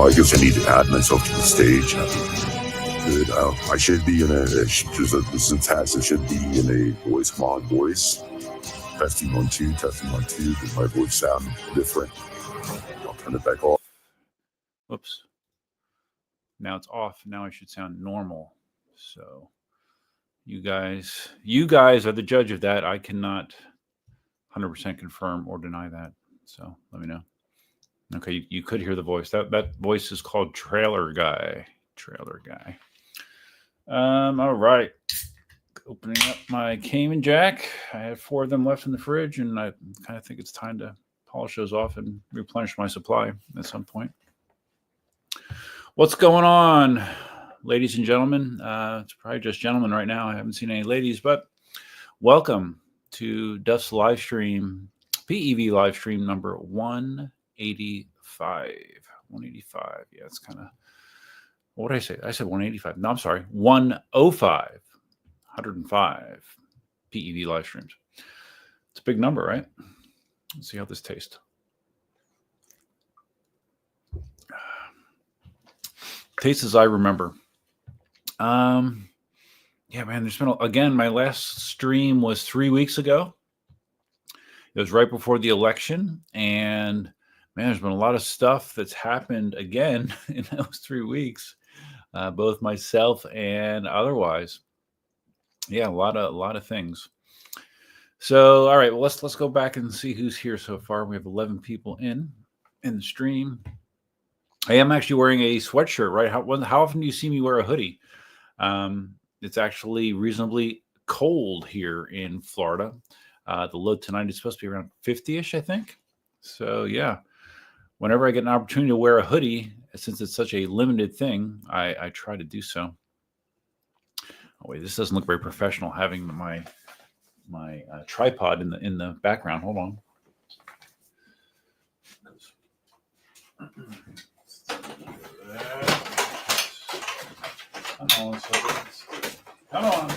I guess I need to add myself to the stage. Good. I should be in there's a test. I should be in a voice mod voice. Testing 1 2, testing 1 2. Does my voice sound different? I'll turn it back off. Whoops. Now it's off. Now I should sound normal. So you guys are the judge of that. I cannot 100% confirm or deny that. So let me know. Okay, you could hear the voice. That voice is called Trailer Guy. Trailer Guy. All right. Opening up my Cayman Jack. I have 4 of them left in the fridge, and I kind of think it's time to polish those off and replenish my supply at some point. What's going on, ladies and gentlemen? It's probably just gentlemen right now. I haven't seen any ladies, but welcome to Duff's live stream, PEV live stream number 185. 185. Yeah, it's kind of, what did I say? I said 185. No, I'm sorry. 105. 105 PEV live streams. It's a big number, right? Let's see how this tastes. Tastes as I remember. Yeah, man, there's been, again, my last stream was 3 weeks ago. It was right before the election, and man, there's been a lot of stuff that's happened again in those 3 weeks, both myself and otherwise. Yeah, a lot of things. So, all right, well, let's go back and see who's here so far. We have 11 people in the stream. I am actually wearing a sweatshirt, right? How often do you see me wear a hoodie? It's actually reasonably cold here in Florida. The low tonight is supposed to be around 50-ish, I think. So, yeah, whenever I get an opportunity to wear a hoodie, since it's such a limited thing, I try to do so. Oh, wait, this doesn't look very professional having my tripod in the background. Hold on. Come on.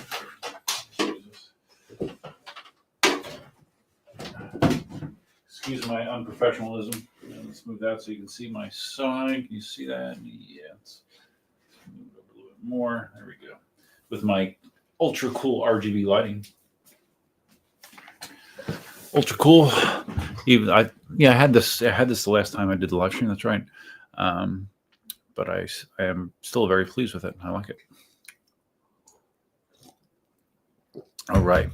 Jesus. Excuse my unprofessionalism. Let's move that so you can see my sign. Can you see that? Yeah. Let's move it over a little bit more. There we go. With my ultra cool RGB lighting. Ultra cool. I had this the last time I did the live stream. That's right. But I am still very pleased with it. I like it. All right.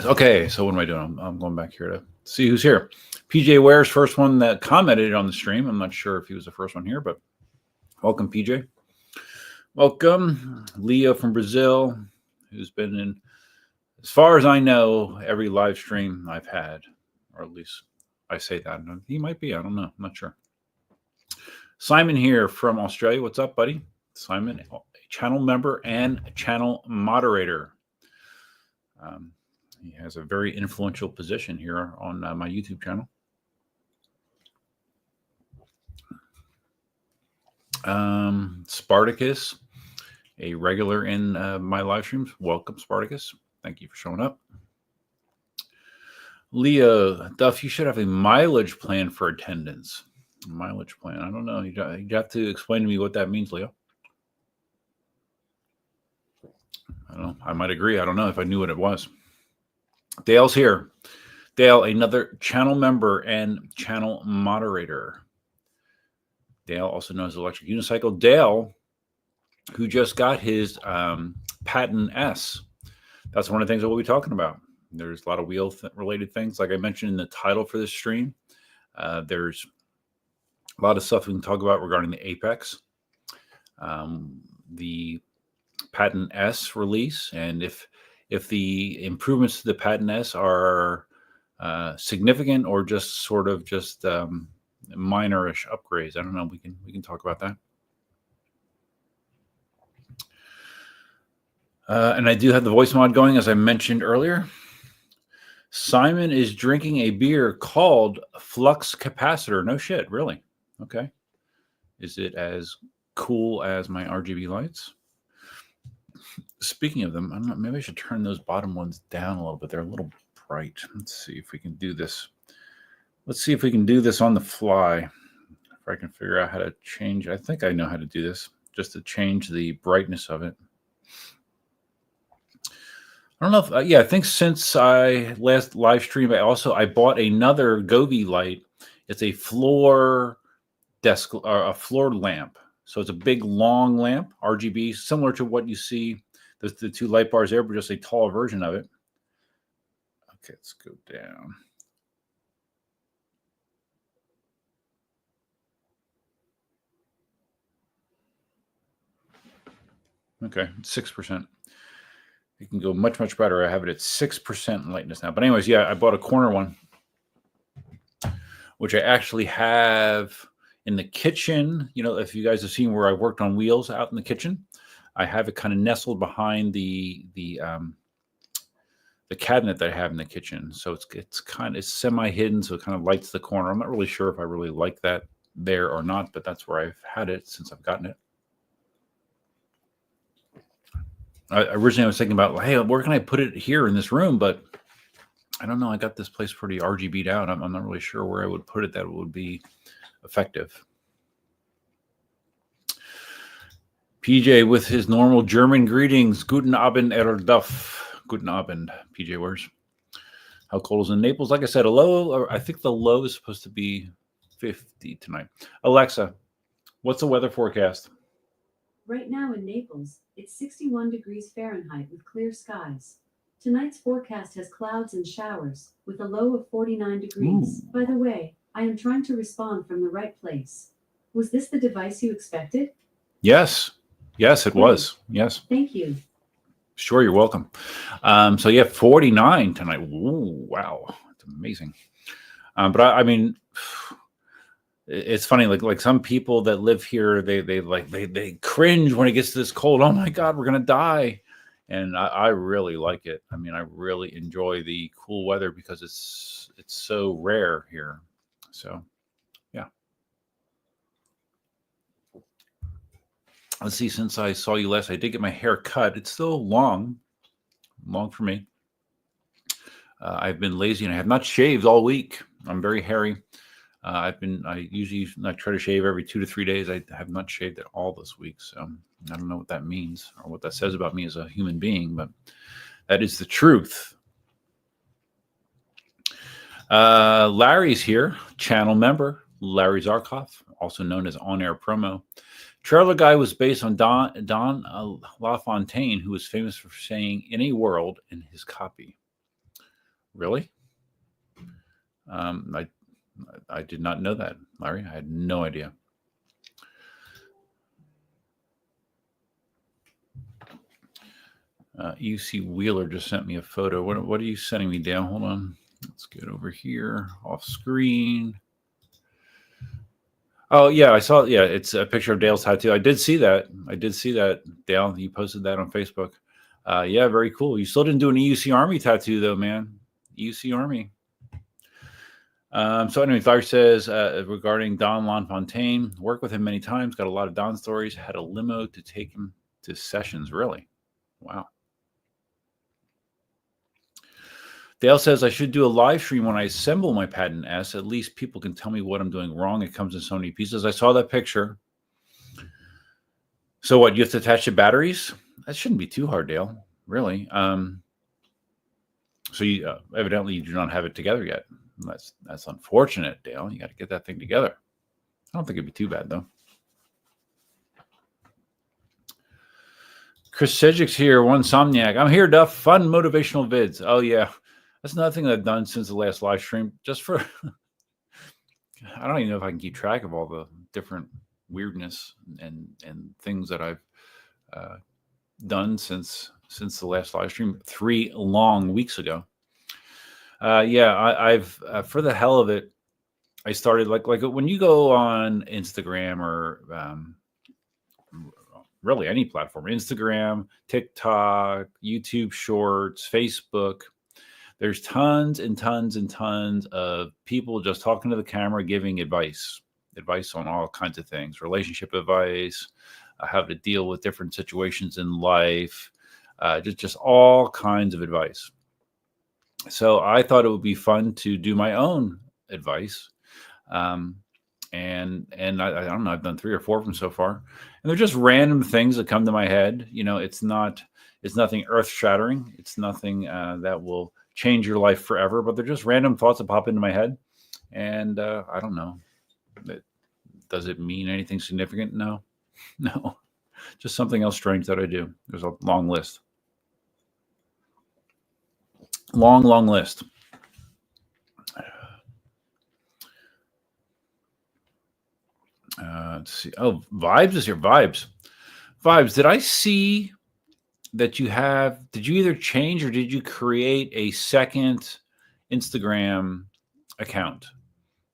Okay, so what am I doing? I'm going back here to see who's here. PJ Ware's first one that commented on the stream. I'm not sure if he was the first one here, but welcome, PJ. Welcome, Leo from Brazil, who's been in, as far as I know, every live stream I've had, or at least I say that. He might be. I don't know. I'm not sure. Simon here from Australia. What's up, buddy? Simon, a channel member and channel moderator. He has a very influential position here on my YouTube channel. Spartacus, a regular in my live streams. Welcome, Spartacus. Thank you for showing up. Leo, Duff, you should have a mileage plan for attendance. Mileage plan. I don't know. You have to explain to me what that means, Leo. I don't know. I might agree. I don't know if I knew what it was. Dale's here. Dale, another channel member and channel moderator. Dale, also known as Electric Unicycle. Dale, who just got his Patton S. That's one of the things that we'll be talking about. There's a lot of wheel-related things. Like I mentioned in the title for this stream, there's a lot of stuff we can talk about regarding the Apex, the Patton S release, and if the improvements to the Patton S are significant or just sort of just minor-ish upgrades. I don't know. We can talk about that. And I do have the voice mod going, as I mentioned earlier. Simon is drinking a beer called Flux Capacitor. No shit, really? Okay. Is it as cool as my RGB lights? Speaking of them, I don't know, maybe I should turn those bottom ones down a little bit. They're a little bright. Let's see if we can do this. Let's see if we can do this on the fly. if I can figure out how to change. I think I know how to do this, just to change the brightness of it. I don't know if, yeah, I think since I last live streamed, I bought another Govee light. It's a floor desk or a floor lamp. So it's a big long lamp, RGB, similar to what you see, the two light bars there, but just a taller version of it. Okay, let's go down. Okay, 6%. It can go much, much better. I have it at 6% lightness now. But anyways, yeah, I bought a corner one, which I actually have in the kitchen. You know, if you guys have seen where I worked on wheels out in the kitchen, I have it kind of nestled behind the cabinet that I have in the kitchen. So it's semi-hidden, so it kind of lights the corner. I'm not really sure if I really like that there or not, but that's where I've had it since I've gotten it. Originally I was thinking about, hey, where can I put it here in this room? But I don't know. I got this place pretty RGB'd out. I'm not really sure where I would put it that would be effective. PJ with his normal German greetings. Guten Abend, Herr Duff. Guten Abend, PJ wears. How cold is it in Naples? Like I said, I think the low is supposed to be 50 tonight. Alexa, what's the weather forecast? Right now in Naples, it's 61 degrees Fahrenheit with clear skies. Tonight's forecast has clouds and showers with a low of 49 degrees. Ooh. By the way, I am trying to respond from the right place. Was this the device you expected? Yes. Yes, it was. Yes. Thank you. Sure, you're welcome. So yeah, 49 tonight. Ooh, wow. It's amazing. But I mean, it's funny, like some people that live here, they cringe when it gets this cold. Oh my God, we're gonna die. And I really like it. I mean, I really enjoy the cool weather because it's so rare here. So yeah. Let's see, since I saw you last, I did get my hair cut. It's still long for me. I've been lazy and I have not shaved all week. I'm very hairy. I usually try to shave every 2 to 3 days. I have not shaved at all this week. So I don't know what that means or what that says about me as a human being, but that is the truth. Larry's here, channel member, Larry Zarkov, also known as On Air Promo. Trailer Guy was based on Don LaFontaine, who was famous for saying "any world" in his copy. Really? I did not know that, Larry. I had no idea. UC Wheeler just sent me a photo. What are you sending me, Dale? Hold on. Let's get over here off screen. Oh, yeah, I saw. Yeah, it's a picture of Dale's tattoo. I did see that. Dale. You posted that on Facebook. Yeah, very cool. You still didn't do an EUC Army tattoo, though, man. EUC Army. So anyway, Larry says, regarding Don LaFontaine, worked with him many times, got a lot of Don stories, had a limo to take him to sessions. Really? Wow. Dale says, I should do a live stream when I assemble my Patton S. At least people can tell me what I'm doing wrong. It comes in so many pieces. I saw that picture. So what, you have to attach the batteries? That shouldn't be too hard, Dale. Really? So you evidently you do not have it together yet. That's unfortunate, Dale. You got to get that thing together. I don't think it'd be too bad, though. Chris Sedgwick's here, One Somniac. I'm here, Duff. Fun motivational vids. Oh, yeah. That's another thing I've done since the last live stream. Just for, I don't even know if I can keep track of all the different weirdness and things that I've done since the last live stream 3 long weeks ago. Yeah, I've for the hell of it, I started like when you go on Instagram or really any platform, Instagram, TikTok, YouTube Shorts, Facebook. There's tons and tons and tons of people just talking to the camera, giving advice on all kinds of things, relationship advice, how to deal with different situations in life, just all kinds of advice. So I thought it would be fun to do my own advice. and I don't know, I've done 3 or 4 of them so far, and they're just random things that come to my head. It's nothing earth shattering. It's nothing that will change your life forever, but they're just random thoughts that pop into my head, and I don't know. Does it mean anything significant? No, no, just something else strange that I do. There's a long list. Long list. Let's see. Oh, Vibes is here. Vibes. Did I see that did you either change or did you create a second Instagram account?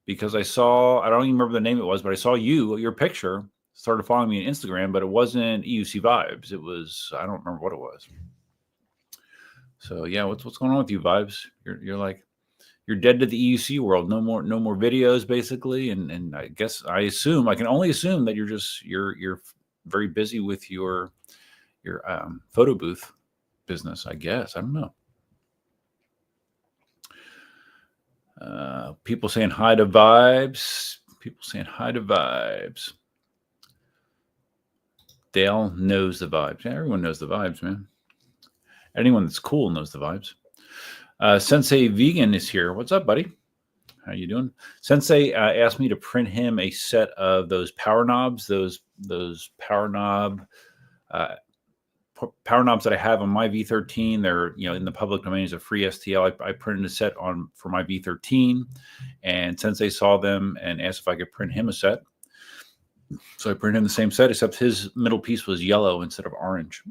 Because I don't even remember the name it was, but I saw your picture, started following me on Instagram, but it wasn't EUC Vibes. It was, I don't remember what it was. So yeah, what's going on with you, Vibes? You're dead to the EUC world. No more videos, basically. And I can only assume that you're very busy with your photo booth business. I guess, I don't know. People saying hi to Vibes. Dale knows the vibes. Yeah, everyone knows the vibes, man. Anyone that's cool knows the vibes. Sensei Vegan is here. What's up, buddy? How you doing? Sensei asked me to print him a set of those power knobs, those power knobs that I have on my V13. They're in the public domain as a free STL. I printed a set for my V13, and Sensei saw them and asked if I could print him a set. So I printed him the same set, except his middle piece was yellow instead of orange.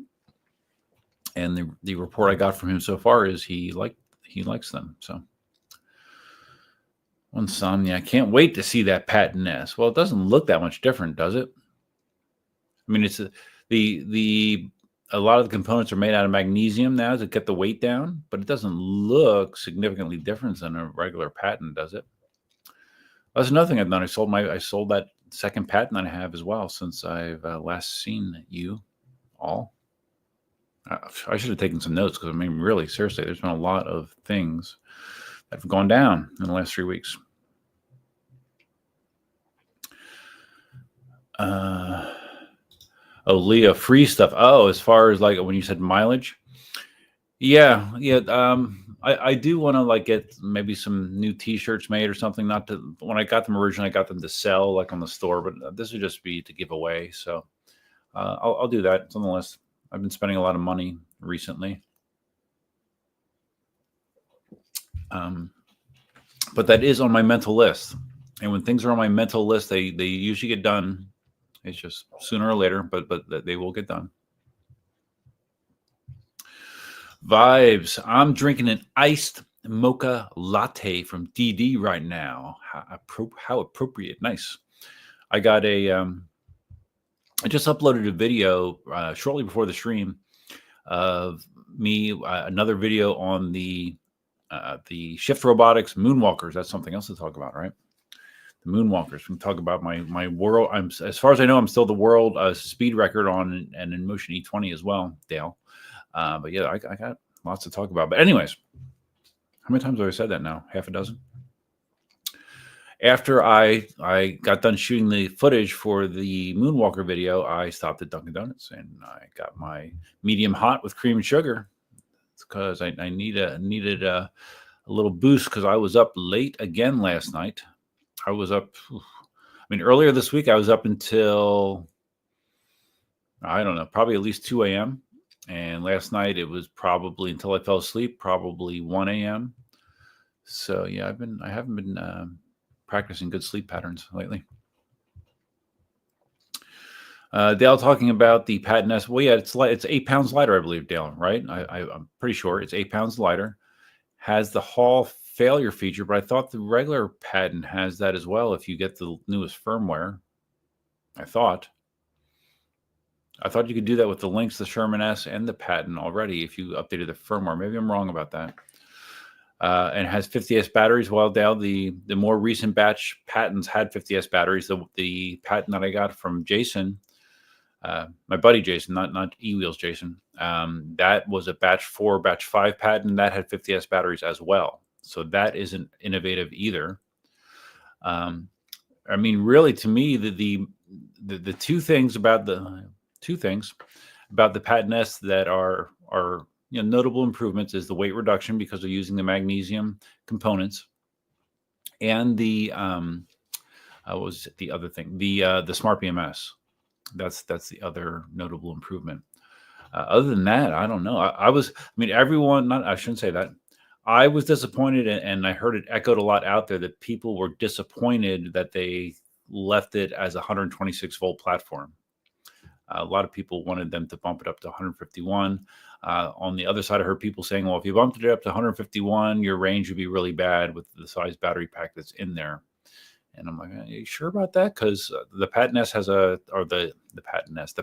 And the report I got from him so far is he likes them. So Insomnia, I can't wait to see that Patton S. Well, it doesn't look that much different, does it? I mean, it's a lot of the components are made out of magnesium now to get the weight down, but it doesn't look significantly different than a regular Patton, does it? That's another thing I've done. I sold that second Patton that I have as well since I've last seen you all. I should have taken some notes because, I mean, really, seriously, there's been a lot of things that have gone down in the last 3 weeks. Leah, free stuff. Oh, as far as like when you said mileage, yeah. I do want to get maybe some new T-shirts made or something. Not to when I got them originally, I got them to sell like on the store, but this would just be to give away. So I'll do that. It's on the list. I've been spending a lot of money recently. But that is on my mental list. And when things are on my mental list, they usually get done. It's just sooner or later, but they will get done. Vibes. I'm drinking an iced mocha latte from DD right now. How appropriate. Nice. I got I just uploaded a video shortly before the stream of me, another video on the Shift Robotics Moonwalkers. That's something else to talk about, right? The Moonwalkers. We can talk about my world. As far as I know, I'm still the world speed record on an Inmotion E20 as well, Dale. But yeah, I got lots to talk about. But anyways, how many times have I said that now? Half a dozen? After I got done shooting the footage for the Moonwalker video, I stopped at Dunkin' Donuts and I got my medium hot with cream and sugar. It's because I needed a little boost because I was up late again last night. I was up. Earlier this week I was up until I don't know, probably at least 2 a.m. And last night it was probably until I fell asleep, probably 1 a.m. So yeah, I haven't been practicing good sleep patterns lately. Dale talking about the Patton S. Well, yeah, it's 8 pounds lighter, I believe, Dale, right? I'm pretty sure it's 8 pounds lighter. Has the Hall failure feature, but I thought the regular Patton has that as well if you get the newest firmware. I thought you could do that with the Lynx, the Sherman S, and the Patton already if you updated the firmware. Maybe I'm wrong about that. And it has 50S batteries. Well, Dale, the more recent batch Pattons had 50S batteries. The Patton that I got from Jason, my buddy Jason, not E-Wheels Jason, that was a batch 4, batch 5 Patton that had 50S batteries as well. So that isn't innovative either. I mean, really, to me, the two things about the Patton S that are notable improvements is the weight reduction because they're using the magnesium components, and the what was the other thing? The smart BMS. That's the other notable improvement. Other than that, I don't know. I mean, everyone. I shouldn't say that. I was disappointed, and I heard it echoed a lot out there that people were disappointed that they left it as a 126 volt platform. A lot of people wanted them to bump it up to 151. On the other side, I heard people saying, well, if you bumped it up to 151, your range would be really bad with the size battery pack that's in there. And I'm like, are you sure about that? Because the Patton S has the Patton S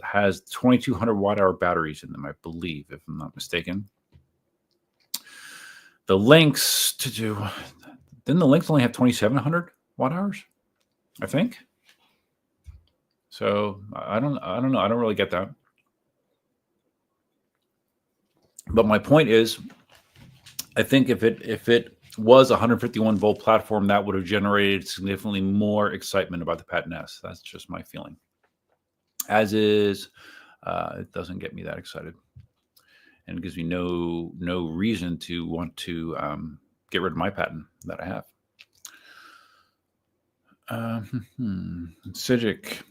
has 2200 watt hour batteries in them, I believe, if I'm not mistaken. The Lynx didn't the Lynx only have 2700 watt hours? I think. So I don't know. I don't really get that. But my point is, I think if it was a 151 volt platform, that would have generated significantly more excitement about the Patton S. That's just my feeling. As is, it doesn't get me that excited, and it gives me no reason to want to get rid of my Patton that I have. Sijic.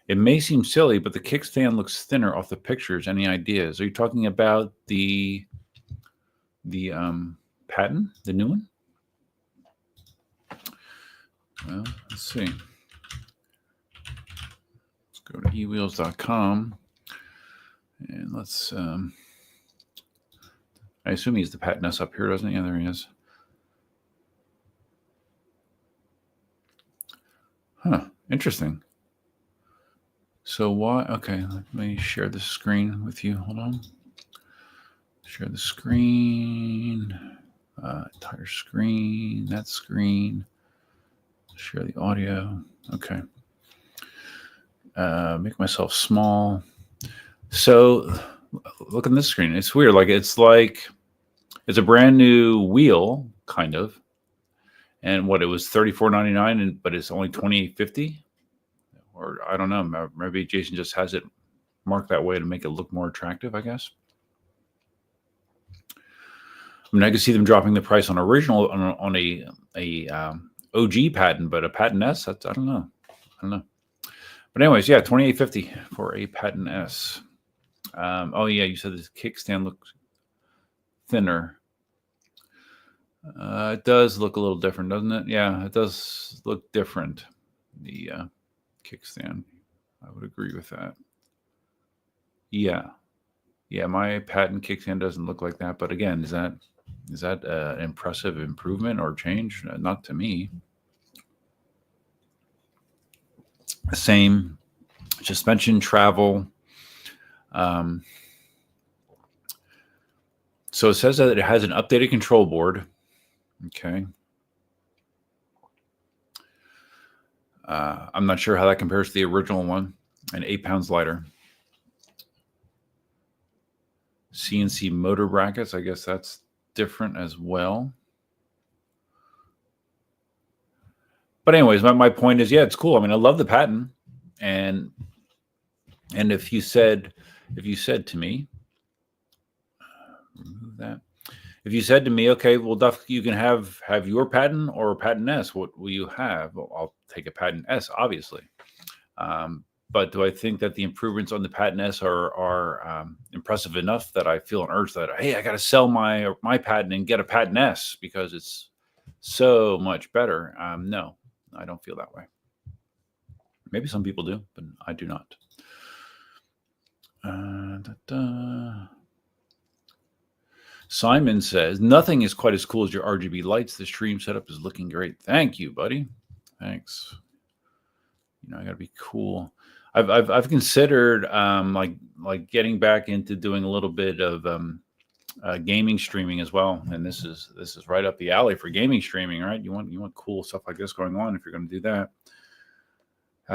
It may seem silly, but the kickstand looks thinner off the pictures. Any ideas? Are you talking about the Patton, the new one? Well, let's see. Let's go to ewheels.com and let's. I assume he's the Patton S up here, doesn't he? Yeah, there he is. Huh. Interesting. So why? Okay, let me share the screen with you. Hold on. Share the screen. Entire screen. That screen. Share the audio. Okay. Make myself small. So look on this screen. It's weird. It's a brand new wheel, kind of. And what, it was $34.99, but it's only $28.50. Or I don't know. Maybe Jason just has it marked that way to make it look more attractive, I guess. I mean, I could see them dropping the price on original on a OG Patton, but a Patton S, I don't know. But anyways, yeah, $28.50 for a Patton S. Oh yeah, you said the kickstand looks thinner. It does look a little different, doesn't it? Yeah, it does look different. The kickstand, I would agree with that. Yeah, my Patton kickstand doesn't look like that. But again, is that an impressive improvement or change? Not to me. Same suspension travel. So it says that it has an updated control board. Okay. I'm not sure how that compares to the original one, and 8 pounds lighter. CNC motor brackets, I guess that's different as well. But anyways, my point is, yeah, it's cool. I mean, I love the Patton, and if you said to me, remove that. If you said to me, okay, well, Duff, you can have your Patton or a Patton S. What will you have? Well, I'll take a Patton S, obviously. But do I think that the improvements on the Patton S are impressive enough that I feel an urge that, hey, I got to sell my Patton and get a Patton S because it's so much better? No, I don't feel that way. Maybe some people do, but I do not. Simon says, nothing is quite as cool as your RGB lights. The stream setup is looking great. Thank you, buddy. Thanks. I gotta be cool. I've considered like getting back into doing a little bit of gaming streaming as well. And this is right up the alley for gaming streaming, right? You want cool stuff like this going on if you're going to do that.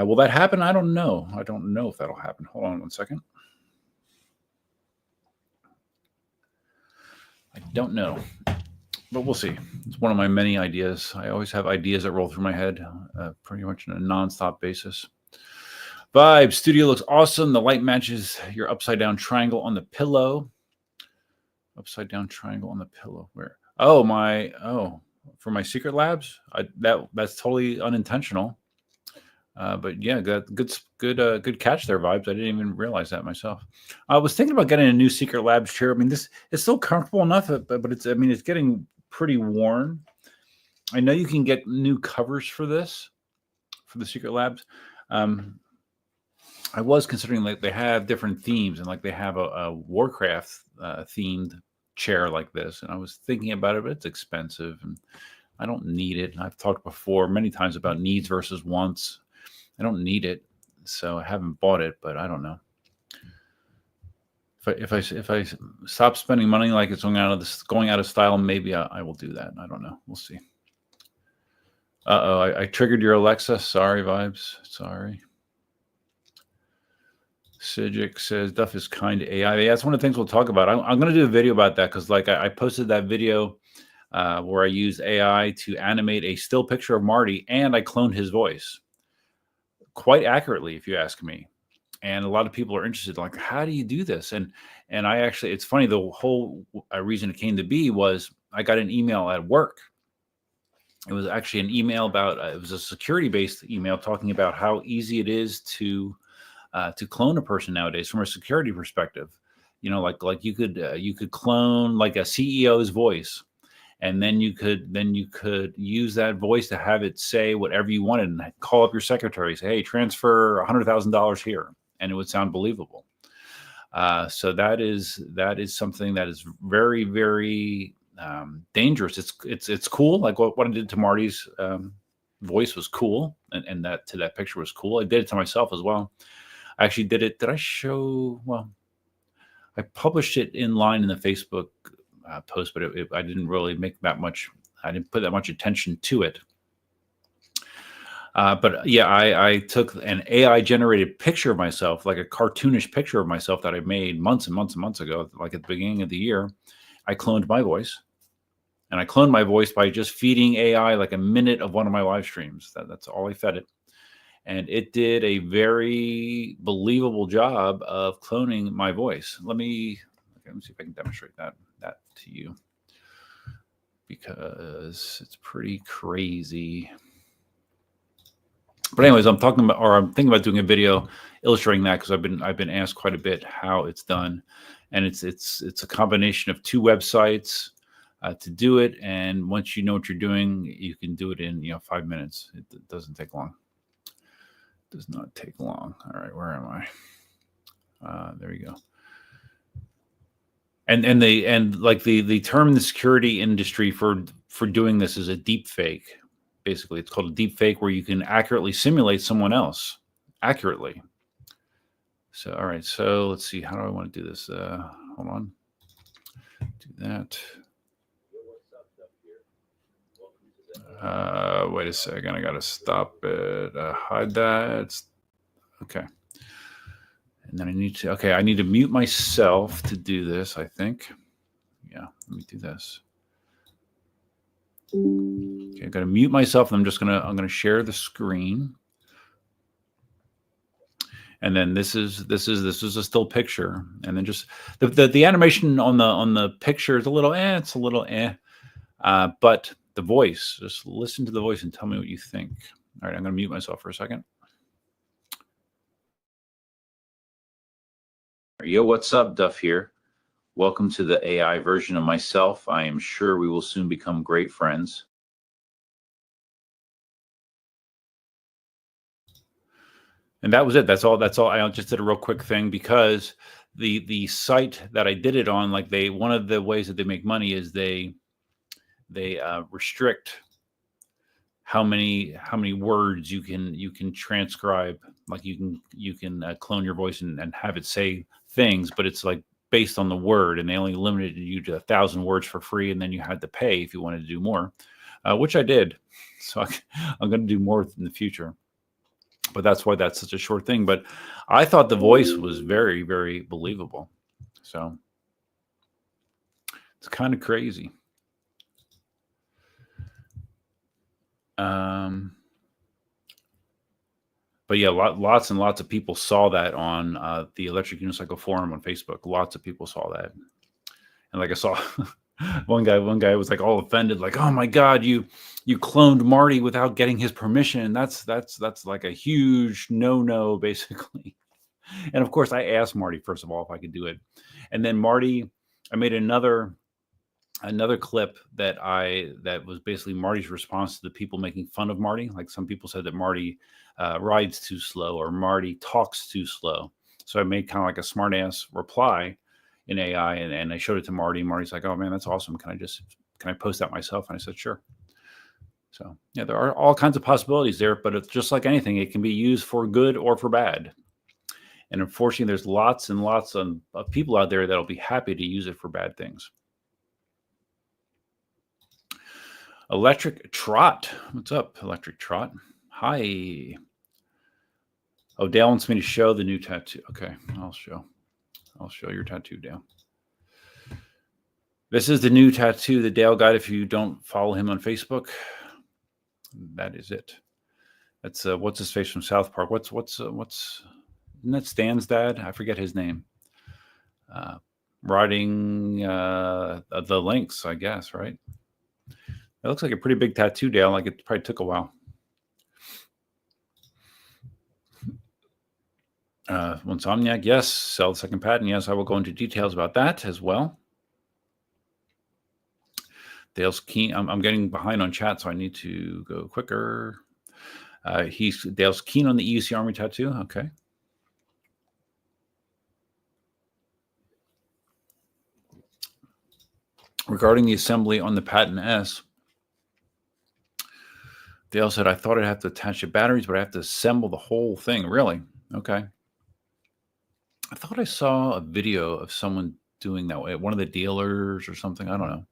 Will that happen? I don't know. I don't know if that'll happen. Hold on one second. I don't know. but we'll see. It's one of my many ideas. I always have ideas that roll through my head, pretty much on a nonstop basis. Vibe studio looks awesome. The light matches your upside down triangle on the pillow. Upside down triangle on the pillow. Where? Oh, for my secret labs. That's totally unintentional. But yeah, good catch there, Vibes. I didn't even realize that myself. I was thinking about getting a new secret labs chair. I mean, this is still comfortable enough, but it's getting pretty worn. I know you can get new covers for this, for the secret labs. I was considering, like, they have different themes, and like they have a Warcraft themed chair like this, and I was thinking about it, but it's expensive and I don't need it. I've talked before many times about needs versus wants. I don't need it, so I haven't bought it, but I don't know. If I stop spending money like it's going out of style, maybe I will do that. I don't know. We'll see. I triggered your Alexa. Sorry, Vibes. Sorry. Sijic says Duff is kind to AI. Yeah, that's one of the things we'll talk about. I'm going to do a video about that, because like I posted that video where I used AI to animate a still picture of Marty, and I cloned his voice quite accurately, if you ask me. And a lot of people are interested, like, how do you do this? And I actually, it's funny, the whole reason it came to be was I got an email at work. It was actually an email about, it was a security-based email talking about how easy it is to clone a person nowadays from a security perspective. You know, like you could clone like a CEO's voice, and then you could use that voice to have it say whatever you wanted, and call up your secretary, say, hey, transfer $100,000 here, and it would sound believable. So that is something that is very, very dangerous. It's cool. Like what I did to Marty's voice was cool, and that to that picture was cool. I did it to myself as well. I actually did it. Did I show? Well, I published it in line in the Facebook post, but I didn't really make that much. I didn't put that much attention to it. But yeah, I took an AI generated picture of myself, like a cartoonish picture of myself that I made months and months and months ago, like at the beginning of the year. I cloned my voice, and I cloned my voice by just feeding AI like a minute of one of my live streams. That's all I fed it. And it did a very believable job of cloning my voice. Let me see if I can demonstrate that to you, because it's pretty crazy. But anyways, I'm thinking about doing a video illustrating that, because I've been asked quite a bit how it's done, and it's a combination of two websites to do it. And once you know what you're doing, you can do it in 5 minutes. It doesn't take long. Does not take long. All right, where am I? There you go. And the term in the security industry for doing this is a deep fake. Basically, it's called a deep fake, where you can accurately simulate someone else accurately. So, all right. So let's see. How do I want to do this? Hold on. Do that. Wait a second. I got to stop it. Hide that. Okay. And then I need to mute myself to do this, I think. Yeah, let me do this. Okay, I got to mute myself, and I'm going to share the screen. And then this is a still picture, and then just the animation on the picture is a little but the voice, just listen to the voice and tell me what you think. All right, I'm going to mute myself for a second. Yo, what's up? Duff here. Welcome to the AI version of myself. I am sure we will soon become great friends. And that was it. That's all. I just did a real quick thing, because the site that I did it on, like one of the ways that they make money is they restrict how many words you can transcribe. Like you can clone your voice and have it say things, but it's like based on the word, and they only limited you to 1,000 words for free, and then you had to pay if you wanted to do more, which I did. So I'm going to do more in the future. But that's why that's such a short thing. But I thought the voice was very, very believable. So it's kind of crazy. But yeah, lots and lots of people saw that on the Electric Unicycle forum on Facebook. Lots of people saw that, and like I saw one guy was like all offended, like, "Oh my God, you cloned Marty without getting his permission. That's like a huge no, basically." And of course, I asked Marty first of all if I could do it, and then Marty, I made another clip that was basically Marty's response to the people making fun of Marty. Like some people said that Marty rides too slow or Marty talks too slow. So I made kind of like a smart ass reply in AI and I showed it to Marty. Marty's like, "Oh man, that's awesome. Can I post that myself?" And I said, "Sure." So yeah, there are all kinds of possibilities there, but it's just like anything. It can be used for good or for bad. And unfortunately, there's lots and lots of people out there that'll be happy to use it for bad things. Electric Trot. What's up, Electric Trot? Hi. Oh, Dale wants me to show the new tattoo. Okay, I'll show your tattoo, Dale. This is the new tattoo that Dale got. If you don't follow him on Facebook, that is it. That's what's his face from South Park. What's isn't that Stan's dad? I forget his name. Riding the Lynx, I guess, right? It looks like a pretty big tattoo, Dale. Like it probably took a while. 1Somniac, yes. Sell the second patent, yes. I will go into details about that as well. Dale's keen. I'm getting behind on chat, so I need to go quicker. Dale's keen on the EUC Army tattoo. Okay. Regarding the assembly on the Patton S, Dale said, "I thought I'd have to attach the batteries, but I have to assemble the whole thing." Really? Okay. I thought I saw a video of someone doing that at one of the dealers or something. I don't know.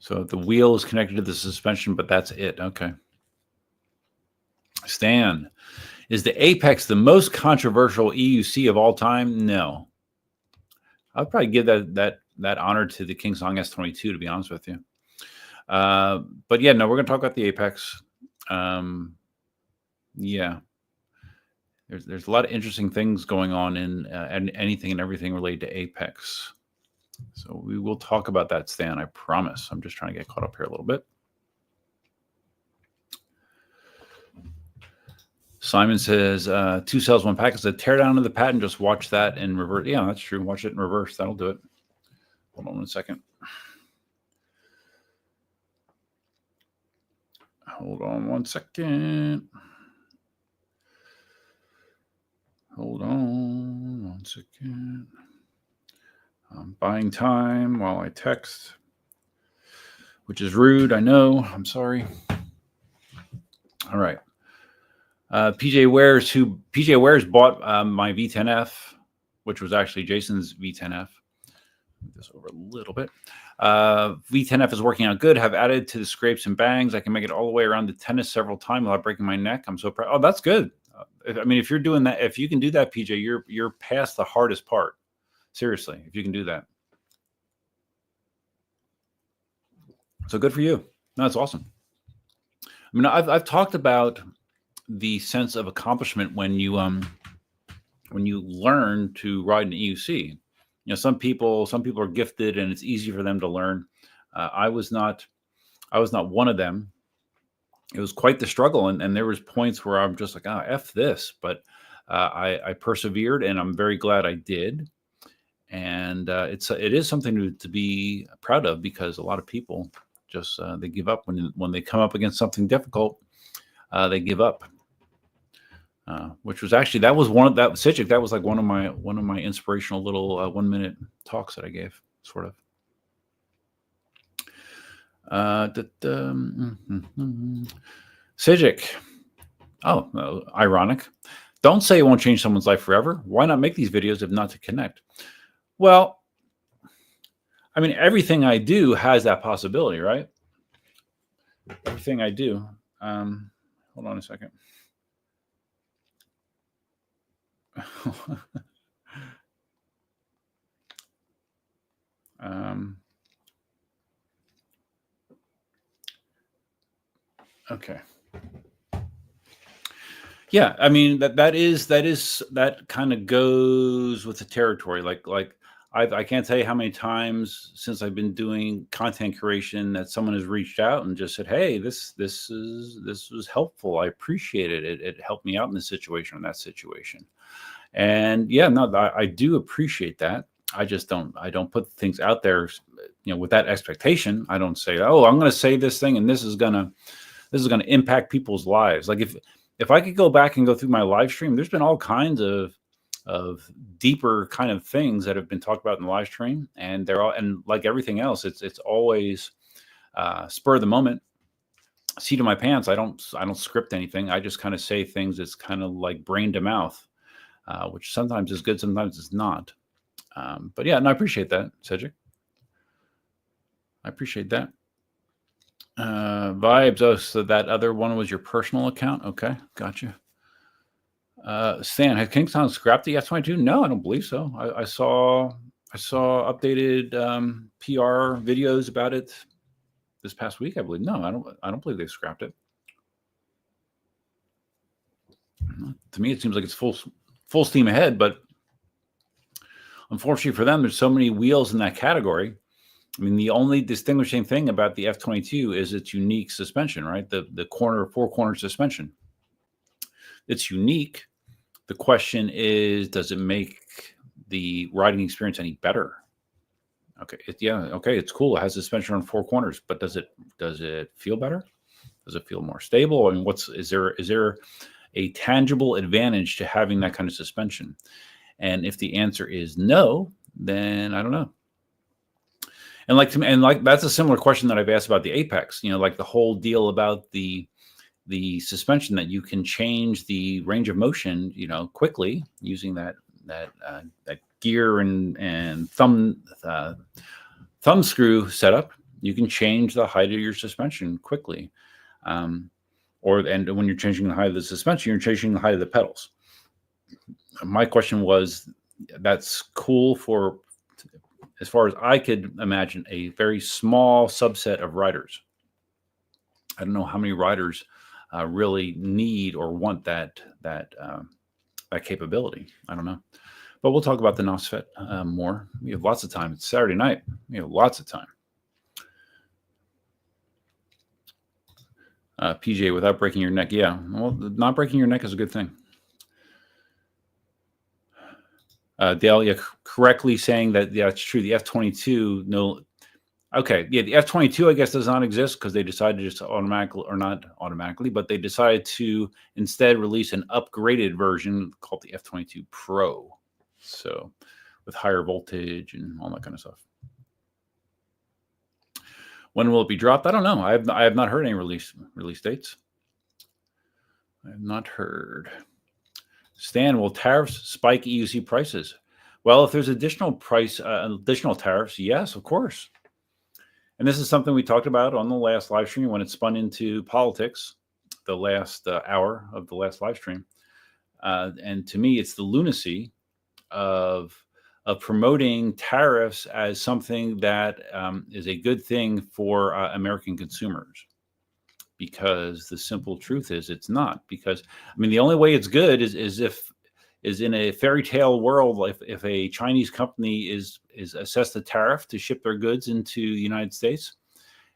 So the wheel is connected to the suspension, but that's it. Okay. Stan, is the Apex the most controversial EUC of all time? No. I'd probably give that honor to the KingSong S22, to be honest with you. But yeah, no, we're going to talk about the Apex. Yeah. There's a lot of interesting things going on in anything and everything related to Apex. So we will talk about that, Stan, I promise. I'm just trying to get caught up here a little bit. Simon says, 2 cells, 1 pack. It's a tear down of the patent. Just watch that in reverse. Yeah, that's true. Watch it in reverse. That'll do it. Hold on 1 second. Hold on 1 second. Hold on 1 second. I'm buying time while I text, which is rude. I know. I'm sorry. All right. PJ Wares bought my V10F, which was actually Jason's V10F. Move this over a little bit. V10F is working out good. Have added to the scrapes and bangs. I can make it all the way around the tennis several times without breaking my neck. I'm so proud. Oh, that's good. I mean, if you're doing that, if you can do that, PJ, you're past the hardest part. Seriously, if you can do that. So good for you. No, that's awesome. I mean, I've talked about the sense of accomplishment when you learn to ride an EUC. You know, some people are gifted and it's easy for them to learn. I was not one of them. It was quite the struggle, and there was points where I'm just like, F this, but I persevered, and I'm very glad I did. And it is something to be proud of, because a lot of people just they give up when they come up against something difficult. They give up. Which was actually that was like one of my inspirational little 1-minute talks that I gave, sort of. Sijic. Oh, ironic. Don't say it won't change someone's life forever. Why not make these videos if not to connect? Well, I mean, everything I do has that possibility, right? Everything I do. Hold on a second. Okay. Yeah, I mean that kind of goes with the territory. Like I can't tell you how many times since I've been doing content creation that someone has reached out and just said, "Hey, this was helpful. I appreciate it. It helped me out in this situation or that situation." And yeah, no, I do appreciate that. I don't put things out there, with that expectation. I don't say, "Oh, I'm going to say this thing and this is gonna impact people's lives." Like if I could go back and go through my live stream, there's been all kinds of deeper kind of things that have been talked about in the live stream, and they're all, and like everything else, it's always spur of the moment, seat of my pants. I don't script anything. I just kind of say things that's kind of like brain to mouth, which sometimes is good, sometimes it's not. But yeah, and I appreciate that, Cedric. I appreciate that. Vibes. Oh, so that other one was your personal account. Okay, gotcha. Stan, has KingSong scrapped the F-22? No, I don't believe so. I saw updated PR videos about it this past week, I believe. No, I don't believe they've scrapped it. To me, it seems like it's full steam ahead, but unfortunately for them, there's so many wheels in that category. I mean, the only distinguishing thing about the F-22 is its unique suspension, right? The four-corner suspension. It's unique. The question is, does it make the riding experience any better? Okay, it's cool. It has suspension on four corners, but does it feel better? Does it feel more stable? I mean, is there a tangible advantage to having that kind of suspension? And if the answer is no, then I don't know. And like that's a similar question that I've asked about the Apex. Like the whole deal about the suspension, that you can change the range of motion, quickly using that gear and thumb screw setup. You can change the height of your suspension quickly, and when you're changing the height of the suspension, you're changing the height of the pedals. My question was, that's cool for, as far as I could imagine, a very small subset of riders. I don't know how many riders really need or want that capability. I don't know, but we'll talk about the Nosfet more. We have lots of time. It's Saturday night. We have lots of time. PJ, without breaking your neck. Yeah, well, not breaking your neck is a good thing. Dale, correctly saying that, yeah, it's true. The F-22, no. Okay, yeah, the F-22, I guess, does not exist because they decided to just not automatically, but they decided to instead release an upgraded version called the F-22 Pro. So with higher voltage and all that kind of stuff. When will it be dropped? I don't know. I have not heard any release dates. I have not heard. Stan, will tariffs spike EUC prices? Well, if there's additional tariffs, yes, of course. And this is something we talked about on the last live stream when it spun into politics, the last hour of the last live stream. And to me, it's the lunacy of promoting tariffs as something that is a good thing for American consumers. Because the simple truth is it's not. Because, I mean, the only way it's good is in a fairy tale world, if a Chinese company is assessed a tariff to ship their goods into the United States,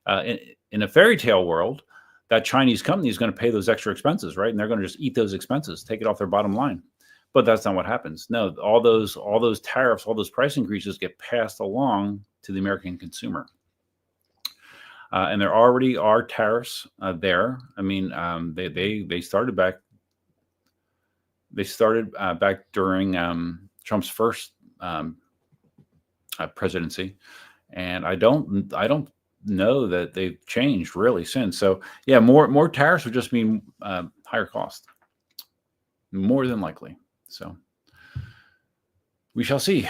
in a fairy tale world, that Chinese company is going to pay those extra expenses, right? And they're going to just eat those expenses, take it off their bottom line. But that's not what happens. No, all those tariffs, all those price increases get passed along to the American consumer. And there already are tariffs there. I mean, they started back. They started back during Trump's first presidency, and I don't know that they've changed really since. So yeah, more tariffs would just mean higher cost, more than likely. So we shall see.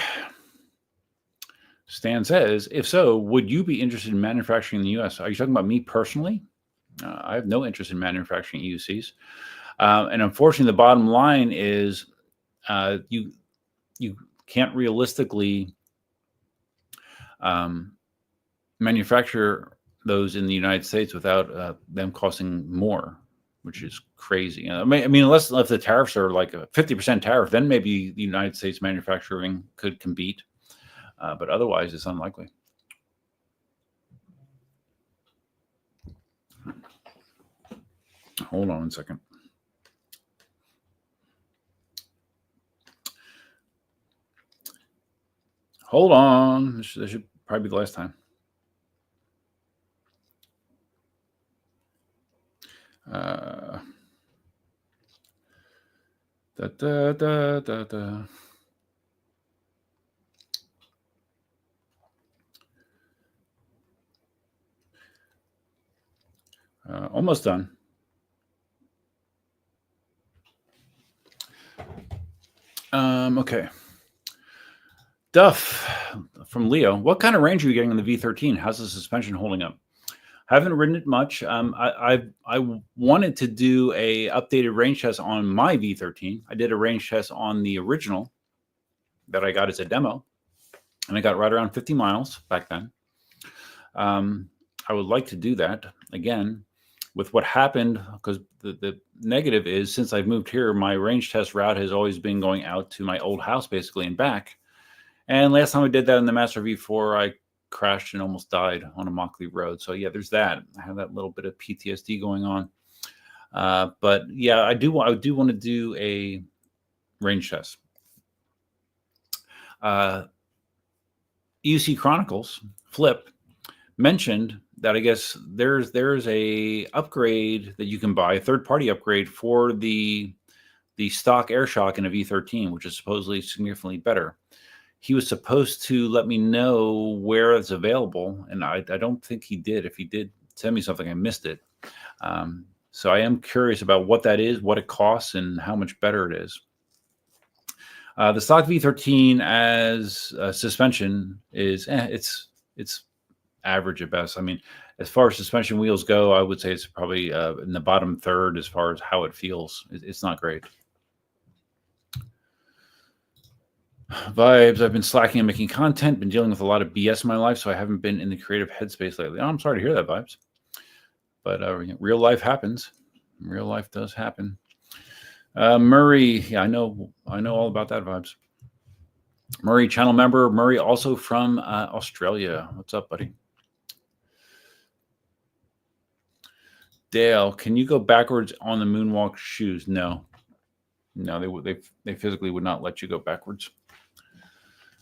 Stan says, if so, would you be interested in manufacturing in the U.S.? Are you talking about me personally? I have no interest in manufacturing EUCs. And unfortunately, the bottom line is you can't realistically manufacture those in the United States without them costing more, which is crazy. I mean, unless if the tariffs are like a 50% tariff, then maybe the United States manufacturing could compete. But otherwise, it's unlikely. Hold on 1 second. Hold on. This should probably be the last time. Da, da, da, da, da. Almost done. Okay. Duff from Leo. What kind of range are you getting on the V13? How's the suspension holding up? Haven't ridden it much. I wanted to do a updated range test on my V13. I did a range test on the original that I got as a demo, and I got right around 50 miles back then. I would like to do that again. With what happened, because the negative is since I've moved here, my range test route has always been going out to my old house basically and back. And last time I did that in the Master V4, I crashed and almost died on a Mockley road. So yeah, there's that. I have that little bit of PTSD going on. But yeah, I do want to do a range test. EUC Chronicles Flip mentioned that I guess there's a upgrade that you can buy, a third-party upgrade for the stock air shock in a V13, which is supposedly significantly better. He was supposed to let me know where it's available, and I don't think he did. If he did send me something, I missed it. So I am curious about what that is, what it costs, and how much better it is. The stock V13 as suspension is it's average at best. I mean, as far as suspension wheels go, I would say it's probably in the bottom third as far as how it feels. It's not great. Vibes. I've been slacking on making content, been dealing with a lot of BS in my life, so I haven't been in the creative headspace lately. Oh, I'm sorry to hear that, Vibes. But real life happens. Real life does happen. Murray, yeah, I know all about that, Vibes. Murray, channel member. Murray, also from Australia. What's up, buddy? Dale, can you go backwards on the moonwalk shoes? No, they physically would not let you go backwards.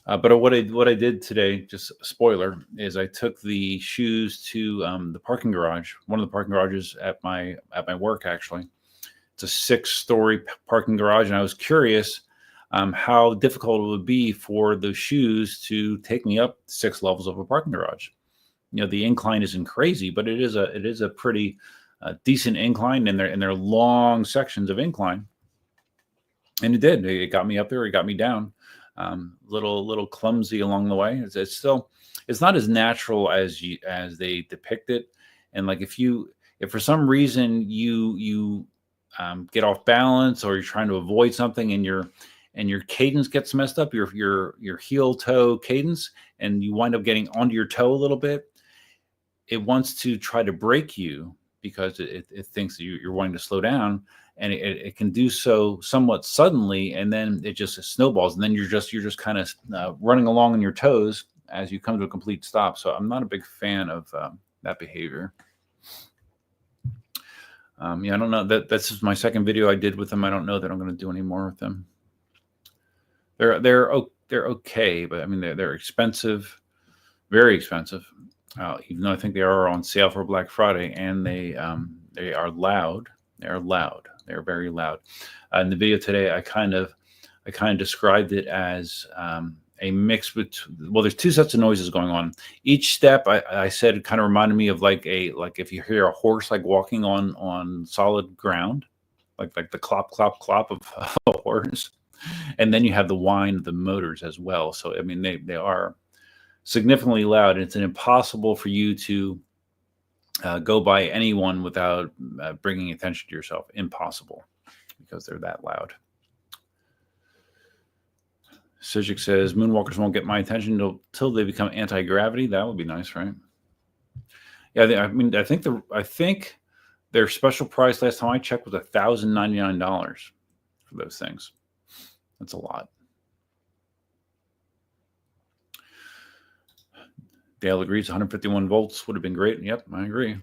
But what I did today, just spoiler, is I took the shoes to the parking garage, one of the parking garages at my work. Actually, it's a 6-story parking garage, and I was curious how difficult it would be for those shoes to take me up 6 levels of a parking garage. You know, the incline isn't crazy, but it is a pretty decent incline, and they're long sections of incline. And it did. It got me up there. It got me down. Little clumsy along the way. It's not as natural as they depict it. And like if for some reason you get off balance, or you're trying to avoid something, and your cadence gets messed up, your heel toe cadence, and you wind up getting onto your toe a little bit, it wants to try to break you because it thinks that you're wanting to slow down. And it can do so somewhat suddenly, and then it just snowballs, and then you're just kind of running along on your toes as you come to a complete stop. So I'm not a big fan of that behavior. I don't know. This is my second video I did with them. I don't know that I'm going to do any more with them. They're okay, but I mean they're expensive, very expensive. Even though I think they are on sale for Black Friday, and they are loud. They are loud. They're very loud. In the video today, I kind of described it as a mix with, well, there's 2 sets of noises going on. Each step I said kind of reminded me of like if you hear a horse like walking on solid ground, like the clop clop clop of a horse, and then you have the whine of the motors as well. So I mean they are significantly loud, and it's impossible for you to go by anyone without bringing attention to yourself. Impossible, because they're that loud. Sijik says, moonwalkers won't get my attention till they become anti-gravity. That would be nice, right? Yeah, I think their special price last time I checked was $1,099 for those things. That's a lot. Dale agrees 151 volts would have been great. Yep, I agree.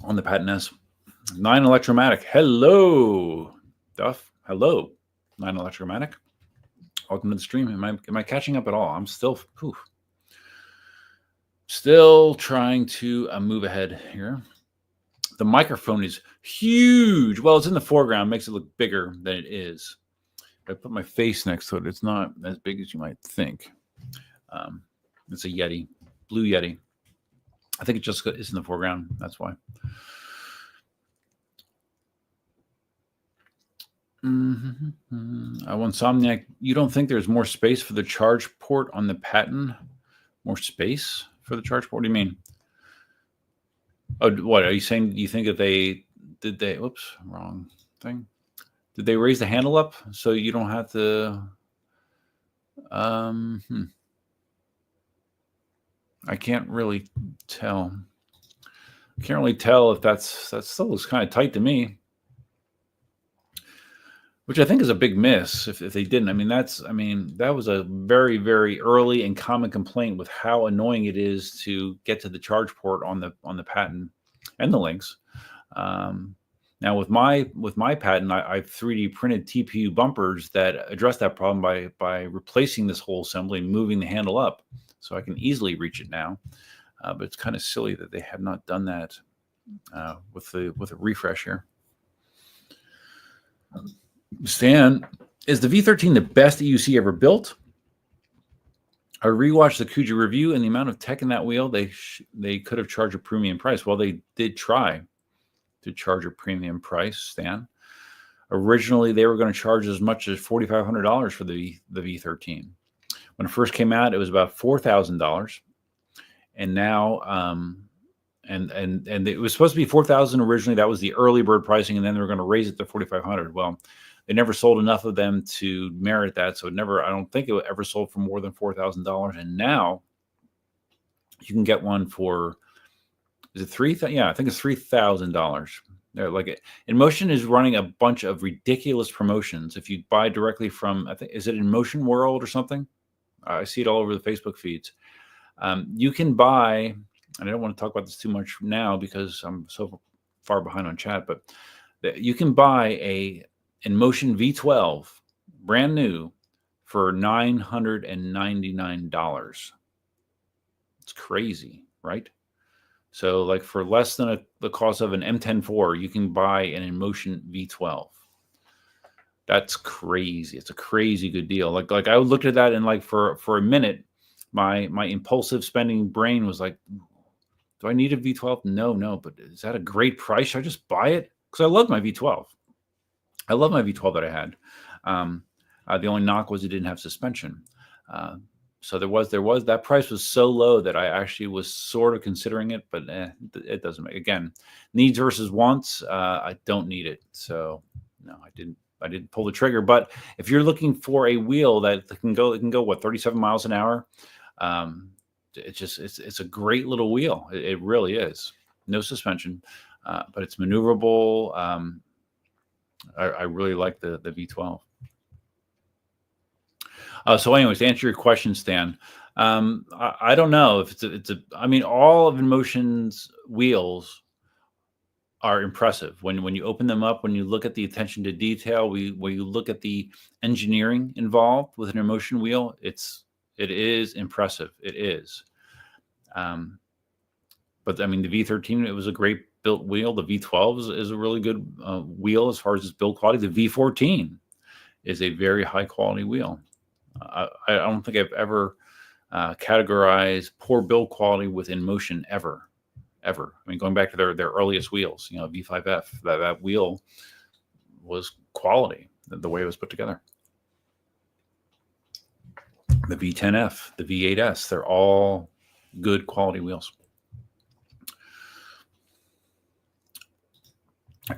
On the Patton S. 9 Electromatic. Hello, Duff. Hello, 9 Electromatic. Welcome to the stream. Am I catching up at all? I'm still trying to move ahead here. The microphone is huge. Well, it's in the foreground, makes it look bigger than it is. If I put my face next to it, it's not as big as you might think. It's a Yeti, blue Yeti. I think it just is in the foreground. That's why. Insomniac, you don't think there's more space for the charge port on the Patton? More space for the charge port? What do you mean? Oh, what are you saying? Do you think that they oops, wrong thing. Did they raise the handle up so you don't have to I can't really tell. I can't really tell if that still looks kind of tight to me. Which I think is a big miss if they didn't. That was a very, very early and common complaint with how annoying it is to get to the charge port on the Patton and the Lynx. Now with my Patton, I've 3D printed TPU bumpers that address that problem by replacing this whole assembly and moving the handle up, so I can easily reach it now. But it's kind of silly that they have not done that with a refresh here. Stan, is the V13 the best EUC ever built? I rewatched the Kuja review, and the amount of tech in that wheel, they could have charged a premium price. Well, they did try to charge a premium price, Stan. Originally, they were going to charge as much as $4,500 for the V13. When it first came out, it was about $4,000, and now and it was supposed to be $4,000 originally. That was the early bird pricing, and then they were going to raise it to $4,500. Well, they never sold enough of them to merit that, so I don't think it ever sold for more than $4,000. And now you can get one for, is it $3,000? Yeah, I think it's $3,000. Like Inmotion is running a bunch of ridiculous promotions. If you buy directly from, I think, is it Inmotion World or something? I see it all over the Facebook feeds. You can buy, and I don't want to talk about this too much now because I'm so far behind on chat, but you can buy a Inmotion V12 brand new for $999. It's crazy, right? So like for less than the cost of an M10-4, you can buy an Inmotion V12. That's crazy. It's a crazy good deal. Like I looked at that and like for a minute, my impulsive spending brain was like, do I need a V12? No, but is that a great price? Should I just buy it? Because I love my V12. I love my V12 that I had. The only knock was it didn't have suspension. So there was that price was so low that I actually was sort of considering it, but it doesn't make, again, needs versus wants. I don't need it. So no, I didn't pull the trigger. But if you're looking for a wheel that it can go what, 37 miles an hour. It's a great little wheel. It really is. No suspension, but it's maneuverable. I really like the V12. So anyways, to answer your question, Stan, I don't know if I mean, all of Inmotion's wheels are impressive. When you open them up, when you look at the attention to detail, when you look at the engineering involved with an Inmotion wheel, it is impressive. It is. But I mean, the V13, it was a great built wheel. The V12 is a really good wheel as far as its build quality. The V14 is a very high quality wheel. I don't think I've ever categorized poor build quality with Inmotion ever. I mean, going back to their earliest wheels, V5F, that wheel was quality, the way it was put together. The V10F, the V8S, they're all good quality wheels.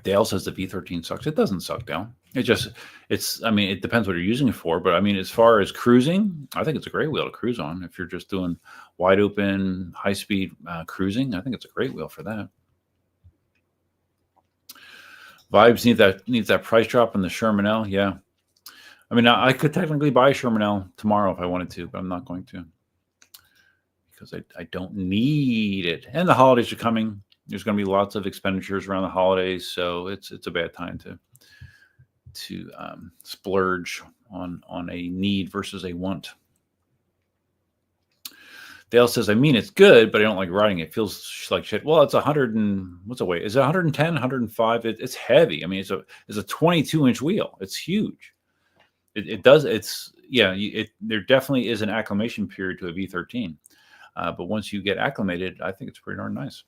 Dale says the V13 sucks. It doesn't suck, Dale. It depends what you're using it for. But I mean, as far as cruising, I think it's a great wheel to cruise on if you're just doing wide open, high speed cruising. I think it's a great wheel for that. Vibes needs that price drop in the Sherman L. Yeah. I mean, I could technically buy a Sherman L tomorrow if I wanted to, but I'm not going to because I don't need it. And the holidays are coming. There's going to be lots of expenditures around the holidays, so it's a bad time to splurge on a need versus a want. Dale says, I mean, it's good, but I don't like riding it. It feels like shit. Well, it's 100 and what's the weight? Is it 110, 105? It's heavy. I mean, it's a 22-inch wheel. It's huge. There definitely is an acclimation period to a V13. But once you get acclimated, I think it's pretty darn nice.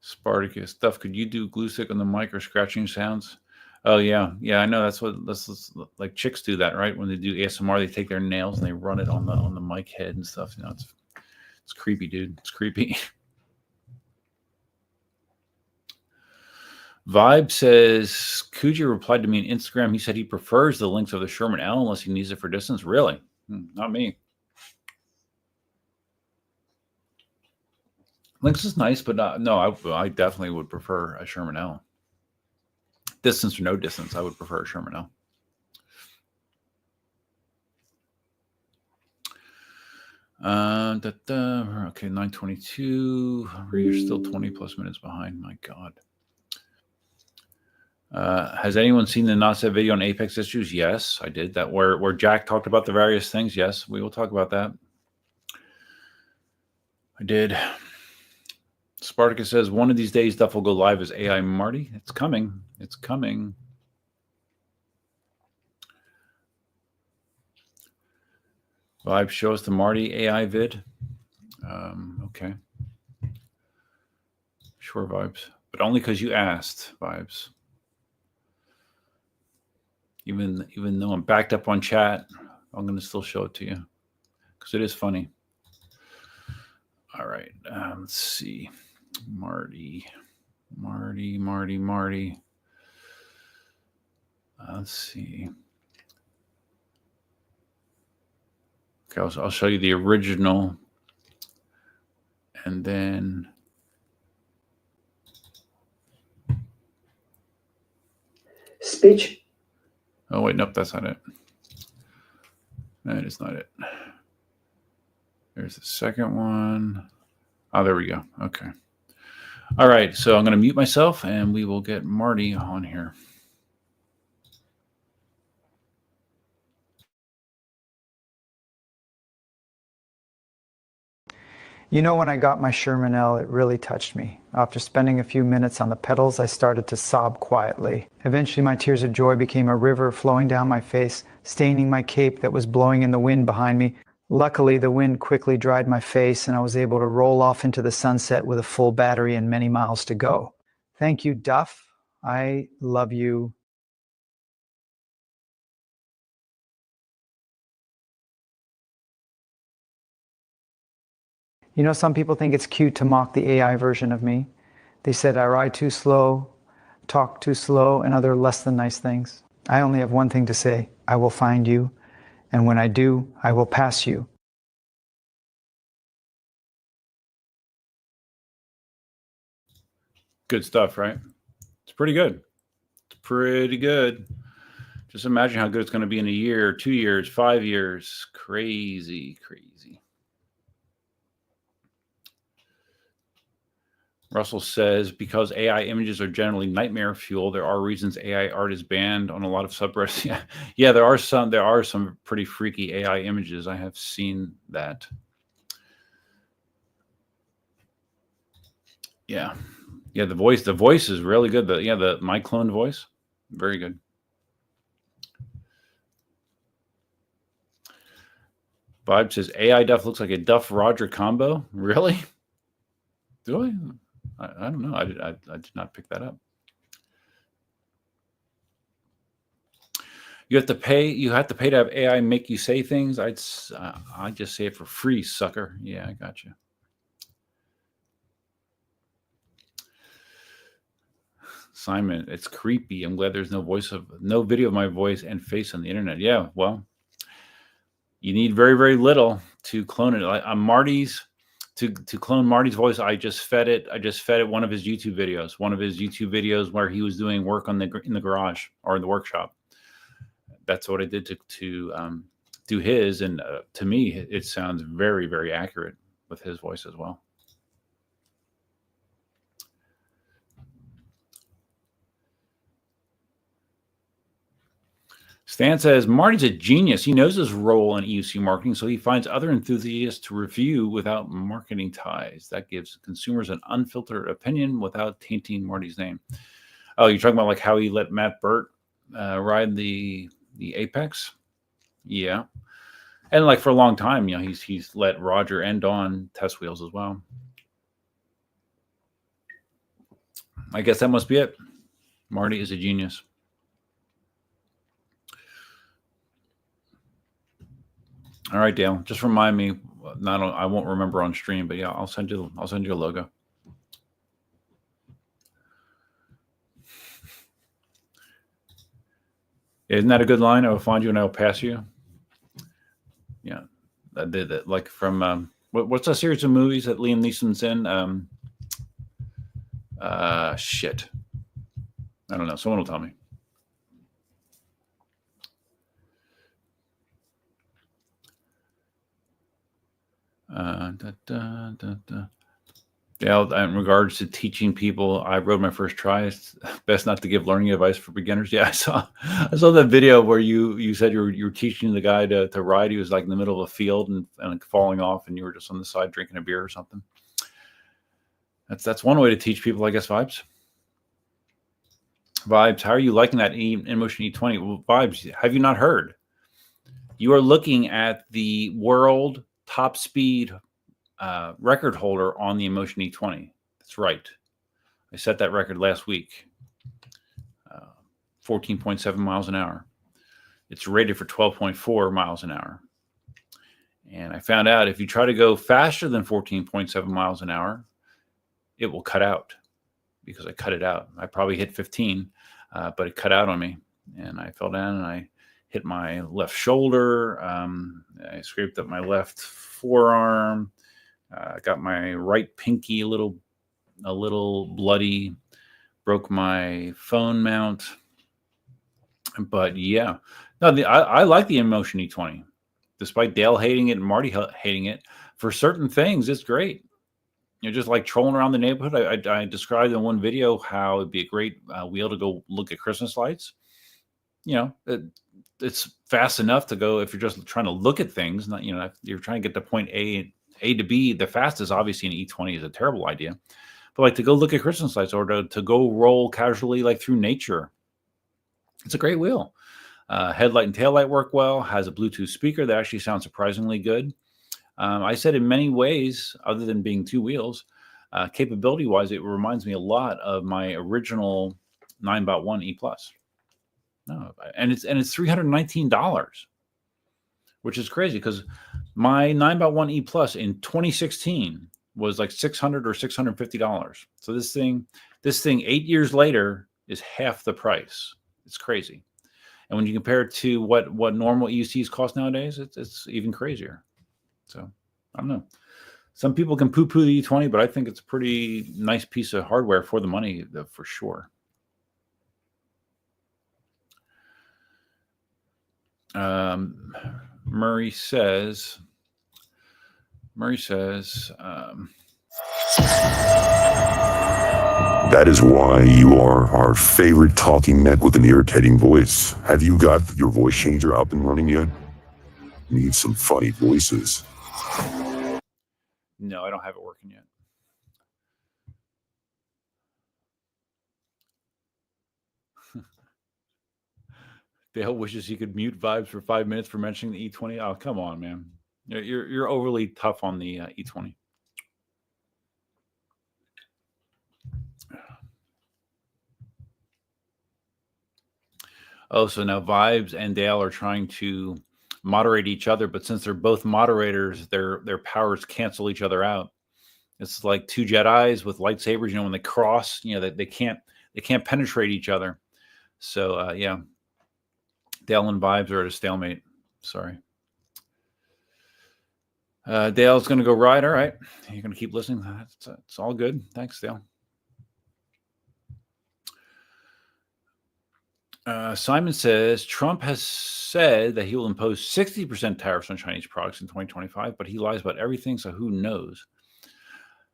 Spartacus stuff. Could you do glue stick on the mic or scratching sounds? Oh yeah, I know that's like chicks do that, right? When they do ASMR, they take their nails and they run it on the mic head and stuff. You know, it's creepy, dude. It's creepy. Vibe says Kuji replied to me on Instagram. He said he prefers the Lynx of the Sherman L unless he needs it for distance. Really? Not me. Lynx is nice, but no, I definitely would prefer a Sherman L. Distance or no distance, I would prefer a Sherman L. Okay, 9:22. You're still 20 plus minutes behind. My God. Has anyone seen the Nosfet video on Apex issues? Yes, I did. That where Jack talked about the various things. Yes, we will talk about that. I did. Spartacus says, one of these days, Duff will go live as AI Marty. It's coming. It's coming. Vibe, show us the Marty AI vid. Okay. Sure, Vibes. But only because you asked, Vibes. Even though I'm backed up on chat, I'm going to still show it to you. Because it is funny. All right. Let's see. Marty. Let's see. Okay, I'll show you the original. And then... Speech. Oh, wait, nope, that's not it. That is not it. There's the second one. Oh, there we go. Okay. All right, so I'm going to mute myself, and we will get Marty on here. You know, when I got my Sherman L, it really touched me. After spending a few minutes on the pedals, I started to sob quietly. Eventually, my tears of joy became a river flowing down my face, staining my cape that was blowing in the wind behind me. Luckily, the wind quickly dried my face, and I was able to roll off into the sunset with a full battery and many miles to go. Thank you, Duff. I love you. You know, some people think it's cute to mock the AI version of me. They said I ride too slow, talk too slow, and other less than nice things. I only have one thing to say. I will find you, and when I do, I will pass you. Good stuff, right? It's pretty good. It's pretty good. Just imagine how good it's going to be in a year, 2 years, 5 years. Crazy. Russell says, because AI images are generally nightmare fuel, there are reasons AI art is banned on a lot of subreddits. Yeah, there are some pretty freaky AI images. I have seen that. Yeah, the voice is really good. My clone voice, very good. Vibe says AI Duff looks like a Duff Roger combo. Really? Do I? I don't know. I did not pick that up. You have to pay to have AI make you say things. I just say it for free, sucker. Yeah, I got you. Simon, it's creepy. I'm glad there's no video of my voice and face on the internet. Yeah, well, you need very, very little to clone it. On Marty's, to clone Marty's voice, I just fed it one of his YouTube videos where he was doing work in the garage or in the workshop. That's what I did to do his, and to me, it sounds very, very accurate with his voice as well. Stan says, Marty's a genius. He knows his role in EUC marketing, so he finds other enthusiasts to review without marketing ties. That gives consumers an unfiltered opinion without tainting Marty's name. Oh, you're talking about like how he let Matt Burt ride the Apex? Yeah. And like for a long time, you know, he's let Roger and Dawn test wheels as well. I guess that must be it. Marty is a genius. All right, Dale. Just remind me. I won't remember on stream, but yeah, I'll send you a logo. Isn't that a good line? I will find you and I will pass you. Yeah, I did that. Like from what's that series of movies that Liam Neeson's in? Shit. I don't know. Someone will tell me. Yeah, in regards to teaching people, I rode my first try. It's best not to give learning advice for beginners. Yeah, I saw that video where you said you were teaching the guy to ride. He was like in the middle of a field and falling off, and you were just on the side drinking a beer or something. That's one way to teach people, I guess. Vibes, how are you liking that Inmotion E20? Well, Vibes, have you not heard? You are looking at the world top speed record holder on the Inmotion E20. That's right. I set that record last week. 14.7 miles an hour. It's rated for 12.4 miles an hour. And I found out if you try to go faster than 14.7 miles an hour, it will cut out, because I cut it out. I probably hit 15, but it cut out on me. And I fell down and I hit my left shoulder. I scraped up my left forearm. Got my right pinky a little bloody. Broke my phone mount. But yeah, no, I like the Inmotion E20, despite Dale hating it and Marty hating it. For certain things, it's great. You know, just like trolling around the neighborhood. I described in one video how it'd be a great wheel to go look at Christmas lights. You know, it's fast enough to go if you're just trying to look at things. Not, you know, if you're trying to get to point A to B. The fastest, obviously, in E20 is a terrible idea. But like to go look at Christmas lights or to go roll casually like through nature, it's a great wheel. Headlight and taillight work well. Has a Bluetooth speaker that actually sounds surprisingly good. I said in many ways, other than being two wheels, capability-wise, it reminds me a lot of my original 9x1 E+. No, and it's $319, which is crazy because my 9x1 E+ in 2016 was like $600 or $650. So this thing 8 years later is half the price. It's crazy. And when you compare it to what normal EUCs cost nowadays, it's even crazier. So I don't know. Some people can poo-poo the E20, but I think it's a pretty nice piece of hardware for the money, for sure. Murray says, that is why you are our favorite talking neck with an irritating voice. Have you got your voice changer up and running yet? Need some funny voices. No, I don't have it working yet. Dale wishes he could mute Vibes for 5 minutes for mentioning the E20. Oh, come on, man. You're overly tough on the E20. Oh, so now Vibes and Dale are trying to moderate each other, but since they're both moderators, their powers cancel each other out. It's like two Jedis with lightsabers. You know, when they cross, you know, they can't can't penetrate each other. So yeah, Dale and Vibes are at a stalemate. Sorry. Dale's going to go ride. All right. You're going to keep listening. It's all good. Thanks, Dale. Simon says Trump has said that he will impose 60% tariffs on Chinese products in 2025, but he lies about everything. So who knows?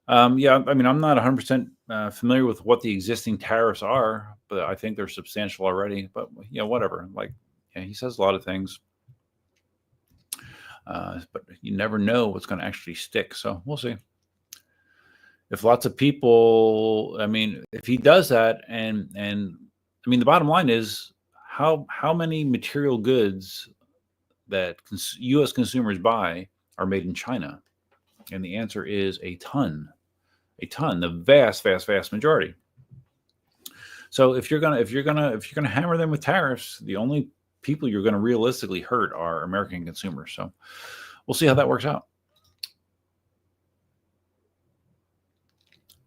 Yeah, I mean, I'm not 100% familiar with what the existing tariffs are, but I think they're substantial already. But whatever. Like, yeah, he says a lot of things, but you never know what's going to actually stick. So we'll see. If lots of people, I mean, if he does that, and I mean, the bottom line is how many material goods that U.S. consumers buy are made in China, and the answer is a ton, the vast majority. So if you're gonna hammer them with tariffs, the only people you're going to realistically hurt are American consumers. So we'll see how that works out.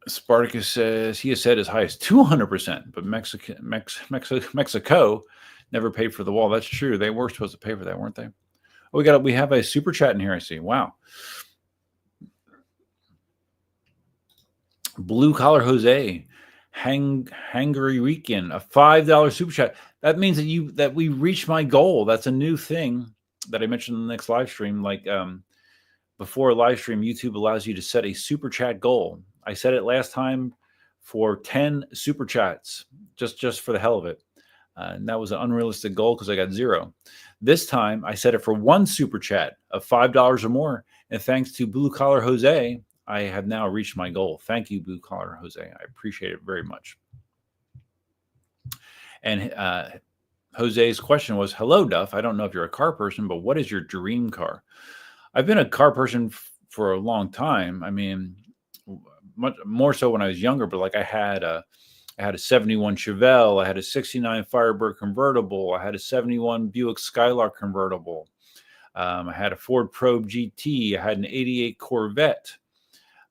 Spartacus says he has said as high as 200%, but Mexico never paid for the wall. That's true. They were supposed to pay for that, weren't they? Oh, we have a super chat in here. I see. Wow. Blue Collar Jose, Hungary Weekend, a $5 super chat. That means that we reached my goal. That's a new thing that I mentioned in the next live stream. Like before a live stream, YouTube allows you to set a super chat goal. I said it last time for 10 super chats, just for the hell of it. And that was an unrealistic goal because I got 0. This time I set it for 1 super chat of $5 or more. And thanks to Blue Collar Jose, I have now reached my goal. Thank you, Blue Collar Jose. I appreciate it very much. And Jose's question was, hello, Duff. I don't know if you're a car person, but what is your dream car? I've been a car person for a long time. I mean, much more so when I was younger, but like I had a 71 Chevelle, I had a 69 Firebird convertible, I had a 71 Buick Skylark convertible, I had a Ford Probe GT, I had an 88 Corvette,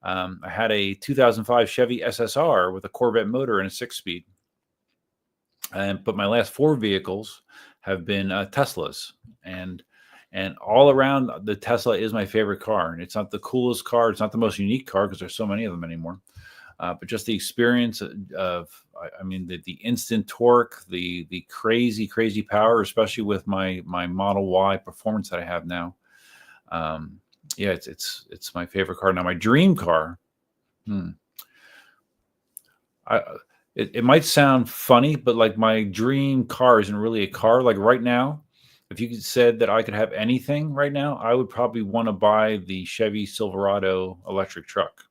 I had a 2005 Chevy SSR with a Corvette motor and a 6-speed. But my last 4 vehicles have been Teslas, and all around, the Tesla is my favorite car. And it's not the coolest car. It's not the most unique car because there's so many of them anymore. But just the experience of, I mean, the instant torque, the crazy power, especially with my Model Y performance that I have now. Yeah, it's my favorite car. Now, my dream car, it might sound funny, but like my dream car isn't really a car. Like right now, if you said that I could have anything right now, I would probably want to buy the Chevy Silverado electric truck.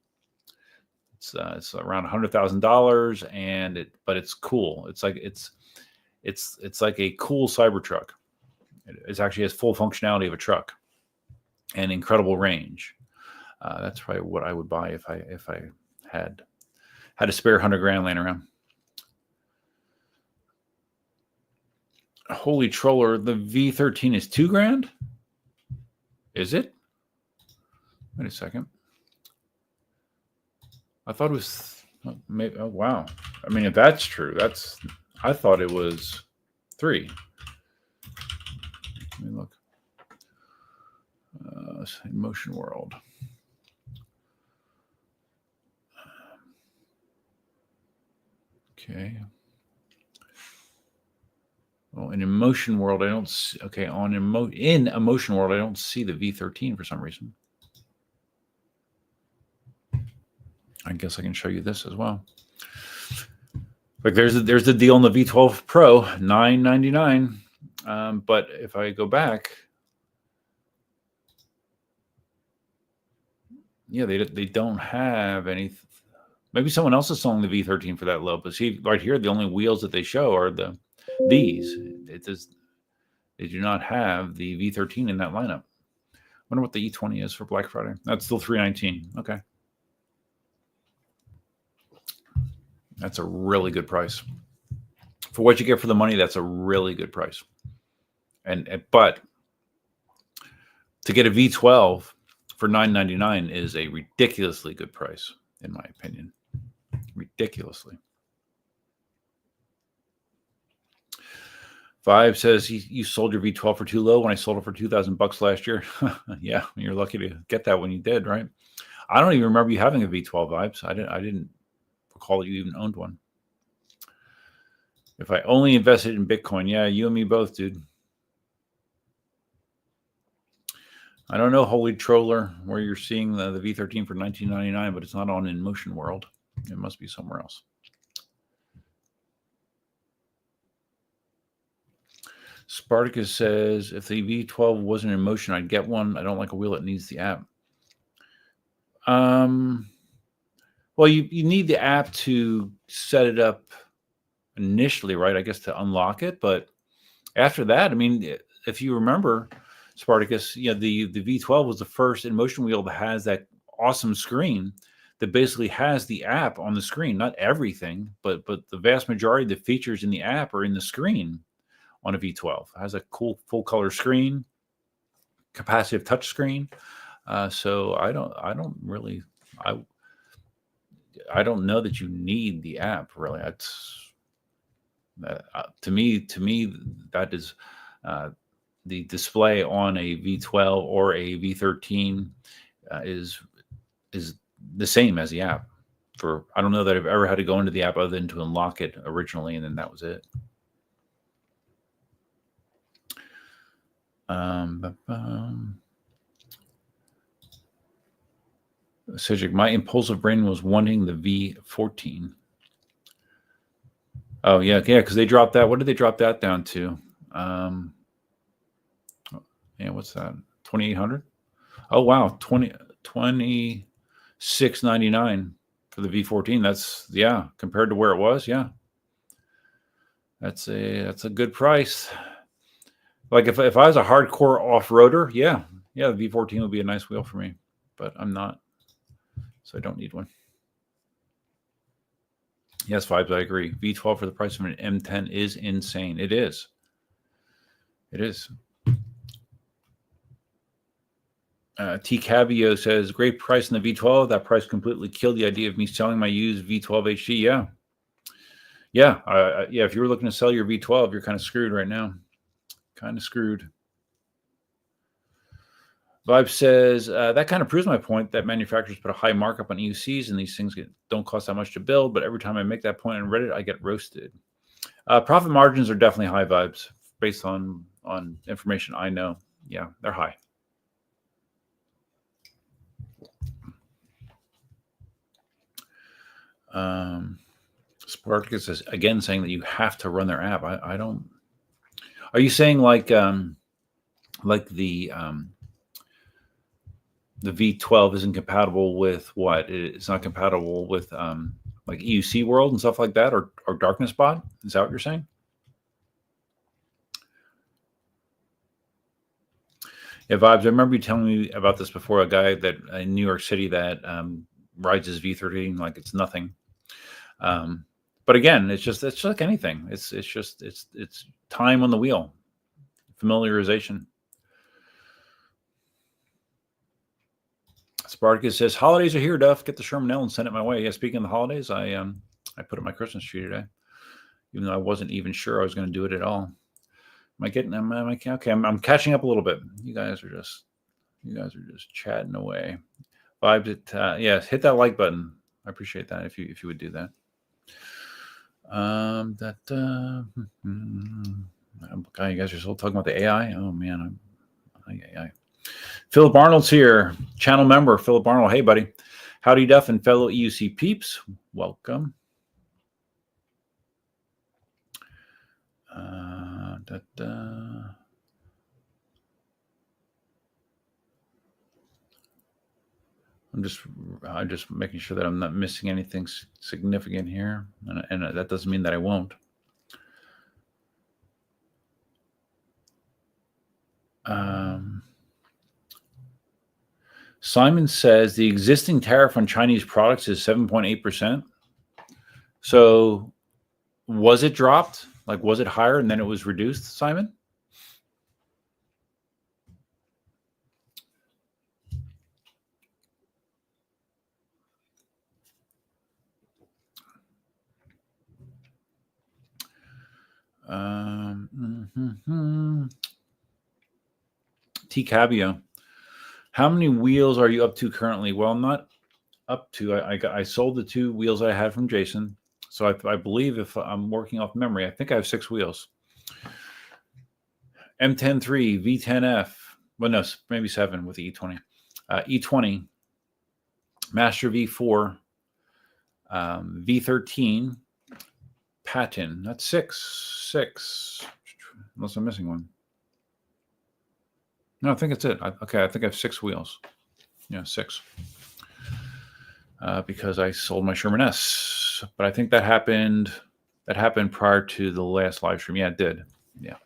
It's around $100,000, but it's cool. It's like a cool Cybertruck. It actually has full functionality of a truck and incredible range. That's probably what I would buy if I had a spare $100,000 laying around. Holy troller, the V13 is $2,000? Is it? Wait a second. I thought it was maybe. Oh wow! I mean, if that's true, I thought it was 3. Let me look. Inmotion World. Okay. Well, in Inmotion World, I don't see. Okay, in Inmotion World, I don't see the V13 for some reason. I guess I can show you this as well. Like there's the deal on the V12 Pro, $999. But if I go back, yeah, they don't have any. Maybe someone else is selling the V13 for that low. But see, right here, the only wheels that they show are these. They do not have the V13 in that lineup. I wonder what the E20 is for Black Friday. That's still $319. Okay. That's a really good price. For what you get for the money, that's a really good price. But to get a V12 for $999 is a ridiculously good price, in my opinion. Ridiculously. Vibe says you sold your V12 for too low when I sold it for $2,000 last year. Yeah, you're lucky to get that when you did, right? I don't even remember you having a V12, Vibes. I didn't recall that you even owned one. If I only invested in Bitcoin, yeah, you and me both, dude. I don't know, Holy Troller, where you're seeing the V13 for $19.99, but it's not on Inmotion World. It must be somewhere else. Spartacus says, if the V12 wasn't in motion, I'd get one. I don't like a wheel that needs the app. Well, you need the app to set it up initially, right? I guess to unlock it. But after that, I mean, if you remember, Spartacus, the V12 was the first Inmotion wheel that has that awesome screen that basically has the app on the screen. Not everything, but the vast majority of the features in the app are in the screen on a V12. It has a cool full color screen, capacitive touch screen. So I don't know that you need the app really. That's to me that is the display on a V12 or a V13 is the same as the app. I don't know that I've ever had to go into the app other than to unlock it originally, and then that was it. Cedric, my impulsive brain was wanting the V14. Oh yeah, because they dropped that. What did they drop that down to? What's that? 2,800. Oh wow, 26.99 for the V14. That's compared to where it was. Yeah, that's a good price. Like if I was a hardcore off-roader, the V14 would be a nice wheel for me, but I'm not, so I don't need one. Yes, Vibes, I agree. V12 for the price of an M10 is insane. It is. T Cabio says, great price in the V12. That price completely killed the idea of me selling my used V12 HD. Yeah. If you were looking to sell your V12, you're kind of screwed right now. Kind of screwed. Vibe says, that kind of proves my point that manufacturers put a high markup on EUCs and these things don't cost that much to build, but every time I make that point on Reddit, I get roasted. Profit margins are definitely high, Vibes, based on information I know. Yeah, they're high. Spartacus is again saying that you have to run their app. I don't. Are you saying like the V12 isn't compatible with what? It's not compatible with like EUC World and stuff like that, or Darkness Bot? Is that what you're saying? Yeah, Vibes. I remember you telling me about this before. A guy that in New York City that rides his V13 like it's nothing. But again, it's like anything. It's time on the wheel, familiarization. Spartacus says, holidays are here, Duff. Get the Sherman L and send it my way. Yeah, speaking of the holidays, I put up my Christmas tree today, even though I wasn't even sure I was going to do it at all. I'm catching up a little bit. You guys are just chatting away. Vibes, yes, hit that like button. I appreciate that if you would do that. You guys are still talking about the AI. Oh man, Philip Arnold's here, channel member. Philip Arnold, hey buddy, howdy Duff and fellow EUC peeps, welcome. I'm just making sure that I'm not missing anything significant here, and that doesn't mean that I won't. Simon says the existing tariff on Chinese products is 7.8%. So was it dropped? Like, was it higher and then it was reduced, Simon? T Cabio. How many wheels are you up to currently? Well, I'm not up to. I sold the 2 wheels I had from Jason. So I believe, if I'm working off memory, I think I have 6 wheels. M103, V10F. Well, no, maybe 7 with the E20. E20, Master V4, V13, Patton. That's 6. Unless I'm missing one. No, I think it's it. I think I have 6 wheels. Yeah, 6. Because I sold my Sherman S. But I think that happened prior to the last live stream. Yeah, it did. Yeah.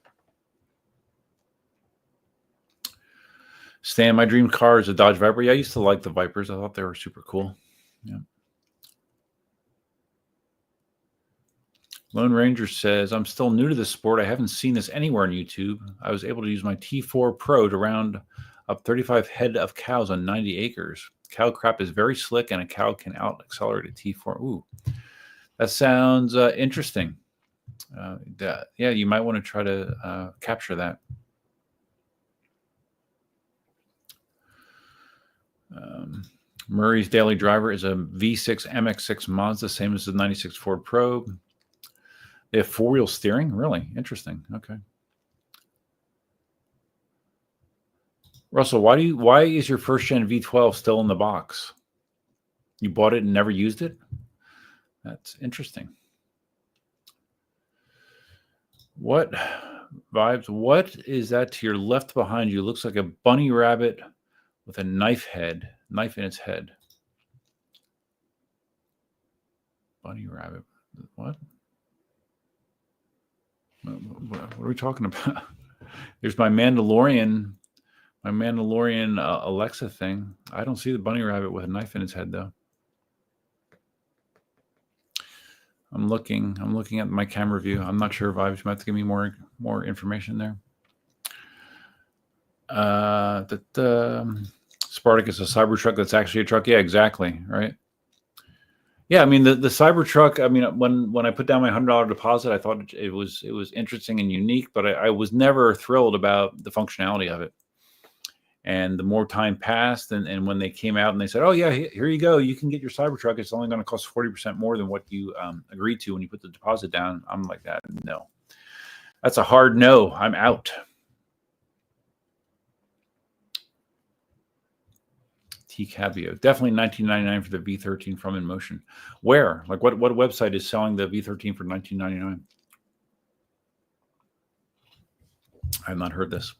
Stan, my dream car is a Dodge Viper. Yeah, I used to like the Vipers. I thought they were super cool. Yeah. Lone Ranger says, I'm still new to this sport. I haven't seen this anywhere on YouTube. I was able to use my T4 Pro to round up 35 head of cows on 90 acres. Cow crap is very slick, and a cow can out-accelerate a T4. Ooh, that sounds interesting. Yeah, you might want to try to capture that. Murray's daily driver is a V6 MX6 Mazda, same as the 96 Ford Probe. They have 4-wheel steering? Really? Interesting. Okay. Russell, why is your first gen V12 still in the box? You bought it and never used it? That's interesting. What vibes? What is that to your left behind you? Looks like a bunny rabbit with a knife in its head. Bunny rabbit. What? What are we talking about? There's my Mandalorian Alexa thing. I don't see the bunny rabbit with a knife in its head, though. I'm looking at my camera view. I'm not sure, Vibes. You might have to give me more information there. Spartacus, a Cybertruck that's actually a truck. Yeah, exactly. Right. Yeah, I mean the Cybertruck. I mean, when I put down my $100 deposit, I thought it was interesting and unique, but I was never thrilled about the functionality of it. And the more time passed, and when they came out and they said, "Oh yeah, here you go, you can get your Cybertruck. It's only going to cost 40% more than what you agreed to when you put the deposit down," I'm like, "That no, that's a hard no. I'm out." T Cabio, definitely $19.99 for the V13 from Inmotion. Where? Like what website is selling the V13 for $19.99? I have not heard this.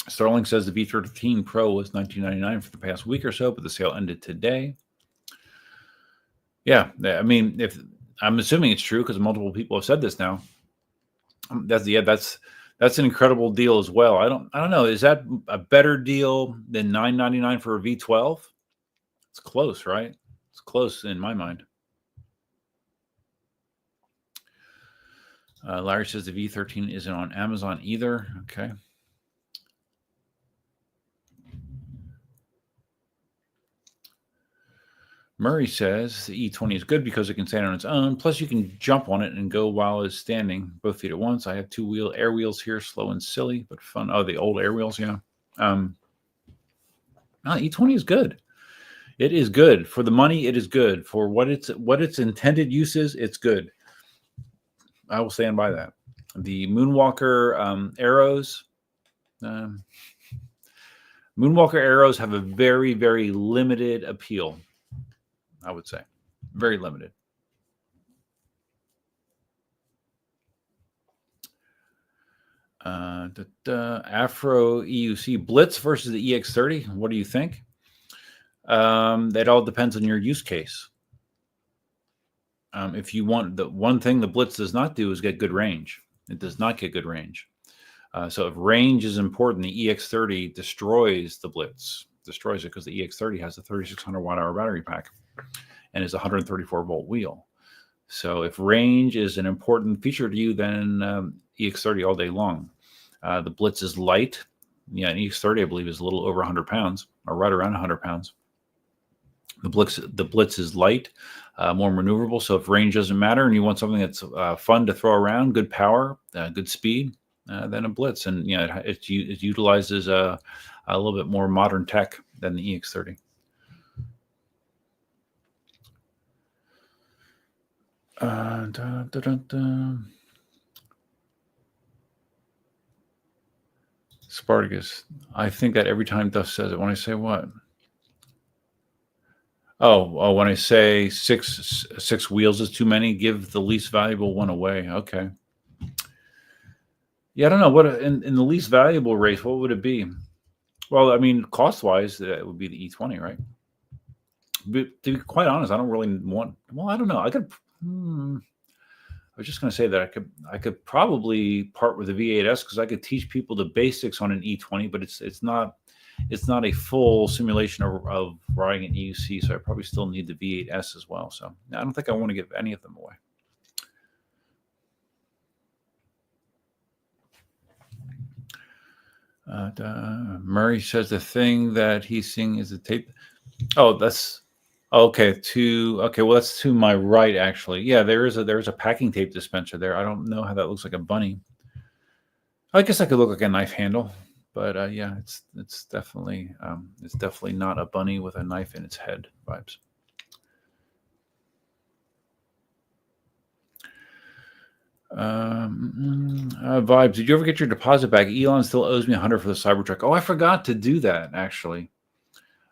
Sterling says the V13 Pro was $19.99 for the past week or so, but the sale ended today. Yeah, I mean, if I'm assuming it's true because multiple people have said this now. That's an incredible deal as well. I don't know. Is that a better deal than $9.99 for a V12? It's close, right? It's close in my mind. Larry says the V13 isn't on Amazon either. Okay. Murray says the E20 is good because it can stand on its own. Plus, you can jump on it and go while it's standing, both feet at once. I have 2 air wheels here, slow and silly, but fun. Oh, the old air wheels, yeah. E20 is good. It is good for the money. It is good for what its intended use is. It's good. I will stand by that. The Moonwalker arrows. Moonwalker arrows have a very, very limited appeal. I would say very limited. Afro EUC Blitz versus the EX30. What do you think? That all depends on your use case. If you want, the one thing the Blitz does not do is get good range. It does not get good range. So if range is important, the EX30 destroys the Blitz. Destroys it because the EX30 has a 3,600 watt-hour battery pack and is a 134 volt wheel. So if range is an important feature to you, then EX30 all day long. The Blitz is light. Yeah, an EX30, I believe, is a little over 100 pounds, or right around 100 pounds. The Blitz is light, more maneuverable. So if range doesn't matter and you want something that's fun to throw around, good power, good speed, than a Blitz, and it utilizes a little bit more modern tech than the EX30. Spartacus, I think that every time Duff says it. When I say what? Oh, when I say six wheels is too many, give the least valuable one away. Okay. Yeah, I don't know what in the least valuable race. What would it be? Well, I mean, cost wise, it would be the E20, right? But to be quite honest, I don't really want. Well, I don't know. I could. I was just going to say that I could probably part with the V8S because I could teach people the basics on an E20, but it's not a full simulation of riding an EUC, so I probably still need the V8S as well. So I don't think I want to give any of them away. Murray says the thing that he's seeing is the tape. Oh, that's okay. Well, that's to my right, actually. Yeah, there is a packing tape dispenser there. I don't know how that looks like a bunny. I guess I could look like a knife handle, but yeah, it's definitely not a bunny with a knife in its head vibes. Vibes, did you ever get your deposit back? Elon still owes me $100 for the Cybertruck. Oh, I forgot to do that, actually.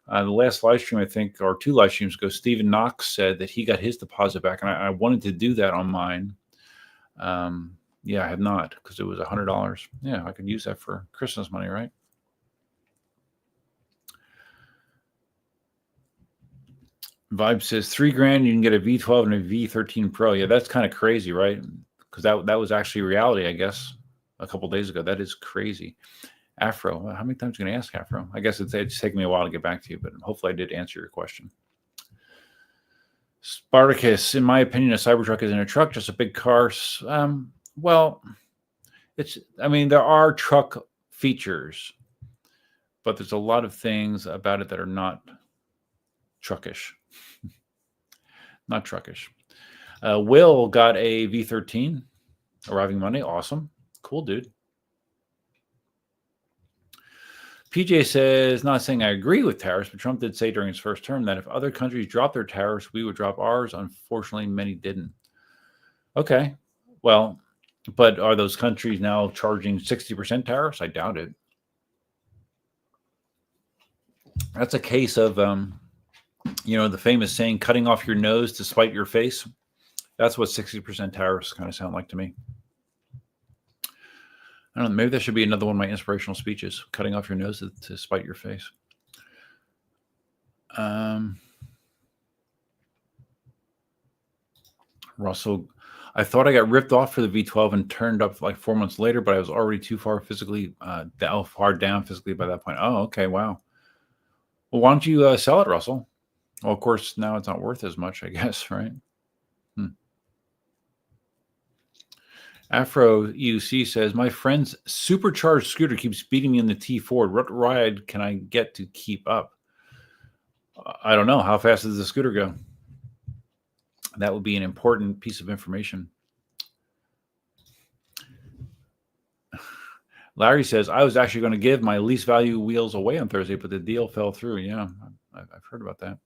The last live stream, I think, or 2 live streams ago, Stephen Knox said that he got his deposit back, and I wanted to do that on mine. Yeah, I have not, because it was $100. Yeah, I could use that for Christmas money, right? Vibe says $3,000, you can get a V12 and a V13 Pro. Yeah, that's kind of crazy, right? Because that was actually reality, I guess, a couple days ago. That is crazy. Afro, how many times are you going to ask Afro? I guess it's taken me a while to get back to you, but hopefully I did answer your question. Spartacus, in my opinion, a Cybertruck isn't a truck, just a big car. Well, there are truck features, but there's a lot of things about it that are not truckish. Not truckish. Will got a V13 arriving Monday. Awesome. Cool, dude. PJ says, not saying I agree with tariffs, but Trump did say during his first term that if other countries drop their tariffs, we would drop ours. Unfortunately, many didn't. Okay. Well, but are those countries now charging 60% tariffs? I doubt it. That's a case of, the famous saying, cutting off your nose to spite your face. That's what 60% tariffs kind of sound like to me. I don't know. Maybe that should be another one of my inspirational speeches, cutting off your nose to spite your face. Russell, I thought I got ripped off for the V12 and turned up like 4 months later, but I was already too far physically, far down physically by that point. Oh, okay. Wow. Well, why don't you sell it, Russell? Well, of course, now it's not worth as much, I guess, right? Afro EUC says, my friend's supercharged scooter keeps beating me in the T Ford. What ride can I get to keep up? I don't know. How fast does the scooter go? That would be an important piece of information. Larry says, I was actually going to give my least value wheels away on Thursday, but the deal fell through. Yeah, I've heard about that.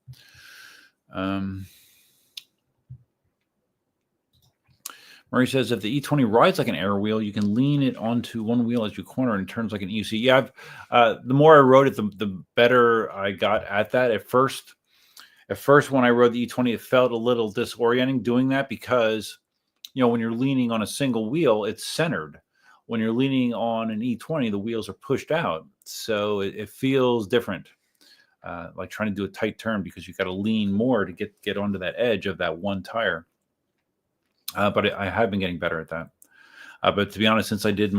Murray says, if the E20 rides like an air wheel, you can lean it onto one wheel as you corner and it turns like an EUC. Yeah, the more I rode it, the better I got at that. At first, when I rode the E20, it felt a little disorienting doing that because, when you're leaning on a single wheel, it's centered. When you're leaning on an E20, the wheels are pushed out. So it feels different, like trying to do a tight turn because you've got to lean more to get onto that edge of that one tire. But I have been getting better at that. But to be honest, since I did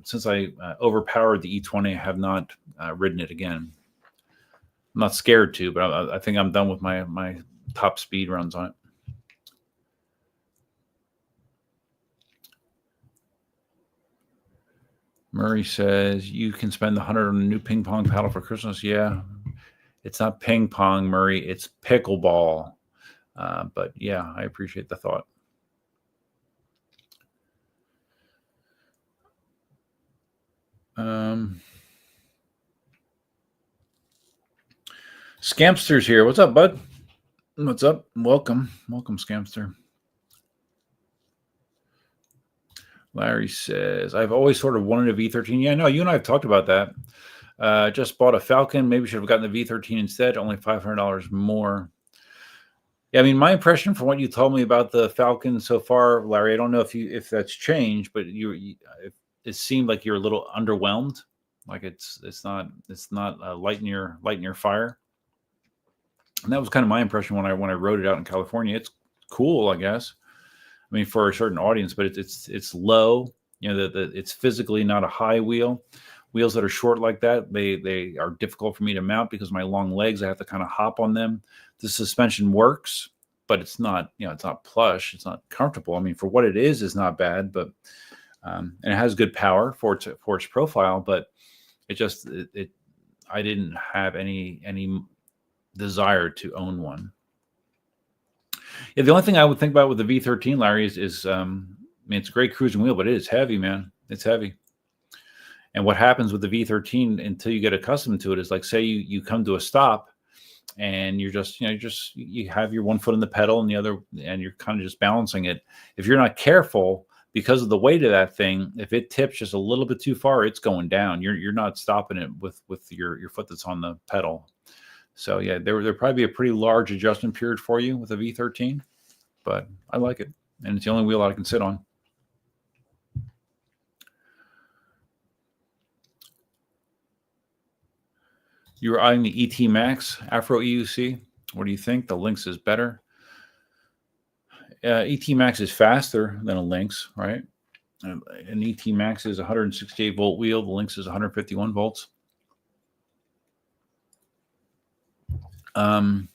since I overpowered the E20, I have not ridden it again. I'm not scared to, but I think I'm done with my top speed runs on it. Murray says, you can spend $100 on a new ping pong paddle for Christmas. Yeah, it's not ping pong, Murray. It's pickleball. But yeah, I appreciate the thought. Scampster's here. What's up, bud? What's up? Welcome, Scamster. Larry says, I've always sort of wanted a V13. Yeah, no, you and I have talked about that. Just bought a Falcon. Maybe should have gotten the V13 instead. Only $500 more. Yeah, I mean, my impression from what you told me about the Falcon so far, Larry, I don't know if that's changed, but it seemed like you're a little underwhelmed. Like it's not lighting your fire. And that was kind of my impression when I wrote it out in California. It's cool, I guess. I mean, for a certain audience, but it's low. You know, it's physically not a high wheel. Wheels that are short like that, they are difficult for me to mount because of my long legs. I have to kind of hop on them. The suspension works, but it's not, it's not plush. It's not comfortable. I mean, for what it is, it's not bad, but and it has good power for its profile. But I didn't have any desire to own one. Yeah, the only thing I would think about with the V13, Larry, is I mean, it's a great cruising wheel, but it is heavy, man. It's heavy. And what happens with the V13 until you get accustomed to it is, like, say you come to a stop and you have your one foot in the pedal and the other, and you're kind of just balancing it. If you're not careful, because of the weight of that thing, if it tips just a little bit too far, it's going down. You're not stopping it with your foot that's on the pedal. So yeah, there probably be a pretty large adjustment period for you with a V13, but I like it, and it's the only wheel I can sit on. You were eyeing the ET Max Afro EUC. What do you think? The Lynx is better. ET Max is faster than a Lynx, right? An ET Max is 168 volt wheel. The Lynx is 151 volts. I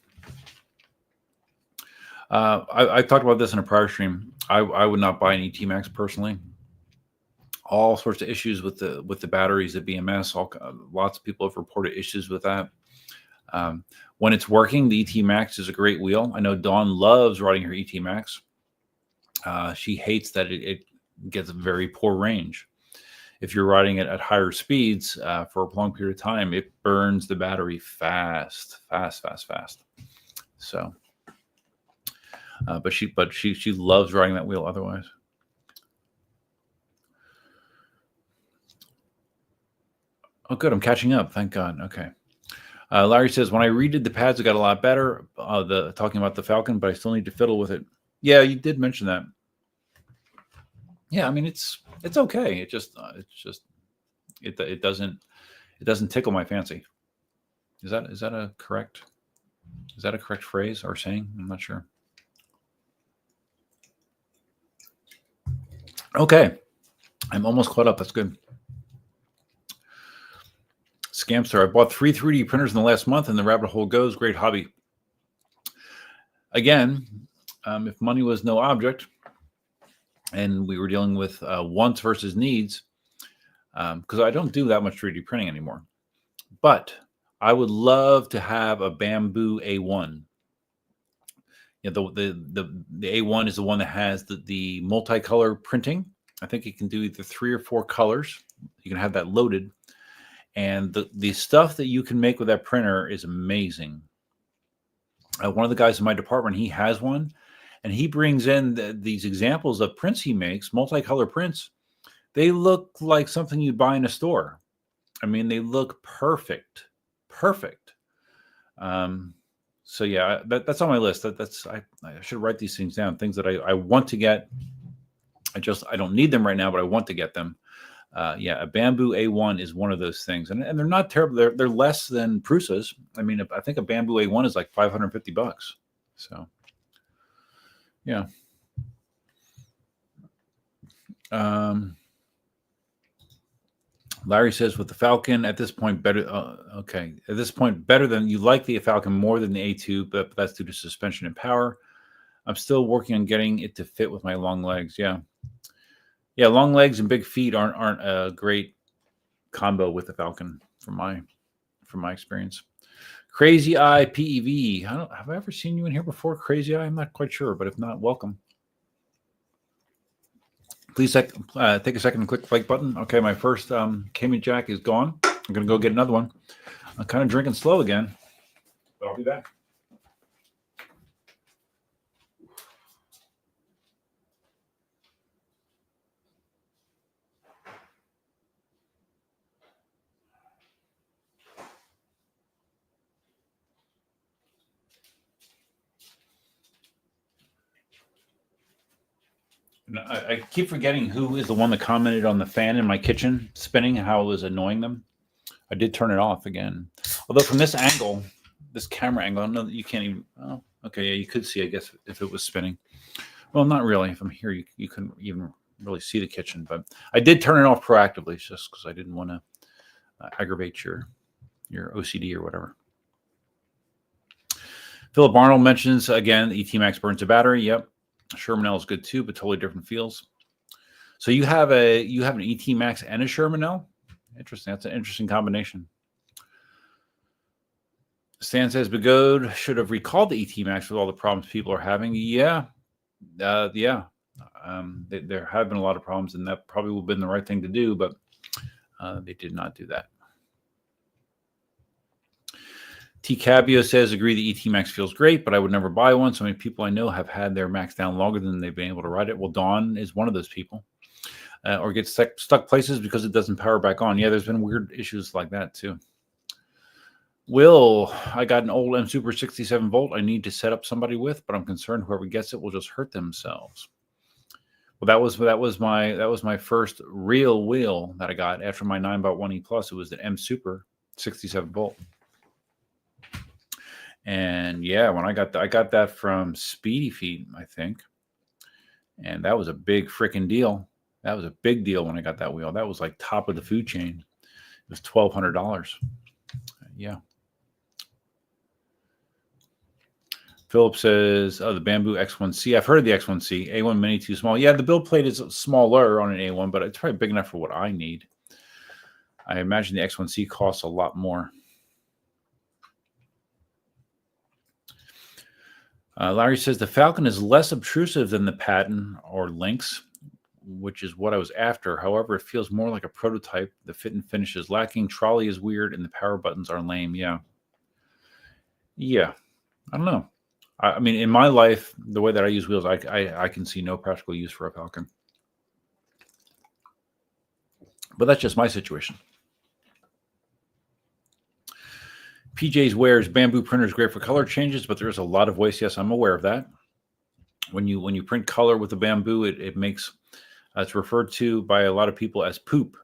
talked about this in a prior stream. I would not buy an ET Max personally. All sorts of issues with the batteries, the BMS. Lots of people have reported issues with that. When it's working, the ET Max is a great wheel. I know Dawn loves riding her ET Max. She hates that it gets a very poor range. If you're riding it at higher speeds for a long period of time, it burns the battery fast. So, but she loves riding that wheel otherwise. Oh, good. I'm catching up. Thank God. Okay. Larry says, when I redid the pads, it got a lot better. Talking about the Falcon, but I still need to fiddle with it. Yeah, you did mention that. Yeah, I mean, it's okay. It doesn't tickle my fancy. Is that a correct phrase or saying? I'm not sure. Okay. I'm almost caught up. That's good. Scamster, I bought 3 3D printers in the last month, and the rabbit hole goes. Great hobby. Again, if money was no object, and we were dealing with wants versus needs, because I don't do that much 3D printing anymore, but I would love to have a Bamboo A1. The A1 is the one that has the multicolor printing. I think it can do either 3 or 4 colors. You can have that loaded. And the stuff that you can make with that printer is amazing. One of the guys in my department, he has one, and he brings in these examples of prints he makes, multicolor prints. They look like something you buy in a store. I mean, they look perfect. So yeah, that's on my list. I should write these things down. Things that I want to get. I don't need them right now, but I want to get them. Yeah, a Bamboo A1 is one of those things, and they're not terrible. They're less than Prusa's. I mean, I think a Bamboo A1 is like $550. So, yeah. Larry says, with the Falcon at this point, better. Okay, at this point, better than you like the Falcon more than the A2, but that's due to suspension and power. I'm still working on getting it to fit with my long legs. Yeah. Yeah, long legs and big feet aren't a great combo with the Falcon from my experience. Crazy Eye PEV. Have I ever seen you in here before, Crazy Eye? I'm not quite sure, but if not, welcome. Please take a second and click the like button. Okay, my first Cayman Jack is gone. I'm going to go get another one. I'm kind of drinking slow again, but I'll be back. I keep forgetting who is the one that commented on the fan in my kitchen spinning and how it was annoying them. I did turn it off again. Although from this angle, this camera angle, I know that you can't even. Oh, okay, yeah, you could see, I guess, if it was spinning. Well, not really. From here, you couldn't even really see the kitchen. But I did turn it off proactively just because I didn't want to aggravate your OCD or whatever. Philip Arnold mentions, again, the ET Max burns a battery. Yep. Sherman L is good too, but totally different feels. So you have an ET Max and a Sherman L? Interesting. That's an interesting combination. Stan says Begode should have recalled the ET Max with all the problems people are having. Yeah. There have been a lot of problems, and that probably would have been the right thing to do, but they did not do that. T. Cabio says, agree the ET Max feels great, but I would never buy one. So many people I know have had their Max down longer than they've been able to ride it. Well, Dawn is one of those people. Or gets stuck places because it doesn't power back on. Yeah, there's been weird issues like that too. Will, I got an old M Super 67 volt I need to set up somebody with, but I'm concerned whoever gets it will just hurt themselves. Well, that was my first real wheel that I got after my 9x1E Plus. It was the M Super 67 volt. And yeah, when I got that from Speedy Feet, I think. And that was a big freaking deal. That was a big deal when I got that wheel. That was like top of the food chain. It was $1,200. Yeah. Philip says, oh, the Bamboo X1C. I've heard of the X1C. A1 Mini too small. Yeah, the build plate is smaller on an A1, but it's probably big enough for what I need. I imagine the X1C costs a lot more. Larry says the Falcon is less obtrusive than the Patton or Lynx, which is what I was after. However, it feels more like a prototype. The fit and finish is lacking. Trolley is weird, and the power buttons are lame. Yeah. I don't know. I mean, in my life, the way that I use wheels, I can see no practical use for a Falcon. But that's just my situation. PJ's Wares Bamboo printer is great for color changes, but there's a lot of waste. Yes, I'm aware of that. When you print color with the Bamboo, it makes it's referred to by a lot of people as poop.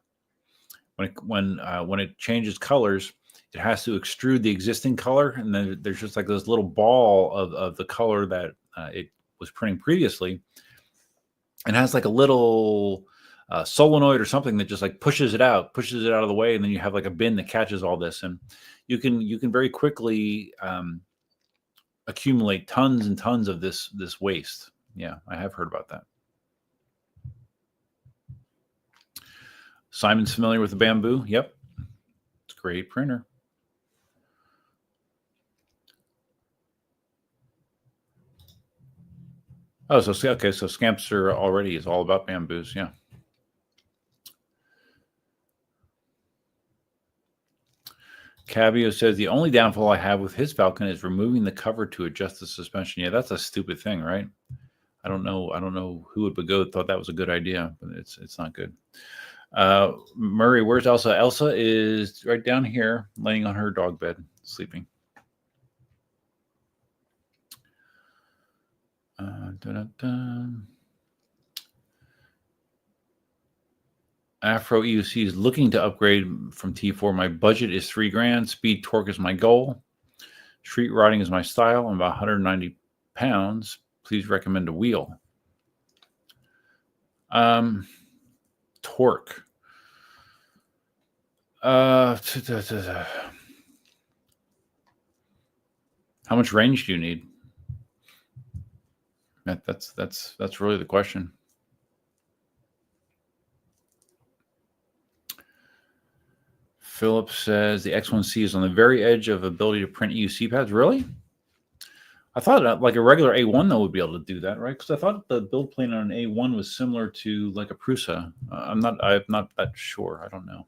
When it changes colors, it has to extrude the existing color, and then there's just like this little ball of the color that it was printing previously, and has like a little solenoid or something that just like pushes it out of the way, and then you have like a bin that catches all this, and you can very quickly accumulate tons and tons of this waste. Yeah, I have heard about that. Simon's familiar with the Bamboo. Yep, it's a great printer. Oh, so okay, so Scampster already is all about Bamboos. Yeah. Cabio says the only downfall I have with his Falcon is removing the cover to adjust the suspension. Yeah, that's a stupid thing, right? I don't know who at Begode thought that was a good idea, but it's not good. Murray, where's Elsa? Elsa is right down here, laying on her dog bed, sleeping. Afro EUC is looking to upgrade from T4. My budget is $3,000. Speed torque is my goal. Street riding is my style. I'm about 190 pounds. Please recommend a wheel. Torque. How much range do you need? That's really the question. Philip says the X1C is on the very edge of ability to print EUC pads. Really? I thought like a regular A1 though would be able to do that, right? Because I thought the build plane on an A1 was similar to like a Prusa. I'm not that sure. I don't know.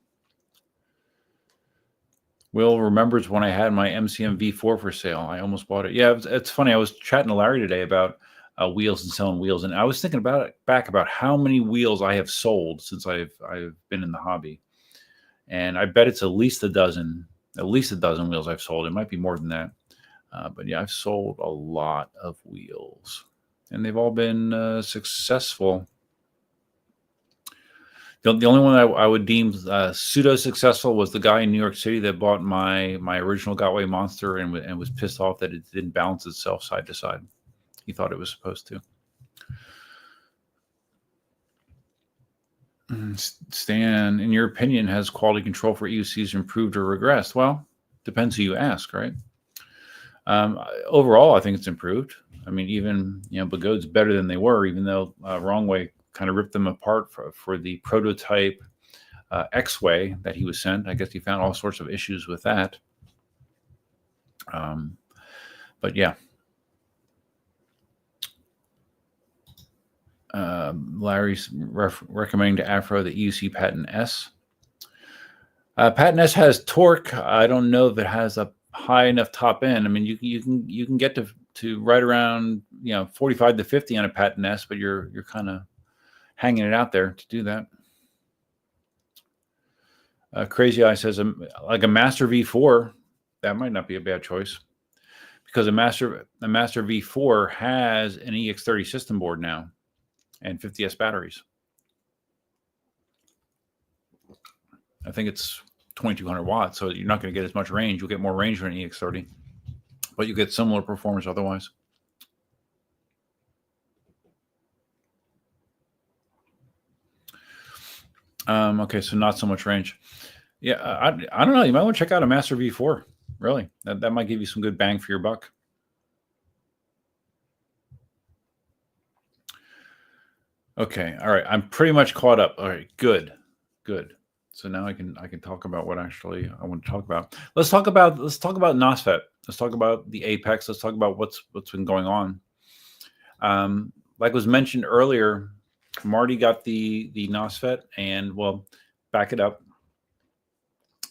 Will remembers when I had my MCM V4 for sale. I almost bought it. Yeah, it's funny. I was chatting to Larry today about wheels and selling wheels, and I was thinking about how many wheels I have sold since I've been in the hobby, and I bet it's at least a dozen wheels I've sold. It might be more than that, but yeah, I've sold a lot of wheels, and they've all been successful. The only one I would deem pseudo successful was the guy in New York City that bought my original Gotway Monster and was pissed off that it didn't balance itself side to side. He thought it was supposed to. Stan, in your opinion, has quality control for EUCs improved or regressed? Well, depends who you ask, right? Overall, I think it's improved. I mean, even Begode's better than they were, even though Wrong Way kind of ripped them apart for the prototype X-Way that he was sent. I guess he found all sorts of issues with that. But yeah. Larry's recommending to Afro the EUC Patton S. Patton S has torque. I don't know if it has a high enough top end. I mean, you can get to right around 45 to 50 on a Patton S, but you're kind of hanging it out there to do that. Crazy Eye says like a Master V4, that might not be a bad choice, because a Master V4 has an EX30 system board now and 50S batteries. I think it's 2200 watts, so you're not going to get as much range. You'll get more range from an EX30, but you get similar performance otherwise. Okay, so not so much range. Yeah, I don't know. You might want to check out a Master V4. Really, that might give you some good bang for your buck. Okay, all right. I'm pretty much caught up. All right, good. So now I can talk about what actually I want to talk about. Let's talk about Nosfet. Let's talk about the Apex. Let's talk about what's been going on. Like was mentioned earlier, Marty got the Nosfet, and well, back it up.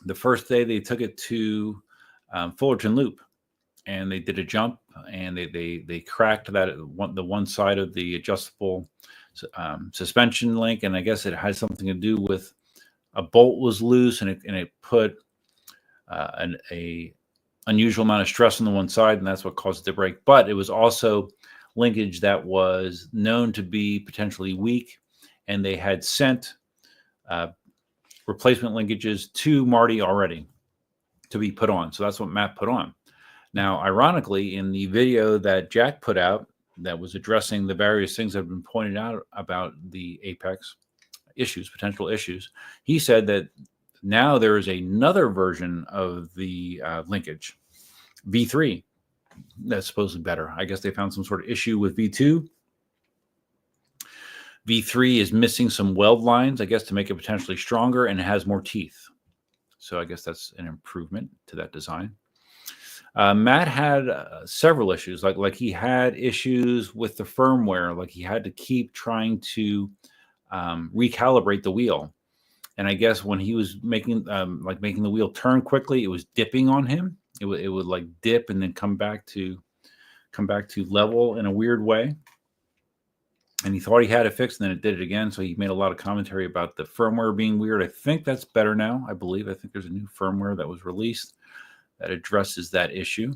The first day they took it to Fullerton Loop, and they did a jump, and they cracked the one side of the adjustable suspension link, and I guess it had something to do with a bolt was loose, and it put an unusual amount of stress on the one side, and that's what caused it to break. But it was also linkage that was known to be potentially weak, and they had sent replacement linkages to Marty already to be put on. So that's what Matt put on. Now, ironically, in the video that Jack put out that was addressing the various things that have been pointed out about the Apex issues, potential issues, he said that now there is another version of the linkage, V3, that's supposedly better. I guess they found some sort of issue with V2. V3 is missing some weld lines, I guess, to make it potentially stronger, and it has more teeth. So I guess that's an improvement to that design. Matt had several issues, like he had issues with the firmware, like he had to keep trying to recalibrate the wheel. And I guess when he was making the wheel turn quickly, it was dipping on him. It would like dip and then come back to level in a weird way. And he thought he had it fixed, and then it did it again. So he made a lot of commentary about the firmware being weird. I think that's better now. I think there's a new firmware that was released that addresses that issue.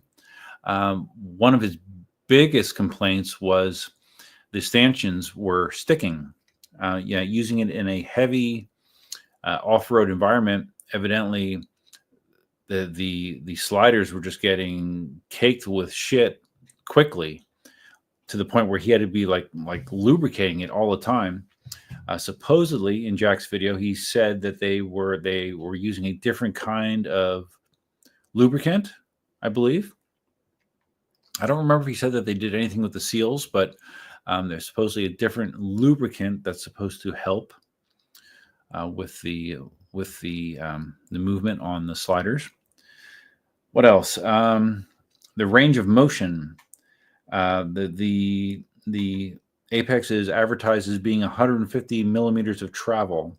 One of his biggest complaints was the stanchions were sticking. Using it in a heavy off-road environment, evidently the sliders were just getting caked with shit quickly, to the point where he had to be like lubricating it all the time. Supposedly, in Jack's video, he said that they were using a different kind of lubricant, I believe. I don't remember if he said that they did anything with the seals, but there's supposedly a different lubricant that's supposed to help with the movement on the sliders. What else? The range of motion. The Apex is advertised as being 150 millimeters of travel,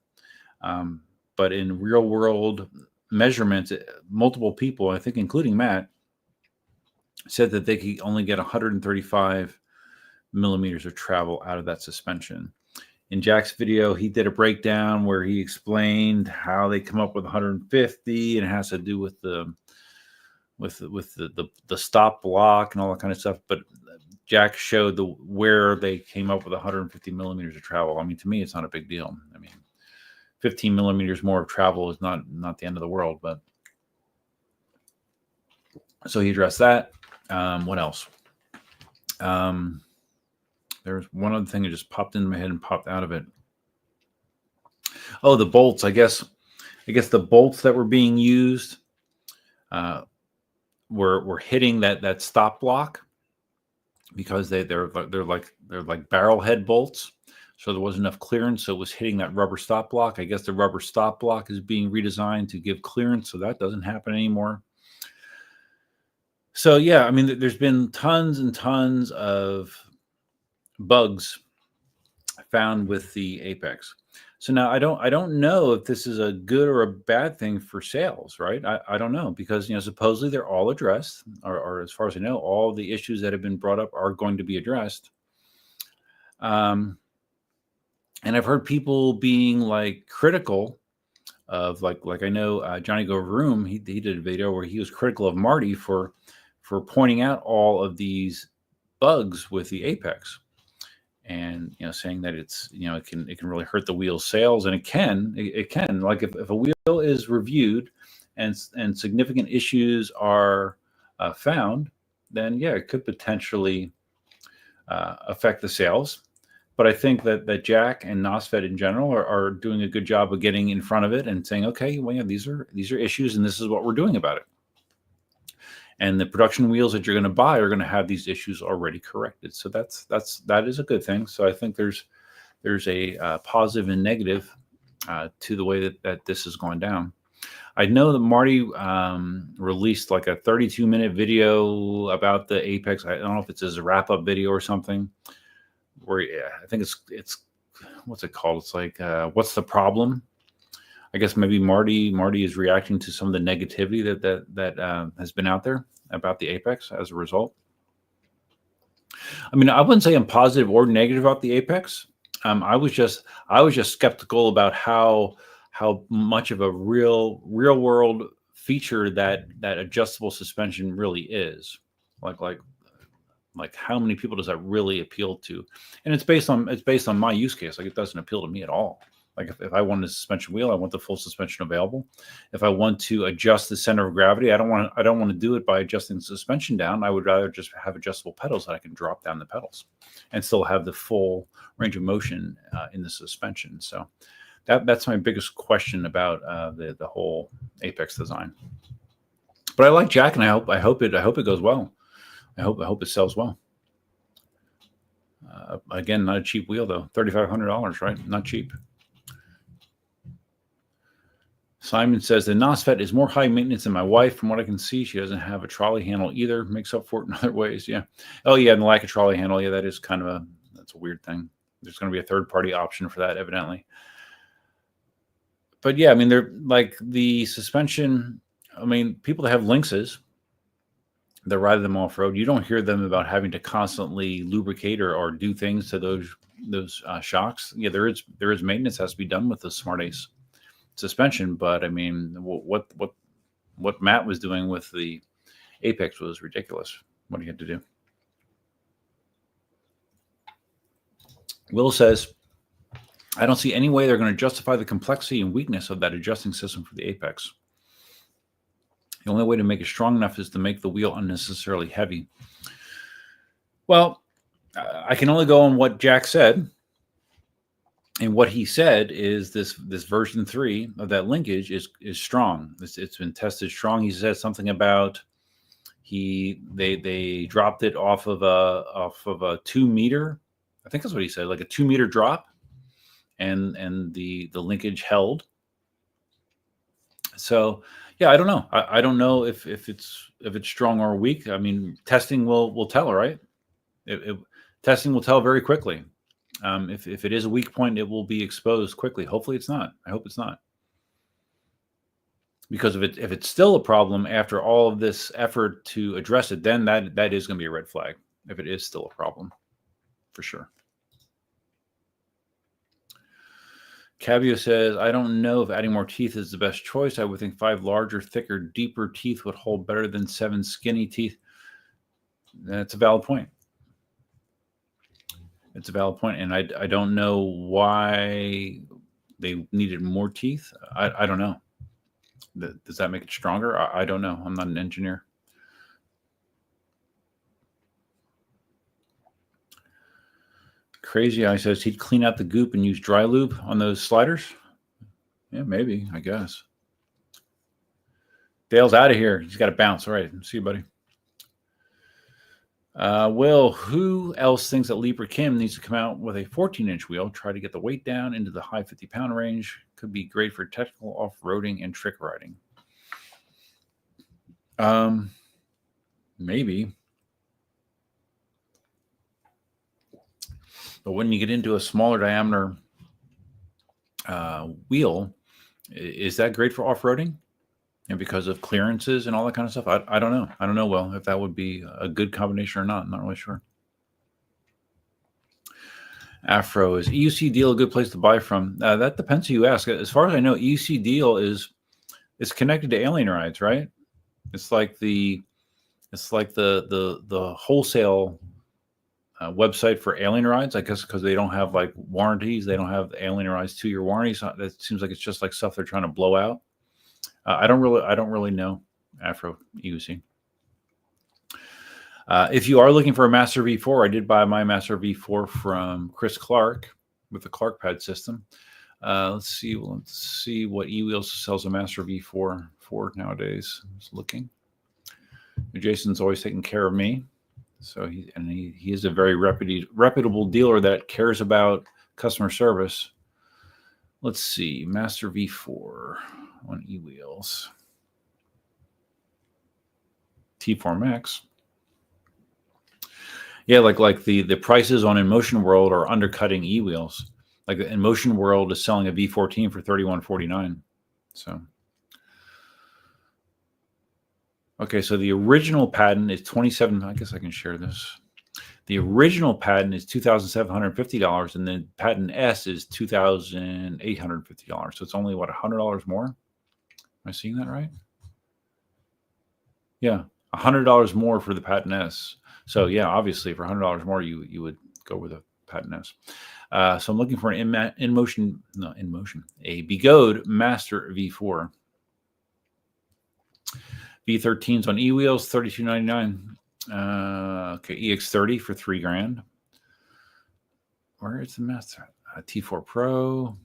but in real world measurements, multiple people, I think including Matt, said that they could only get 135 millimeters of travel out of that suspension. In Jack's video, he did a breakdown where he explained how they come up with 150, and it has to do with the stop block and all that kind of stuff. But Jack showed where they came up with 150 millimeters of travel. I mean, to me, it's not a big deal. I mean, 15 millimeters more of travel is not the end of the world. But so he addressed that. What else? There's one other thing that just popped into my head and popped out of it. Oh, the bolts. I guess the bolts that were being used were hitting that stop block because they're like barrel head bolts. So there wasn't enough clearance, so it was hitting that rubber stop block. I guess the rubber stop block is being redesigned to give clearance, so that doesn't happen anymore. So yeah, I mean, there's been tons and tons of bugs found with the Apex. So now I don't know if this is a good or a bad thing for sales, right? I don't know, because supposedly they're all addressed, or as far as I know, all the issues that have been brought up are going to be addressed. And I've heard people being like critical of like I know Johnny Go Room, he did a video where he was critical of Marty for pointing out all of these bugs with the Apex. And saying that it's it can really hurt the wheel's sales, and it can like if a wheel is reviewed and significant issues are found, then yeah, it could potentially affect the sales. But I think that Jack and Nosfet in general are doing a good job of getting in front of it and saying, okay, well, yeah, these are issues, and this is what we're doing about it. And the production wheels that you're going to buy are going to have these issues already corrected. So that is a good thing. So I think there's a positive and negative to the way that this is going down. I know that Marty released like a 32-minute video about the Apex. I don't know if it's his wrap-up video or something. Where I think it's what's it called? It's like what's the problem? I guess maybe Marty is reacting to some of the negativity that has been out there about the Apex as a result. I mean, I wouldn't say I'm positive or negative about the Apex. I was just skeptical about how much of a real world feature that adjustable suspension really is. Like how many people does that really appeal to? And it's based on my use case. Like, it doesn't appeal to me at all. Like if I want a suspension wheel, I want the full suspension available. If I want to adjust the center of gravity, I don't want to do it by adjusting the suspension down. I would rather just have adjustable pedals that I can drop down the pedals and still have the full range of motion in the suspension. So that's my biggest question about the whole Apex design. But I like Jack, and I hope it goes well. I hope it sells well. Again, not a cheap wheel though. $3,500, right? Not cheap. Simon says the Nosfet is more high maintenance than my wife. From what I can see, she doesn't have a trolley handle either. Makes up for it in other ways. Yeah. Oh yeah, and the lack of trolley handle. Yeah, that's a weird thing. There's going to be a third-party option for that, evidently. But yeah, I mean, they're like the suspension. I mean, people that have Lynxes, that ride them off road, you don't hear them about having to constantly lubricate or do things to those shocks. Yeah, there is maintenance that has to be done with the Smart Ace suspension, but I mean, what Matt was doing with the Apex was ridiculous. What he had to do. Will says, I don't see any way they're going to justify the complexity and weakness of that adjusting system for the Apex. The only way to make it strong enough is to make the wheel unnecessarily heavy. Well, I can only go on what Jack said. And what he said is this version 3 of that linkage is strong. It's been tested strong. He said something about they dropped it off of a 2 meter. I think that's what he said, like a 2 meter drop, and the linkage held. So yeah, I don't know. I don't know if it's strong or weak. I mean, testing will tell, right? Testing will tell very quickly. If it is a weak point, it will be exposed quickly. Hopefully it's not. I hope it's not. Because if it's still a problem after all of this effort to address it, then that is going to be a red flag. If it is still a problem, for sure. Cabio says, I don't know if adding more teeth is the best choice. I would think 5 larger, thicker, deeper teeth would hold better than 7 skinny teeth. That's a valid point. It's a valid point, and I don't know why they needed more teeth. I don't know. Does that make it stronger? I don't know. I'm not an engineer. Crazy Eye says he'd clean out the goop and use dry lube on those sliders. Yeah, maybe, I guess. Dale's out of here. He's got to bounce. All right. See you, buddy. Will, who else thinks that Libra Kim needs to come out with a 14-inch wheel, try to get the weight down into the high 50-pound range? Could be great for technical off-roading and trick riding. Maybe. But when you get into a smaller diameter wheel, is that great for off-roading? And because of clearances and all that kind of stuff? I don't know. I don't know, Will, if that would be a good combination or not. I'm not really sure. Afro, is EUC Deal a good place to buy from? That depends who you ask. As far as I know, EUC Deal is connected to Alien Rides, right? It's like the wholesale website for Alien Rides, I guess, because they don't have like warranties. They don't have Alien Rides 2-year warranties. So that seems like it's just like stuff they're trying to blow out. I don't really know Afro EUC. If you are looking for a Master V4, I did buy my Master V4 from Chris Clark with the Clark Pad system. Let's see what eWheels sells a Master V4 for nowadays. Just looking. Jason's always taking care of me, so he is a very reputable dealer that cares about customer service. Let's see, Master V4 on eWheels. T4 Max. Yeah, like the prices on Inmotion World are undercutting eWheels. Like Inmotion World is selling a V14 for $31.49. So, okay, so the original Patton is $27. I guess I can share this. The original Patton is $2,750, and the Patton S is $2,850. So it's only what, $100 more? Am I seeing that right? Yeah, $100 more for the Patton S. So yeah, obviously for $100 more, you would go with a Patton S. So I'm looking for an Inmotion, a Begode Master V4. V13s on eWheels, $32.99. Okay, EX30 for $3,000. Where is the Master? T4 Pro.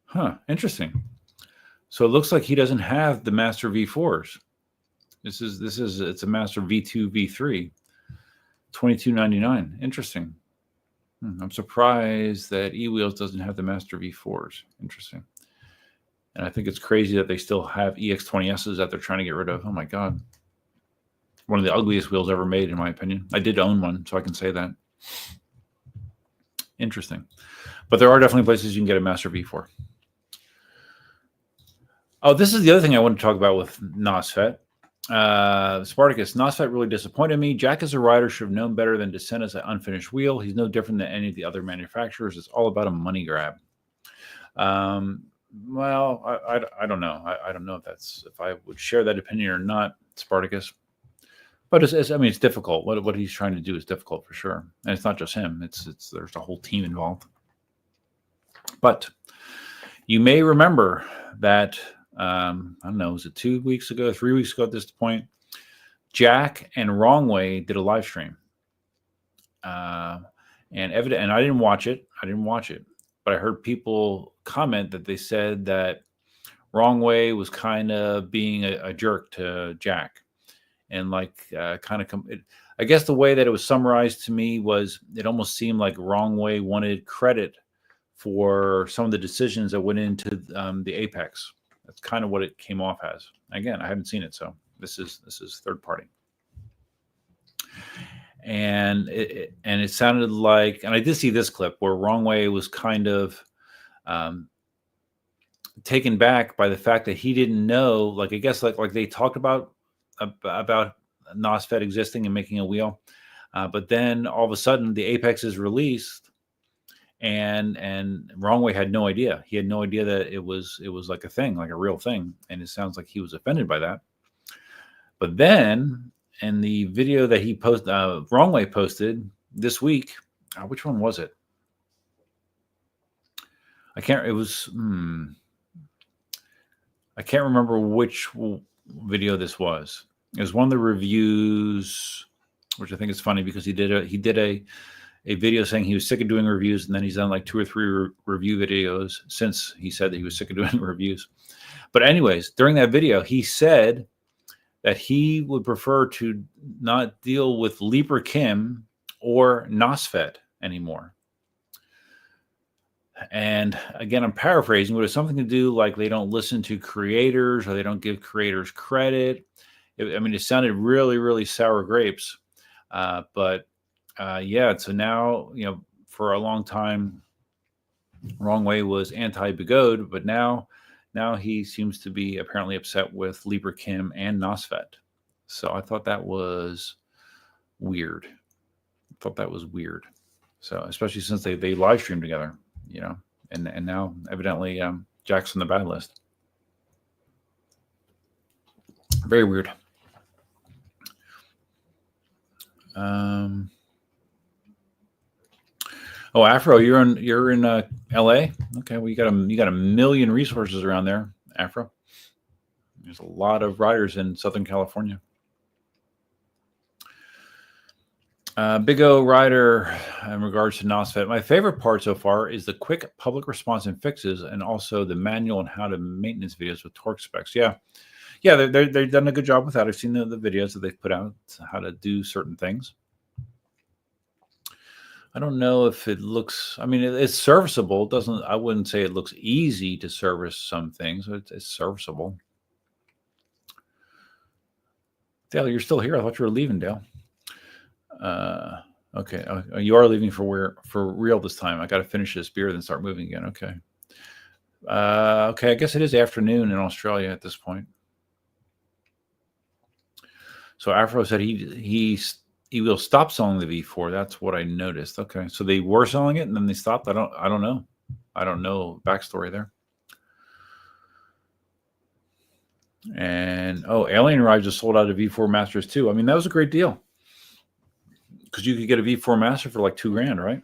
Huh, interesting. So it looks like he doesn't have the Master V4s. It's a Master V2, V3. $22.99. Interesting. I'm surprised that eWheels doesn't have the Master V4s. Interesting. And I think it's crazy that they still have EX20Ss that they're trying to get rid of. Oh my God. One of the ugliest wheels ever made, in my opinion. I did own one, so I can say that. Interesting. But there are definitely places you can get a Master V4. Oh, this is the other thing I want to talk about with Nosfet. Spartacus, Nosfet really disappointed me. Jack as a rider should have known better than to send us an unfinished wheel. He's no different than any of the other manufacturers. It's all about a money grab. Well, I don't know. I don't know if I would share that opinion or not, Spartacus. But it's difficult. What he's trying to do is difficult for sure, and it's not just him. There's a whole team involved. But you may remember that I don't know, was it 2 weeks ago, 3 weeks ago at this point? Jack and Wrong Way did a live stream, and I didn't watch it. But I heard people comment that they said that Wrong Way was kind of being a jerk to Jack. And I guess the way that it was summarized to me was it almost seemed like Wrong Way wanted credit for some of the decisions that went into the Apex. That's kind of what it came off as. Again, I haven't seen it, so this is third party. And it sounded like, and I did see this clip where Wrong Way was kind of taken back by the fact that he didn't know, like, I guess like they talked about Nosfet existing and making a wheel, but then all of a sudden the Apex is released, and Wrong Way had no idea. He had no idea that it was like a thing, like a real thing, and it sounds like he was offended by that. But then in the video that he posted, Wrong Way posted this week, which one was it? I can't remember which video this was. It was one of the reviews, which I think is funny because he did a video saying he was sick of doing reviews, and then he's done like 2 or 3 review videos since he said that he was sick of doing reviews. But anyways, during that video, he said that he would prefer to not deal with Leaper Kim or Nosfet anymore. And again, I'm paraphrasing, but it's something to do like they don't listen to creators or they don't give creators credit. It sounded really, really sour grapes. But so now, for a long time, Wrong Way was anti-Begode, but now he seems to be apparently upset with Leaper Kim and Nosfet. So I thought that was weird. So especially since they live stream together, and now evidently Jack's on the bad list. Very weird. Afro, you're in LA. Okay, well you got a million resources around there, Afro. There's a lot of riders in Southern California. Big O rider in regards to Nosfet. My favorite part so far is the quick public response and fixes, and also the manual and how to maintenance videos with torque specs. Yeah, they've done a good job with that. I've seen the videos that they've put out, how to do certain things. I don't know if it looks, it's serviceable. I wouldn't say it looks easy to service some things. It's serviceable. Dale, you're still here. I thought you were leaving, Dale. Okay. You are leaving for real this time. I got to finish this beer, then start moving again. Okay. Okay. I guess it is afternoon in Australia at this point. So Afro said he will stop selling the V4. That's what I noticed. Okay. So they were selling it and then they stopped. I don't know. I don't know backstory there. And Alien Ride just sold out a V4 Masters too. That was a great deal. Because you could get a V4 Master for like $2,000, right?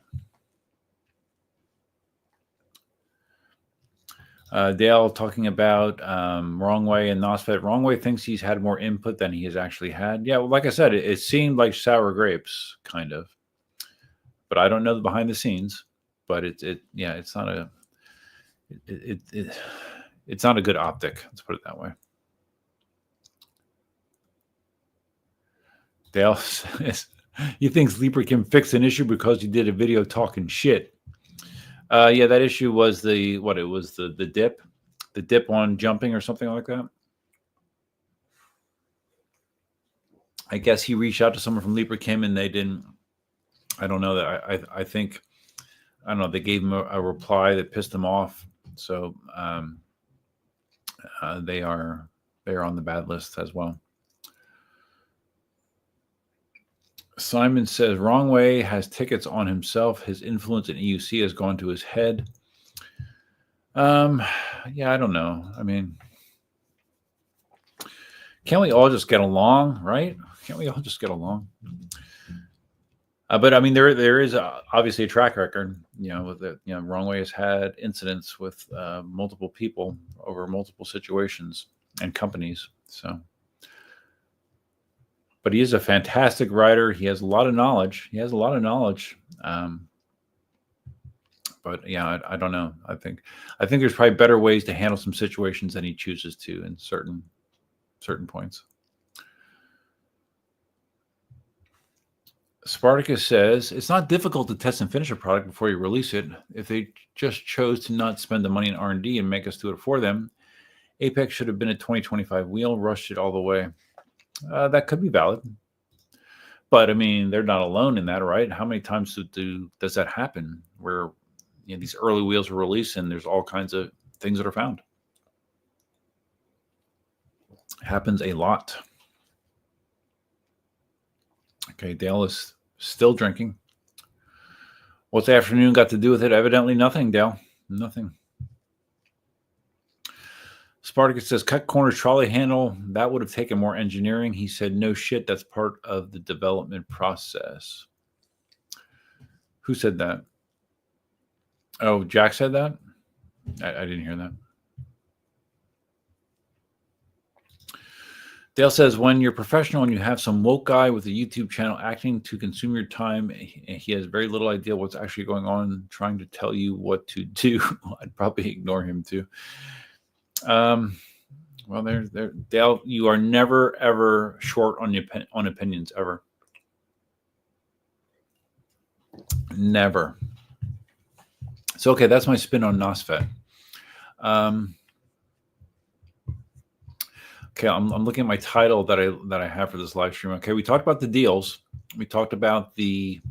Dale talking about Wrong Way and Nosfet. Wrong Way thinks he's had more input than he has actually had. Yeah, well, like I said, it seemed like sour grapes, kind of. But I don't know the behind the scenes. But it's not a good optic. Let's put it that way. Dale says he thinks Leaper can fix an issue because he did a video talking shit. That issue was the dip on jumping or something like that. I guess he reached out to someone from Leaper Kim and they didn't. I don't know that. I think they gave him a reply that pissed him off. So they are on the bad list as well. Simon says Wrong Way has tickets on himself. His influence in EUC has gone to his head. I don't know. Can't we all just get along, right? Can't we all just get along? But there is obviously a track record. Wrong Way has had incidents with multiple people over multiple situations and companies. So. But he is a fantastic writer. He has a lot of knowledge. But yeah, I don't know. I think there's probably better ways to handle some situations than he chooses to in certain points. Spartacus says it's not difficult to test and finish a product before you release it. If they just chose to not spend the money in R&D and make us do it for them, Apex should have been a 2025 wheel, rushed it all the way. That could be valid. But I mean, they're not alone in that, right? How many times does that happen where these early wheels are released and there's all kinds of things that are found? Happens a lot. Okay, Dale is still drinking. What's the afternoon got to do with it? Evidently nothing, Dale. Nothing. Spartacus says, cut corners trolley handle. That would have taken more engineering. He said, no shit, that's part of the development process. Who said that? Oh, Jack said that? I didn't hear that. Dale says, when you're professional and you have some woke guy with a YouTube channel acting to consume your time, he has very little idea what's actually going on, trying to tell you what to do. I'd probably ignore him too. Well, there, Dale, you are never, ever short on opinions, ever. Never. So, okay, that's my spin on Nosfet. Okay, I'm looking at my title that I have for this live stream. Okay, we talked about the deals. We talked about the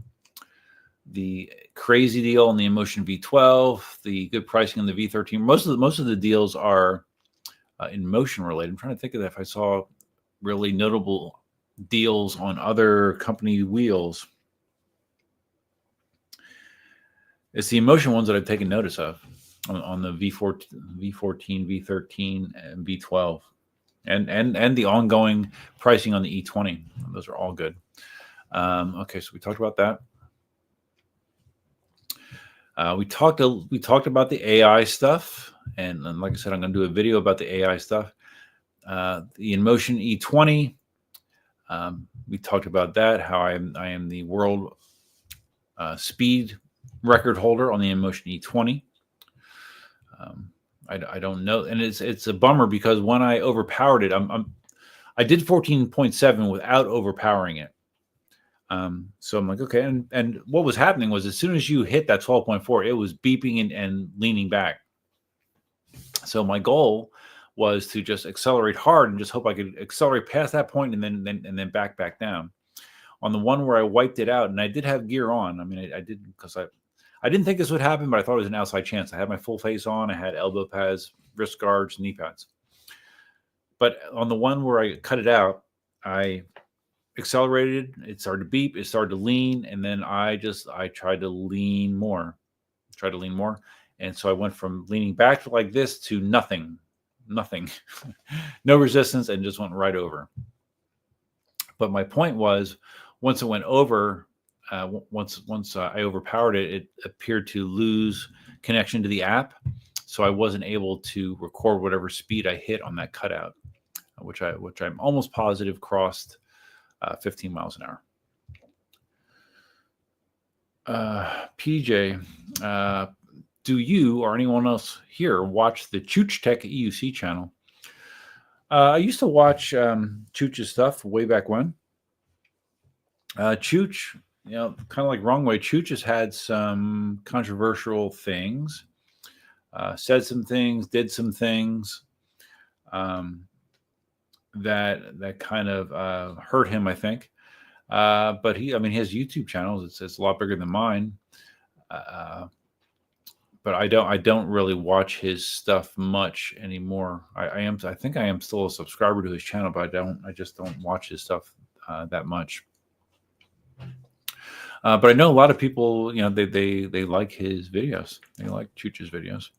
crazy deal on the Inmotion V12, the good pricing on the V13. Most of the deals are Inmotion related. I'm trying to think of that if I saw really notable deals on other company wheels. It's the Inmotion ones that I've taken notice of on the V14, V13, and V12. And the ongoing pricing on the E20. Those are all good. Okay, so we talked about that. We talked about the AI stuff, and like I said, I'm going to do a video about the AI stuff. The Inmotion E20. We talked about that. How I am the world speed record holder on the Inmotion E20. I don't know, and it's a bummer because when I overpowered it, I did 14.7 without overpowering it. So I'm like, okay, and what was happening was as soon as you hit that 12.4, it was beeping and leaning back. So my goal was to just accelerate hard and just hope I could accelerate past that point and then back down. On the one where I wiped it out, and I did have gear on. I mean, I did because I didn't think this would happen, but I thought it was an outside chance. I had my full face on. I had elbow pads, wrist guards, knee pads. But on the one where I cut it out, I accelerated. It started to beep. It started to lean. And then I tried to lean more. And so I went from leaning back like this to nothing. No resistance, and just went right over. But my point was, once it went over, once I overpowered it, it appeared to lose connection to the app, so I wasn't able to record whatever speed I hit on that cutout, which I'm almost positive crossed 15 miles an hour. PJ, do you or anyone else here watch the Chooch Tech EUC channel? I used to watch Chooch's stuff way back when. Chooch, kind of like Wrong Way, Chooch has had some controversial things, said some things, did some things that kind of hurt him, I think. But he has YouTube channels. It's a lot bigger than mine. But I don't really watch his stuff much anymore. I think I am still a subscriber to his channel, but I just don't watch his stuff that much. But I know a lot of people, they like his videos. They like Chooch's videos.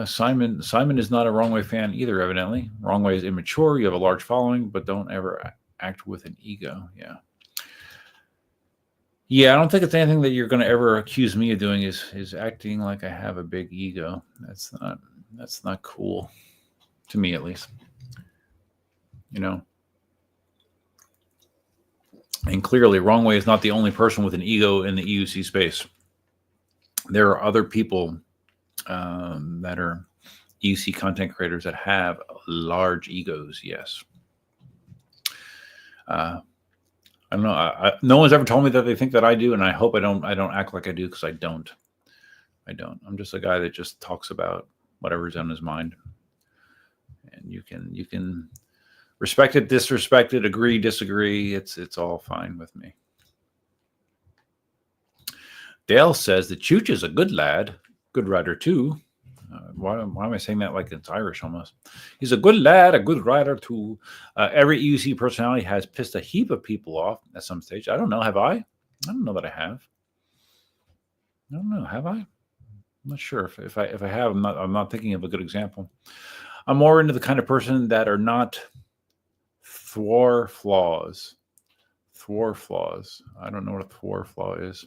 Simon is not a Wrong Way fan either, evidently. Wrong Way is immature. You have a large following, but don't ever act with an ego. Yeah, I don't think it's anything that you're going to ever accuse me of doing is acting like I have a big ego. That's not cool, to me at least. And clearly, Wrong Way is not the only person with an ego in the EUC space. There are other people that are EUC content creators that have large egos. Yes. I don't know. No one's ever told me that they think that I do, and I hope I don't act like I do, because I don't. I'm just a guy that just talks about whatever's on his mind. And you can respect it, disrespect it, agree, disagree. It's all fine with me. Dale says that Chooch is a good lad, good rider too. Why am I saying that like it's Irish almost? He's a good lad, a good rider too. Every EUC personality has pissed a heap of people off at some stage. I don't know. Have I? I don't know that I have. I don't know. Have I? I'm not sure if I have. I'm not thinking of a good example. I'm more into the kind of person that are not thwar flaws. Thwar flaws. I don't know what a thwar flaw is.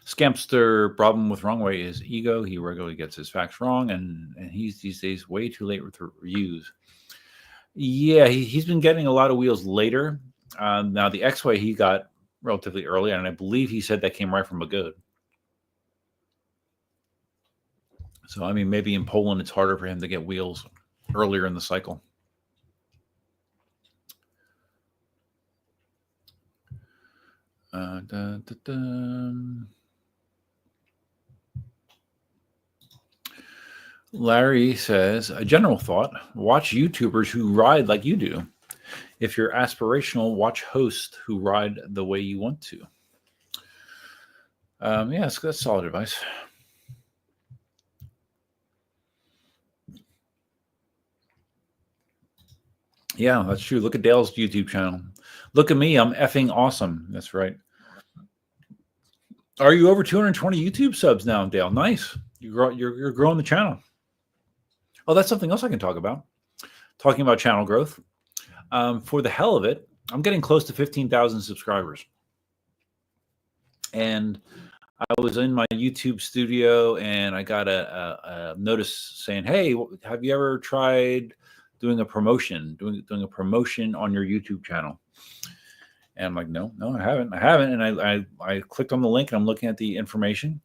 Scampster problem with Wrong Way is ego. He regularly gets his facts wrong, and he's these days way too late with reviews. Yeah, he's been getting a lot of wheels later. Now, the X-Way he got relatively early, and I believe he said that came right from Begode. So, I mean, maybe in Poland it's harder for him to get wheels earlier in the cycle. Larry says, a general thought, watch YouTubers who ride like you do. If you're aspirational, watch hosts who ride the way you want to. Yeah, that's solid advice. Yeah, that's true. Look at Dale's YouTube channel. Look at me. I'm effing awesome. That's right. Are you over 220 YouTube subs now, Dale? Nice. You're growing the channel. Oh, that's something else I can talk about. Talking about channel growth. For the hell of it, I'm getting close to 15,000 subscribers. And I was in my YouTube studio and I got a notice saying, hey, have you ever tried doing a promotion, doing a promotion on your YouTube channel? And I'm like, no, I haven't. And I clicked on the link and I'm looking at the information.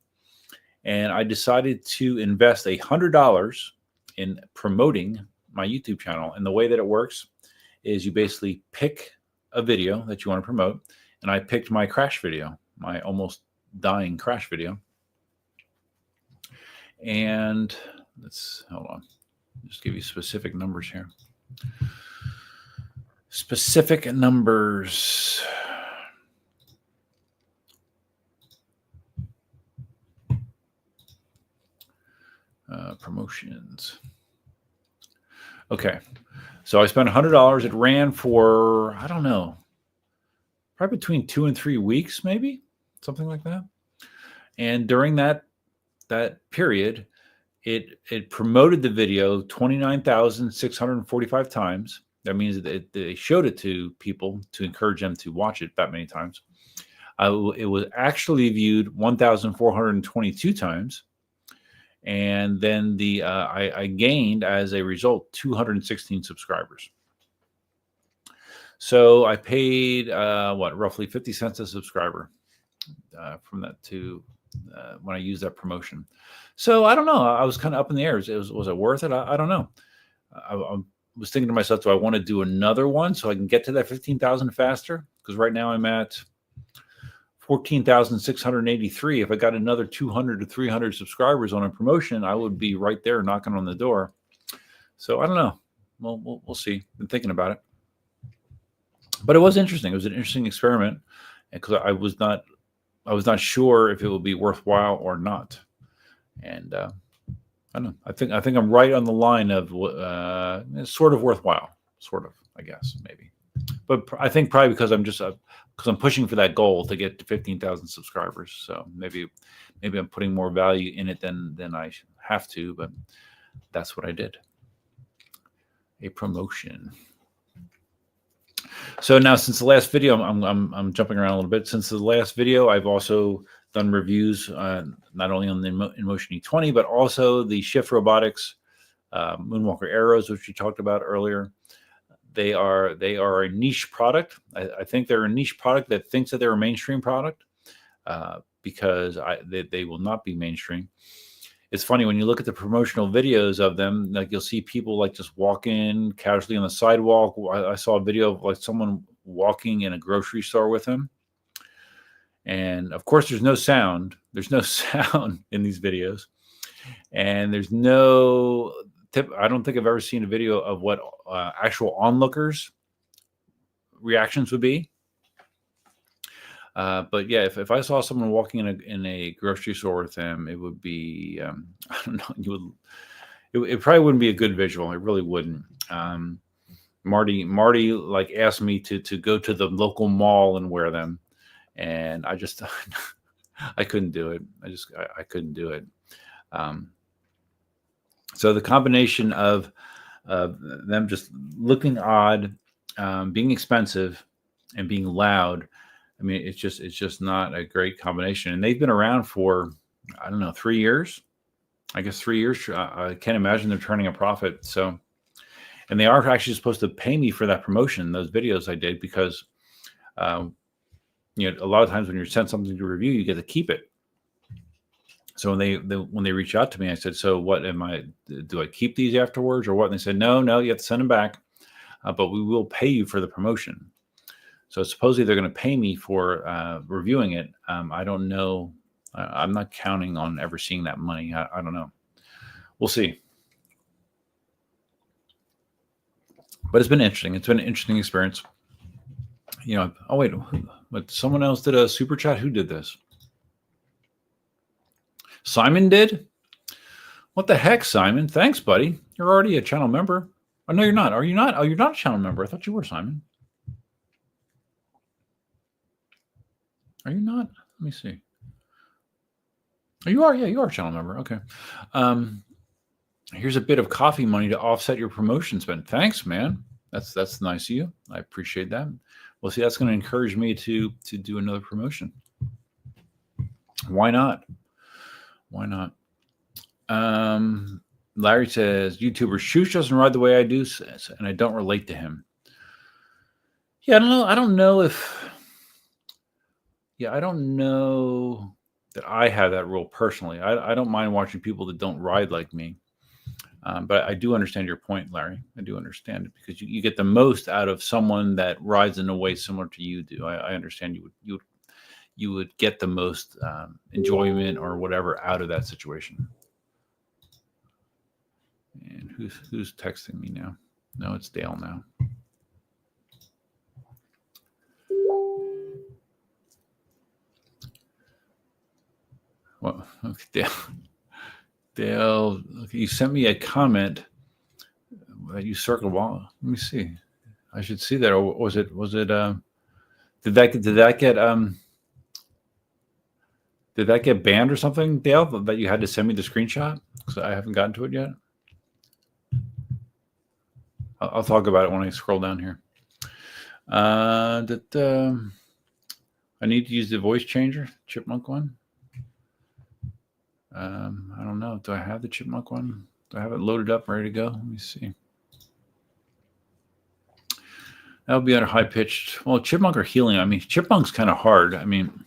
And I decided to invest $100 in promoting my YouTube channel. And the way that it works is you basically pick a video that you want to promote. And I picked my crash video, my almost dying crash video. And hold on. Just give you specific numbers here. Specific numbers. Promotions. Okay. So I spent $100. It ran for, I don't know, probably between 2 and 3 weeks, maybe something like that. And during that period, it promoted the video 29,645 times. That means that they showed it to people to encourage them to watch it that many times. It was actually viewed 1,422 times. And then I gained, as a result, 216 subscribers. So I paid, roughly 50 cents a subscriber from that to when I used that promotion. So I don't know. I was kind of up in the air. Was it worth it? I don't know. I was thinking to myself, do I want to do another one so I can get to that 15,000 faster? Because right now I'm at 14,683. If I got another 200 to 300 subscribers on a promotion, I would be right there knocking on the door. So I don't know. Well, we'll see. Been thinking about it. But it was interesting. It was an interesting experiment because I was not not sure if it would be worthwhile or not. And I don't know. I think I'm right on the line of sort of worthwhile, sort of, I guess, maybe. But I think probably because I'm just because I'm pushing for that goal to get to 15,000 subscribers. So maybe I'm putting more value in it than I have to. But that's what I did. A promotion. So now, since the last video, I'm jumping around a little bit. Since the last video, I've also done reviews not only on the Inmotion E20, but also the Shift Robotics Moonwalker Arrows, which we talked about earlier. They are a niche product. I think they're a niche product that thinks that they're a mainstream product because they will not be mainstream. It's funny when you look at the promotional videos of them, like you'll see people like just walking casually on the sidewalk. I saw a video of like someone walking in a grocery store with him. And of course, there's no sound. There's no sound in these videos. And there's no I don't think I've ever seen a video of what actual onlookers reactions would be. But yeah, if I saw someone walking in a grocery store with them, it would be I don't know. It probably wouldn't be a good visual. It really wouldn't. Marty like asked me to go to the local mall and wear them, and I just I couldn't do it. I couldn't do it. So the combination of them just looking odd, being expensive, and being loud, I mean, it's just not a great combination. And they've been around for, I don't know, 3 years. I guess 3 years. I can't imagine they're turning a profit. So, and they are actually supposed to pay me for that promotion, those videos I did, because a lot of times when you're sent something to review, you get to keep it. So when they reached out to me, I said, "So what do I keep these afterwards or what?" And they said, "No, you have to send them back, but we will pay you for the promotion." So supposedly they're going to pay me for reviewing it. I don't know. I'm not counting on ever seeing that money. I don't know. We'll see. But it's been interesting. It's been an interesting experience. Oh wait, but someone else did a super chat. Who did this? Simon did? What the heck, Simon? Thanks, buddy. You're already a channel member. Oh, no, you're not. Are you not? Oh, you're not a channel member. I thought you were, Simon. Are you not? Let me see. Oh, you are? Yeah, you are a channel member. Okay. Here's a bit of coffee money to offset your promotion spend. Thanks, man. That's nice of you. I appreciate that. Well, see, that's going to encourage me to do another promotion. Why not? Why not? Larry says, YouTuber Shoosh doesn't ride the way I do, and I don't relate to him. Yeah, I don't know. I don't know that I have that rule personally. I don't mind watching people that don't ride like me. But I do understand your point, Larry. I do understand it because you get the most out of someone that rides in a way similar to you do. I understand you would get the most enjoyment or whatever out of that situation. And who's texting me now? No, it's Dale now. Well, okay, Dale, you sent me a comment that you circled. Well, let me see. I should see that. Or was it? Did that get banned or something, Dale? That you had to send me the screenshot because I haven't gotten to it yet. I'll talk about it when I scroll down here. I need to use the voice changer, Chipmunk one. I don't know. Do I have the Chipmunk one? Do I have it loaded up, ready to go? Let me see. That'll be at a high pitched. Well, Chipmunk or Helium. I mean, Chipmunk's kind of hard. I mean,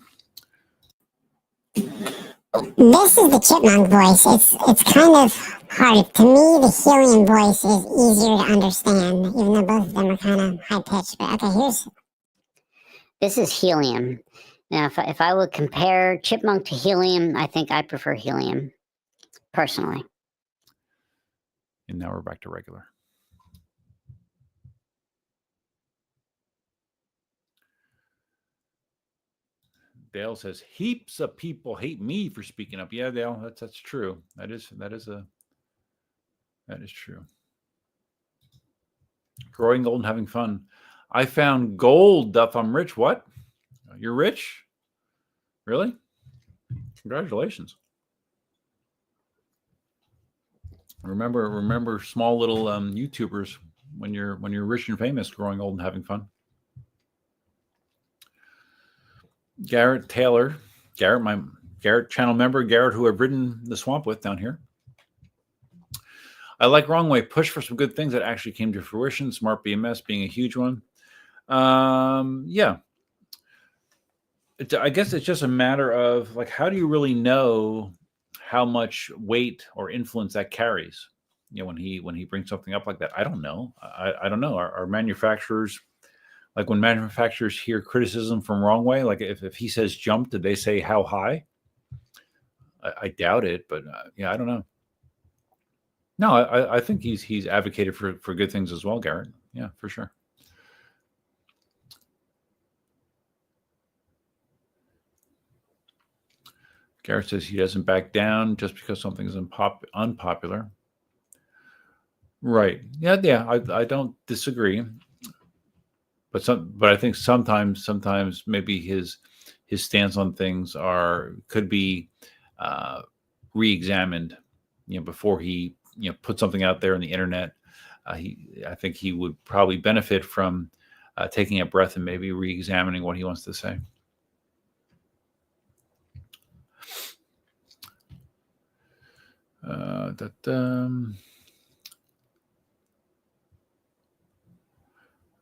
this is the Chipmunk voice. It's kind of hard. To me, the Helium voice is easier to understand, even though both of them are kind of high pitched. But okay, this is Helium. Now, if I would compare Chipmunk to Helium, I think I prefer Helium, personally. And now we're back to regular. Dale says heaps of people hate me for speaking up. Yeah, Dale, that's true. That is true. Growing old and having fun. I found gold, Duff. I'm rich. What? You're rich? Really? Congratulations. Remember small little YouTubers when you're rich and famous, growing old and having fun. Garrett Taylor, my Garrett channel member, Garrett, who I've ridden the swamp with down here. I like Wrong Way. Push for some good things that actually came to fruition. Smart BMS being a huge one. Yeah. I guess it's just a matter of like, how do you really know how much weight or influence that carries? When he brings something up like that, I don't know. I don't know. Are manufacturers, like when manufacturers hear criticism from Wrong Way, like if he says jump, did they say how high? I doubt it, but yeah, I don't know. No, I think he's advocated for good things as well, Garrett. Yeah, for sure. Garrett says he doesn't back down just because something is unpopular. Right. Yeah. I don't disagree. But I think sometimes maybe his stance on things could be re-examined, before he put something out there on the internet. I think he would probably benefit from taking a breath and maybe re-examining what he wants to say.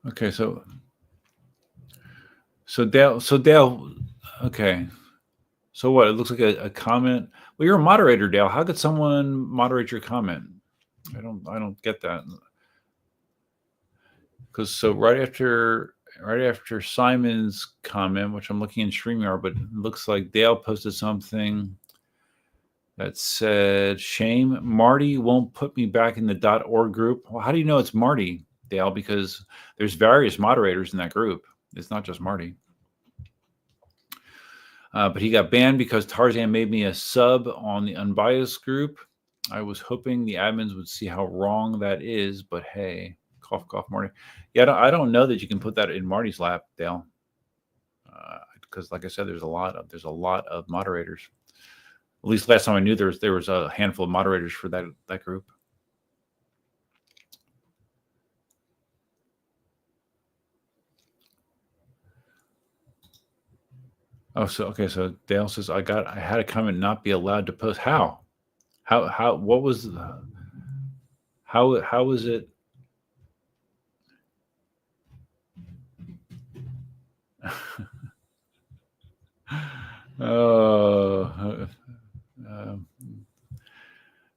Okay, so Dale, okay. So what? It looks like a comment. Well, you're a moderator, Dale. How could someone moderate your comment? I don't get that. Because right after Simon's comment, which I'm looking in StreamYard, but it looks like Dale posted something that said, "Shame, Marty won't put me back in the .org group." Well, how do you know it's Marty, Dale? Because there's various moderators in that group. It's not just Marty. But he got banned because Tarzan made me a sub on the Unbiased group. I was hoping the admins would see how wrong that is, but hey, cough, cough, Marty. Yeah, I don't know that you can put that in Marty's lap, Dale. Because, like I said, there's a lot of moderators. At least last time I knew there was a handful of moderators for that group. Oh, so Dale says I had a comment not be allowed to post. How what was how was it?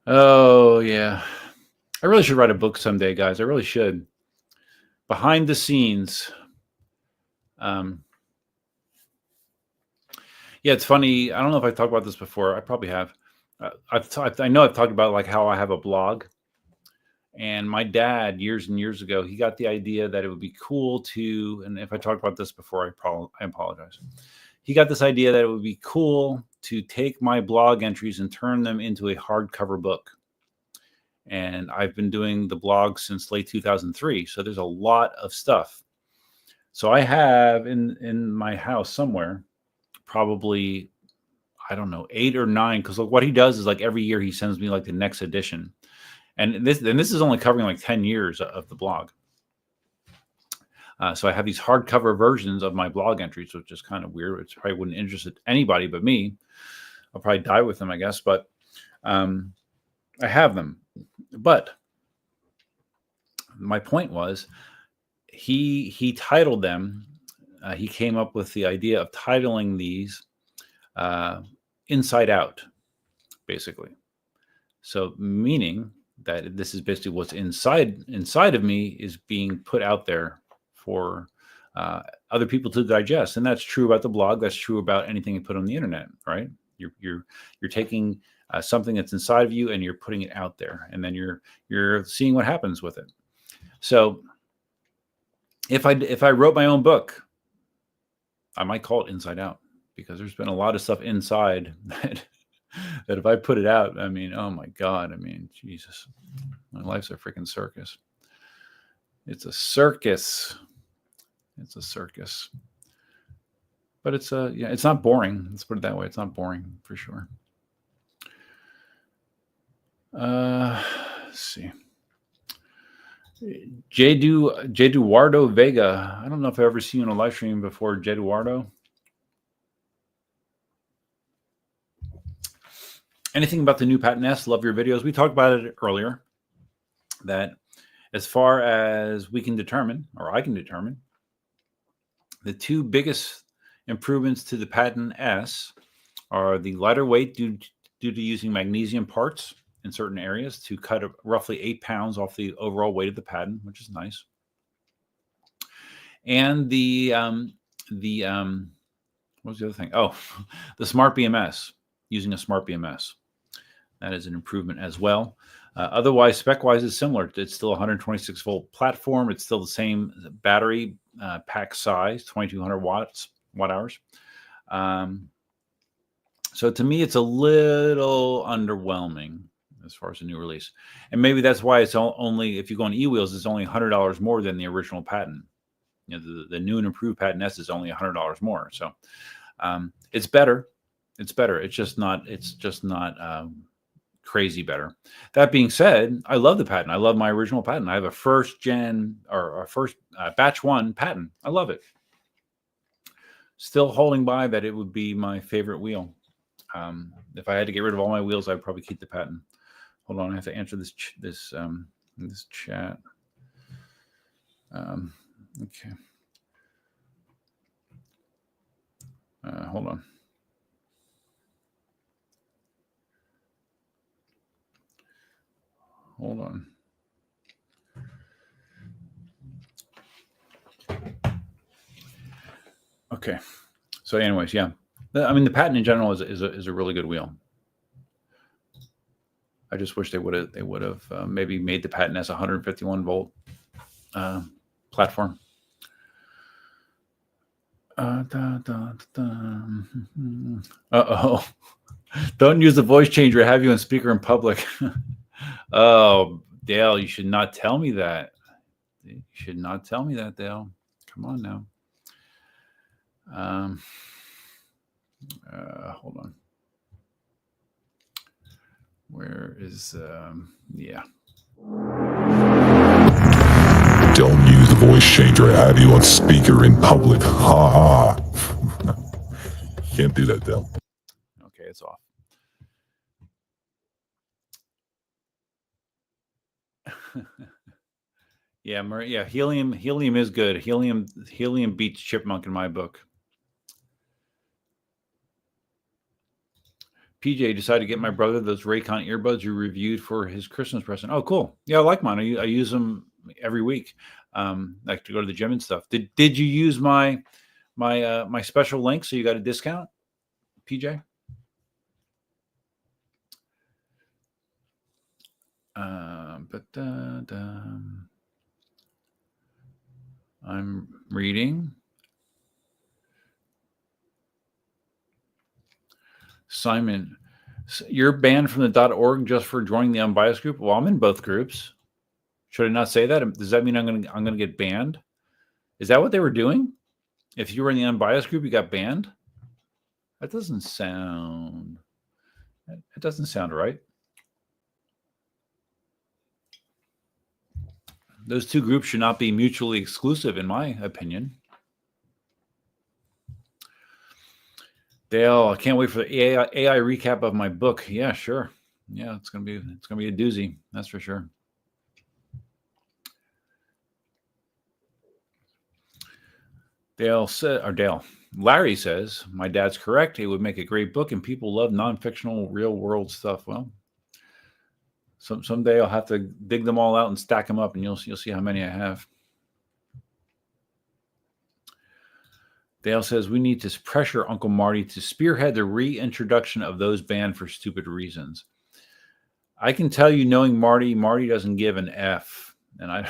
Oh yeah, I really should write a book someday, guys. I really should. Behind the scenes. Yeah, it's funny. I don't know if I talked about this before. I probably have. I know I've talked about like how I have a blog, and my dad years and years ago, he got the idea that it would be cool to. And if I talked about this before, I apologize. He got this idea that it would be cool to take my blog entries and turn them into a hardcover book. And I've been doing the blog since late 2003, so there's a lot of stuff. So I have in my house somewhere, probably, I don't know, 8 or 9, because what he does is like every year he sends me like the next edition, and this is only covering like 10 years of the blog. So I have these hardcover versions of my blog entries, which is kind of weird. It probably wouldn't interest anybody but me. I'll probably die with them, I guess, but I have them. But my point was, he titled them. He came up with the idea of titling these Inside Out, basically. So meaning that this is basically what's inside of me is being put out there for other people to digest. And that's true about the blog. That's true about anything you put on the internet, right? You're taking something that's inside of you and you're putting it out there, and then you're seeing what happens with it. So if I wrote my own book, I might call it Inside Out, because there's been a lot of stuff inside that if I put it out, I mean, oh my God, I mean, Jesus, my life's a freaking circus. It's a circus. It's a circus. But it's it's not boring. Let's put it that way. It's not boring for sure. Let's see. Jeduardo Vega. I don't know if I've ever seen you on a live stream before, Jeduardo. Anything about the new Patton S? Love your videos. We talked about it earlier, that as far as we can determine, or I can determine, the two biggest improvements to the Patton S are the lighter weight due to using magnesium parts in certain areas to cut roughly 8 pounds off the overall weight of the Patton, which is nice. And the what was the other thing? Oh, the Smart BMS, using a Smart BMS. That is an improvement as well. Otherwise, spec-wise, it's similar. It's still a 126-volt platform. It's still the same battery pack size, 2,200 watt-hours. So to me, it's a little underwhelming as far as a new release. And maybe that's why it's only, if you go on eWheels, it's only $100 more than the original Patton. You know, the new and improved Patton S is only $100 more. So it's better. It's better. It's just not crazy better. That being said, I love the Patton. I love my original Patton. I have a first gen or a first batch 1 Patton. I love it. Still holding by that it would be my favorite wheel. If I had to get rid of all my wheels, I'd probably keep the Patton. Hold on, I have to answer this chat. Okay. Hold on. Hold on. Okay. So, anyways, yeah. I mean, the Patton in general is a really good wheel. I just wish they would have maybe made the Patton S 151 volt platform. Uh-oh. Don't use the voice changer. Have you on speaker in public. Oh, Dale, you should not tell me that. You should not tell me that, Dale. Come on now. Hold on. Where is yeah. Don't use the voice changer. I have you on speaker in public. Ha ha. Can't do that, Dale. Okay, it's off. Yeah, helium is good. Helium beats chipmunk in my book. PJ decided to get my brother those Raycon earbuds you reviewed for his Christmas present. Oh, cool. Yeah, I like mine. I use them every week, like to go to the gym and stuff. Did you use my special link so you got a discount, PJ? I'm reading. Simon, you're banned from the .org just for joining the unbiased group. Well, I'm in both groups. Should I not say that? Does that mean I'm gonna get banned? Is that what they were doing? If you were in the unbiased group, you got banned? That doesn't sound. It doesn't sound right. Those two groups should not be mutually exclusive, in my opinion. Dale, I can't wait for the AI recap of my book. Yeah, sure. Yeah, it's gonna be a doozy. That's for sure. Larry says, my dad's correct. It would make a great book, and people love non-fictional, real-world stuff. Well, someday I'll have to dig them all out and stack them up, and you'll see how many I have. Dale says, we need to pressure Uncle Marty to spearhead the reintroduction of those banned for stupid reasons. I can tell you, knowing Marty doesn't give an F. And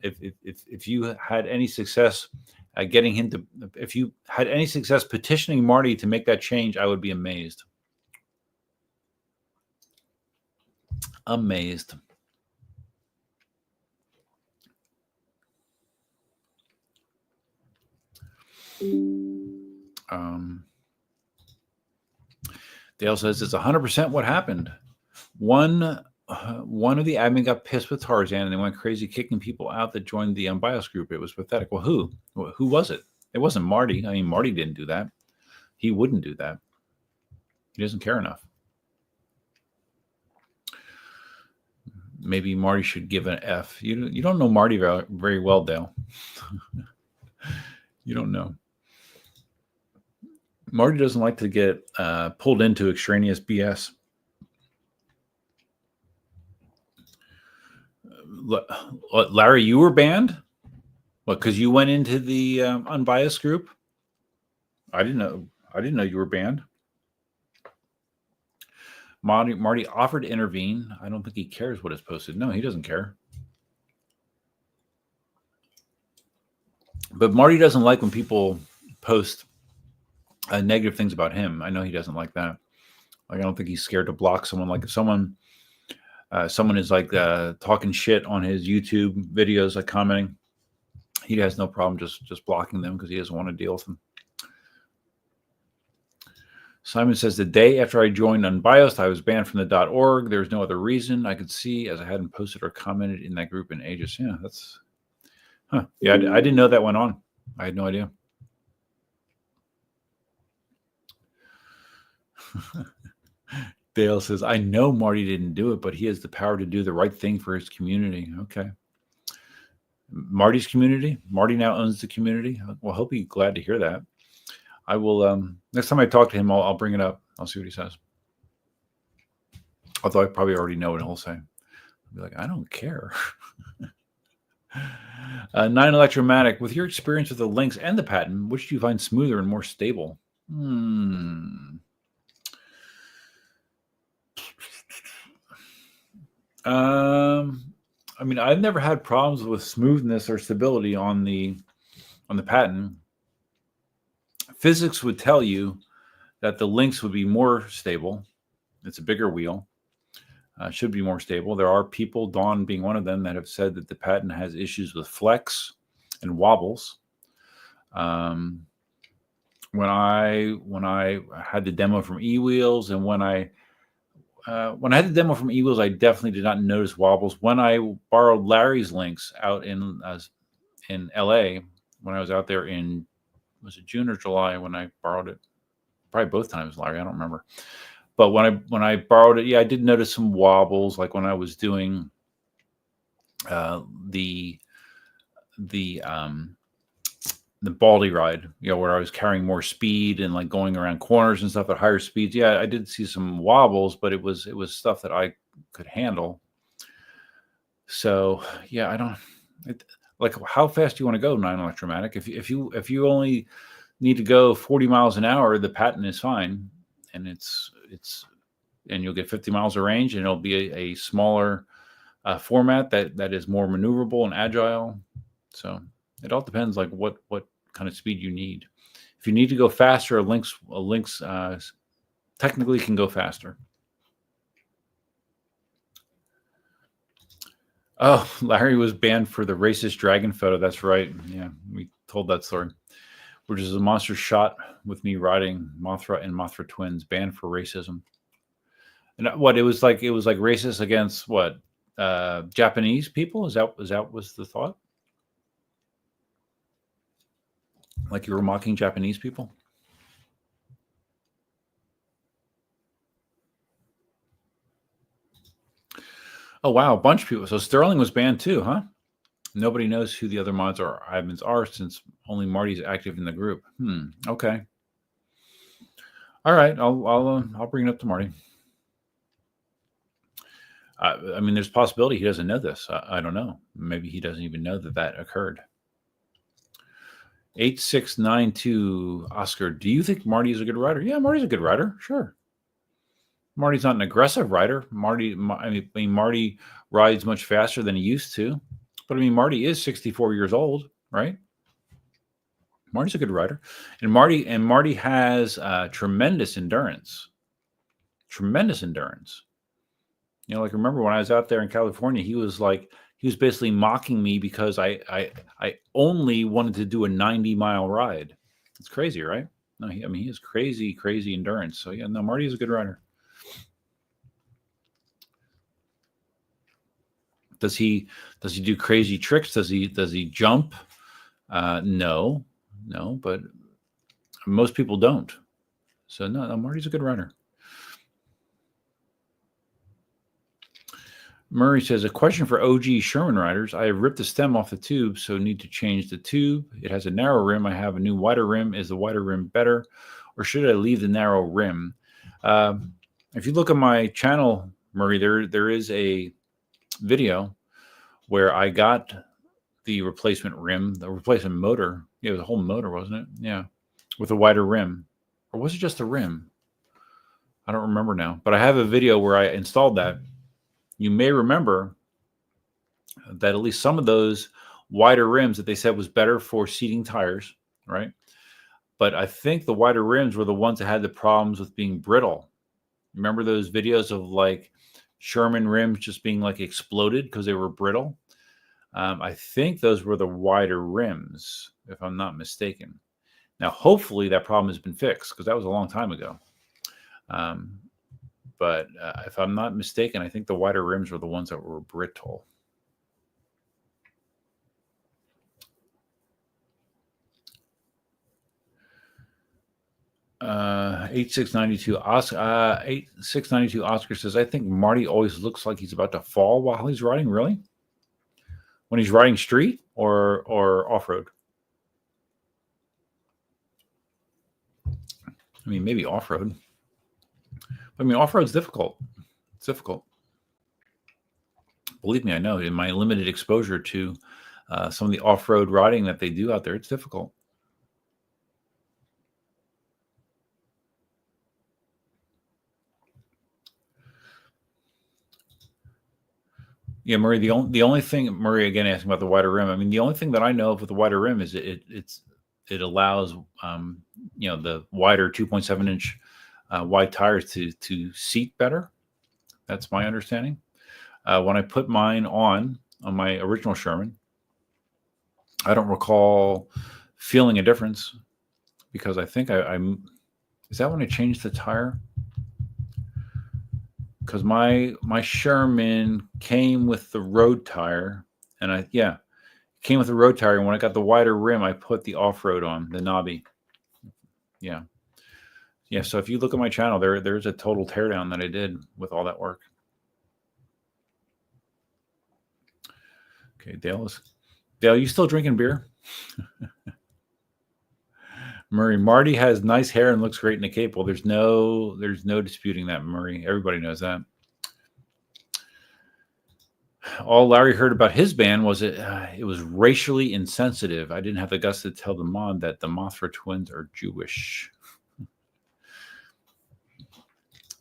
if you had any success getting him to, if you had any success petitioning Marty to make that change, I would be amazed. Amazed. Dale says it's 100% what happened. One of the admin got pissed with Tarzan and they went crazy kicking people out that joined the unbiased group. It was pathetic. Well, who was it? It wasn't Marty. I mean, Marty didn't do that. He wouldn't do that. He doesn't care enough. Maybe Marty should give an F. You don't know Marty very well, Dale. You don't know. Marty doesn't like to get pulled into extraneous BS. Larry, you were banned? What? Because you went into the unbiased group? I didn't know you were banned. Marty offered to intervene. I don't think he cares what is posted. No, he doesn't care. But Marty doesn't like when people post negative things about him. I know he doesn't like that. Like, I don't think he's scared to block someone. Like if someone is like talking shit on his YouTube videos, like commenting, he has no problem just blocking them because he doesn't want to deal with them. Simon says, the day after I joined Unbiased, I was banned from the .org. There's no other reason I could see, as I hadn't posted or commented in that group in ages. Yeah, that's... Huh. Yeah, I didn't know that went on. I had no idea. Dale says, I know Marty didn't do it, but he has the power to do the right thing for his community. Okay. Marty's community? Marty now owns the community? Well, I hope he's glad to hear that. I will, next time I talk to him, I'll bring it up. I'll see what he says. Although I probably already know what he'll say. I'll be like, I don't care. 9 Electromatic, with your experience with the links and the Patton, which do you find smoother and more stable? I mean, I've never had problems with smoothness or stability on the Patton. Physics would tell you that the links would be more stable. It's a bigger wheel. Should be more stable. There are people, Dawn being one of them, that have said that the Patton has issues with flex and wobbles. When I had the demo from eWheels, and when I had the demo from eWheels, I definitely did not notice wobbles. When I borrowed Larry's links out in LA, when I was out there in, was it June or July when I borrowed it? Probably both times, Larry. I don't remember. But when I borrowed it, yeah, I did notice some wobbles, like when I was doing the Baldy ride, you know, where I was carrying more speed and like going around corners and stuff at higher speeds. Yeah, I did see some wobbles, but it was stuff that I could handle. So yeah, I don't like, how fast do you want to go, 9 Electromatic? If you only need to go 40 miles an hour, the Patton is fine, and and you'll get 50 miles of range, and it'll be a smaller format that is more maneuverable and agile. So it all depends, like what kind of speed you need. If you need to go faster, a Lynx technically can go faster. Oh, Larry was banned for the racist dragon photo. That's right. Yeah, we told that story. Which is a monster shot with me riding Mothra and Mothra twins, banned for racism. And what, it was like racist against what? Japanese people? Is that was the thought? Like you were mocking Japanese people? Oh wow, a bunch of people. So Sterling was banned too, huh? Nobody knows who the other mods or admins are, since only Marty's active in the group. Okay. All right, I'll bring it up to Marty. I mean, there's a possibility he doesn't know this. I don't know. Maybe he doesn't even know that occurred. 8692 Oscar, do you think Marty is a good rider? Yeah, Marty's a good rider. Sure. Marty's not an aggressive rider. Marty rides much faster than he used to. But I mean, Marty is 64 years old, right? Marty's a good rider. And Marty has tremendous endurance. Tremendous endurance. You know, like, remember when I was out there in California, he was basically mocking me because I only wanted to do a 90-mile ride. It's crazy, right? No, he has crazy endurance. So yeah, no, Marty is a good rider. Does he do crazy tricks? Does he jump? No, but most people don't. So no, Marty's a good rider. Murray says, a question for OG Sherman riders. I have ripped the stem off the tube, so need to change the tube. It has a narrow rim. I have a new wider rim. Is the wider rim better, or should I leave the narrow rim? If you look at my channel, Murray, there is a video where I got the replacement rim, the replacement motor. Yeah, it was a whole motor, wasn't it? Yeah, with a wider rim. Or was it just the rim? I don't remember now, but I have a video where I installed that. You may remember that at least some of those wider rims that they said was better for seating tires, right? But I think the wider rims were the ones that had the problems with being brittle. Remember those videos of like Sherman rims just being like exploded because they were brittle? I think those were the wider rims, if I'm not mistaken. Now, hopefully that problem has been fixed because that was a long time ago. But if I'm not mistaken, I think the wider rims were the ones that were brittle. Uh, 8692 Oscar says, I think Marty always looks like he's about to fall while he's riding. Really? When he's riding street or off-road? I mean, maybe off-road. I mean, off-road's difficult. It's difficult. Believe me, I know. In my limited exposure to some of the off-road riding that they do out there, it's difficult. Yeah, Murray, the only thing, Murray, again, asking about the wider rim. I mean, the only thing that I know of with the wider rim is it allows, the wider 2.7-inch wide tires to seat better. That's my understanding. When I put mine on my original Sherman, I don't recall feeling a difference because I think is that when I changed the tire? Because my Sherman came with the road tire, and came with the road tire. And when I got the wider rim, I put the off-road on, the knobby. Yeah. So if you look at my channel, there's a total teardown that I did with all that work. Okay, Dale, you still drinking beer? Murray, Marty has nice hair and looks great in a cape. Well, there's no disputing that, Murray. Everybody knows that. All Larry heard about his band was it was racially insensitive. I didn't have the guts to tell the mod that the Mothra twins are Jewish.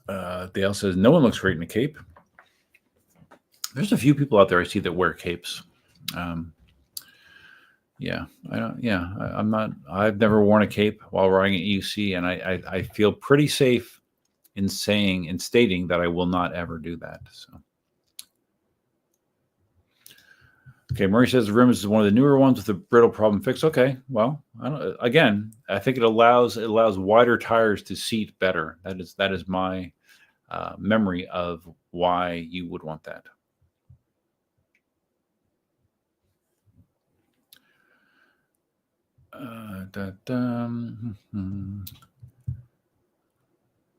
Dale says no one looks great in a cape. There's a few people out there I see that wear capes. I've never worn a cape while riding at UC, and I feel pretty safe in stating that I will not ever do that. So, okay, Murray says the rim is one of the newer ones with the brittle problem fixed. Okay, well, I think it allows wider tires to seat better. That is my memory of why you would want that.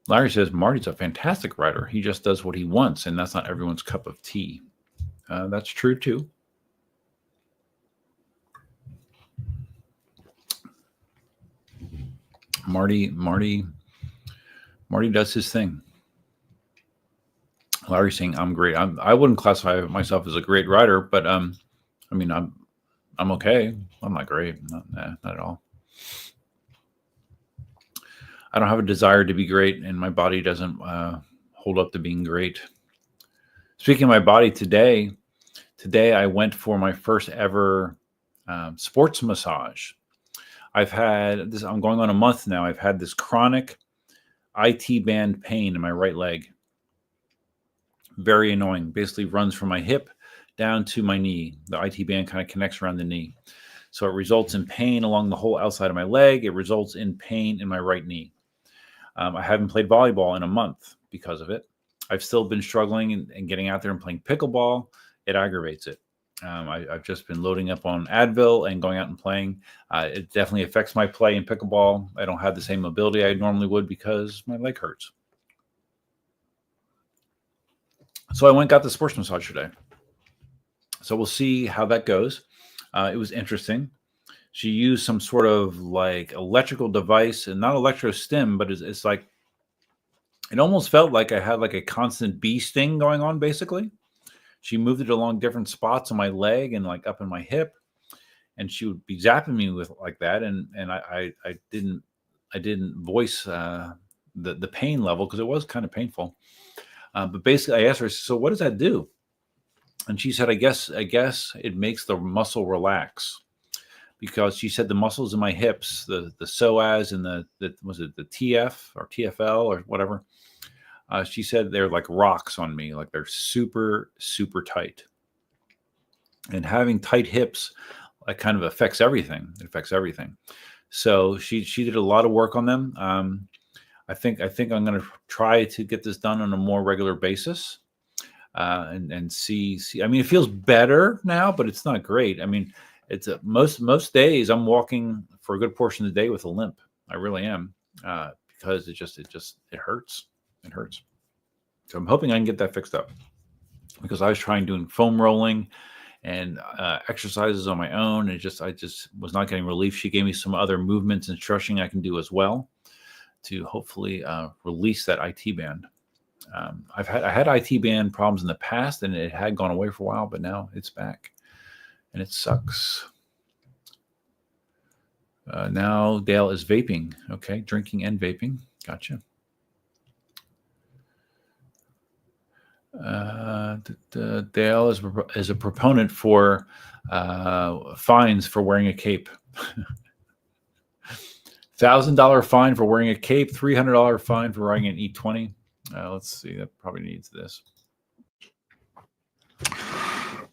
Larry says Marty's a fantastic rider. He just does what he wants, and that's not everyone's cup of tea. That's true too. Marty does his thing. Larry's saying I'm great. I wouldn't classify myself as a great rider, but I'm okay. I'm not great. Not at all. I don't have a desire to be great, and my body doesn't hold up to being great. Speaking of my body, today I went for my first ever sports massage. I've had this. I'm going on a month now. I've had this chronic IT band pain in my right leg. Very annoying. Basically runs from my hip down to my knee. The IT band kind of connects around the knee. So it results in pain along the whole outside of my leg. It results in pain in my right knee. I haven't played volleyball in a month because of it. I've still been struggling and getting out there and playing pickleball. It aggravates it. I've just been loading up on Advil and going out and playing. It definitely affects my play in pickleball. I don't have the same mobility I normally would because my leg hurts. So I went and got the sports massage today. So we'll see how that goes. It was interesting. She used some sort of like electrical device, and not electro stim, but it's like, it almost felt like I had like a constant bee sting going on, basically. She moved it along different spots on my leg and like up in my hip, and she would be zapping me with like that. And I didn't voice the pain level, because it was kind of painful. But basically, I asked her, so what does that do? And she said, I guess it makes the muscle relax, because she said the muscles in my hips, the psoas and the was it the TF or TFL or whatever. She said they're like rocks on me, like they're super, super tight. And having tight hips, like, kind of affects everything. It affects everything. So she did a lot of work on them. I think I'm going to try to get this done on a more regular basis, and see. I mean, it feels better now, but it's not great. I mean, it's most days I'm walking for a good portion of the day with a limp. I really am, because it hurts. It hurts. So I'm hoping I can get that fixed up, because I was trying doing foam rolling and exercises on my own, and I just was not getting relief. She gave me some other movements and stretching I can do as well to hopefully release that IT band. I had IT band problems in the past, and it had gone away for a while, but now it's back, and it sucks. Now Dale is vaping. Okay, drinking and vaping. Gotcha. Dale is a proponent for fines for wearing a cape. $1,000 fine for wearing a cape, $300 fine for riding an E20. Let's see, that probably needs this.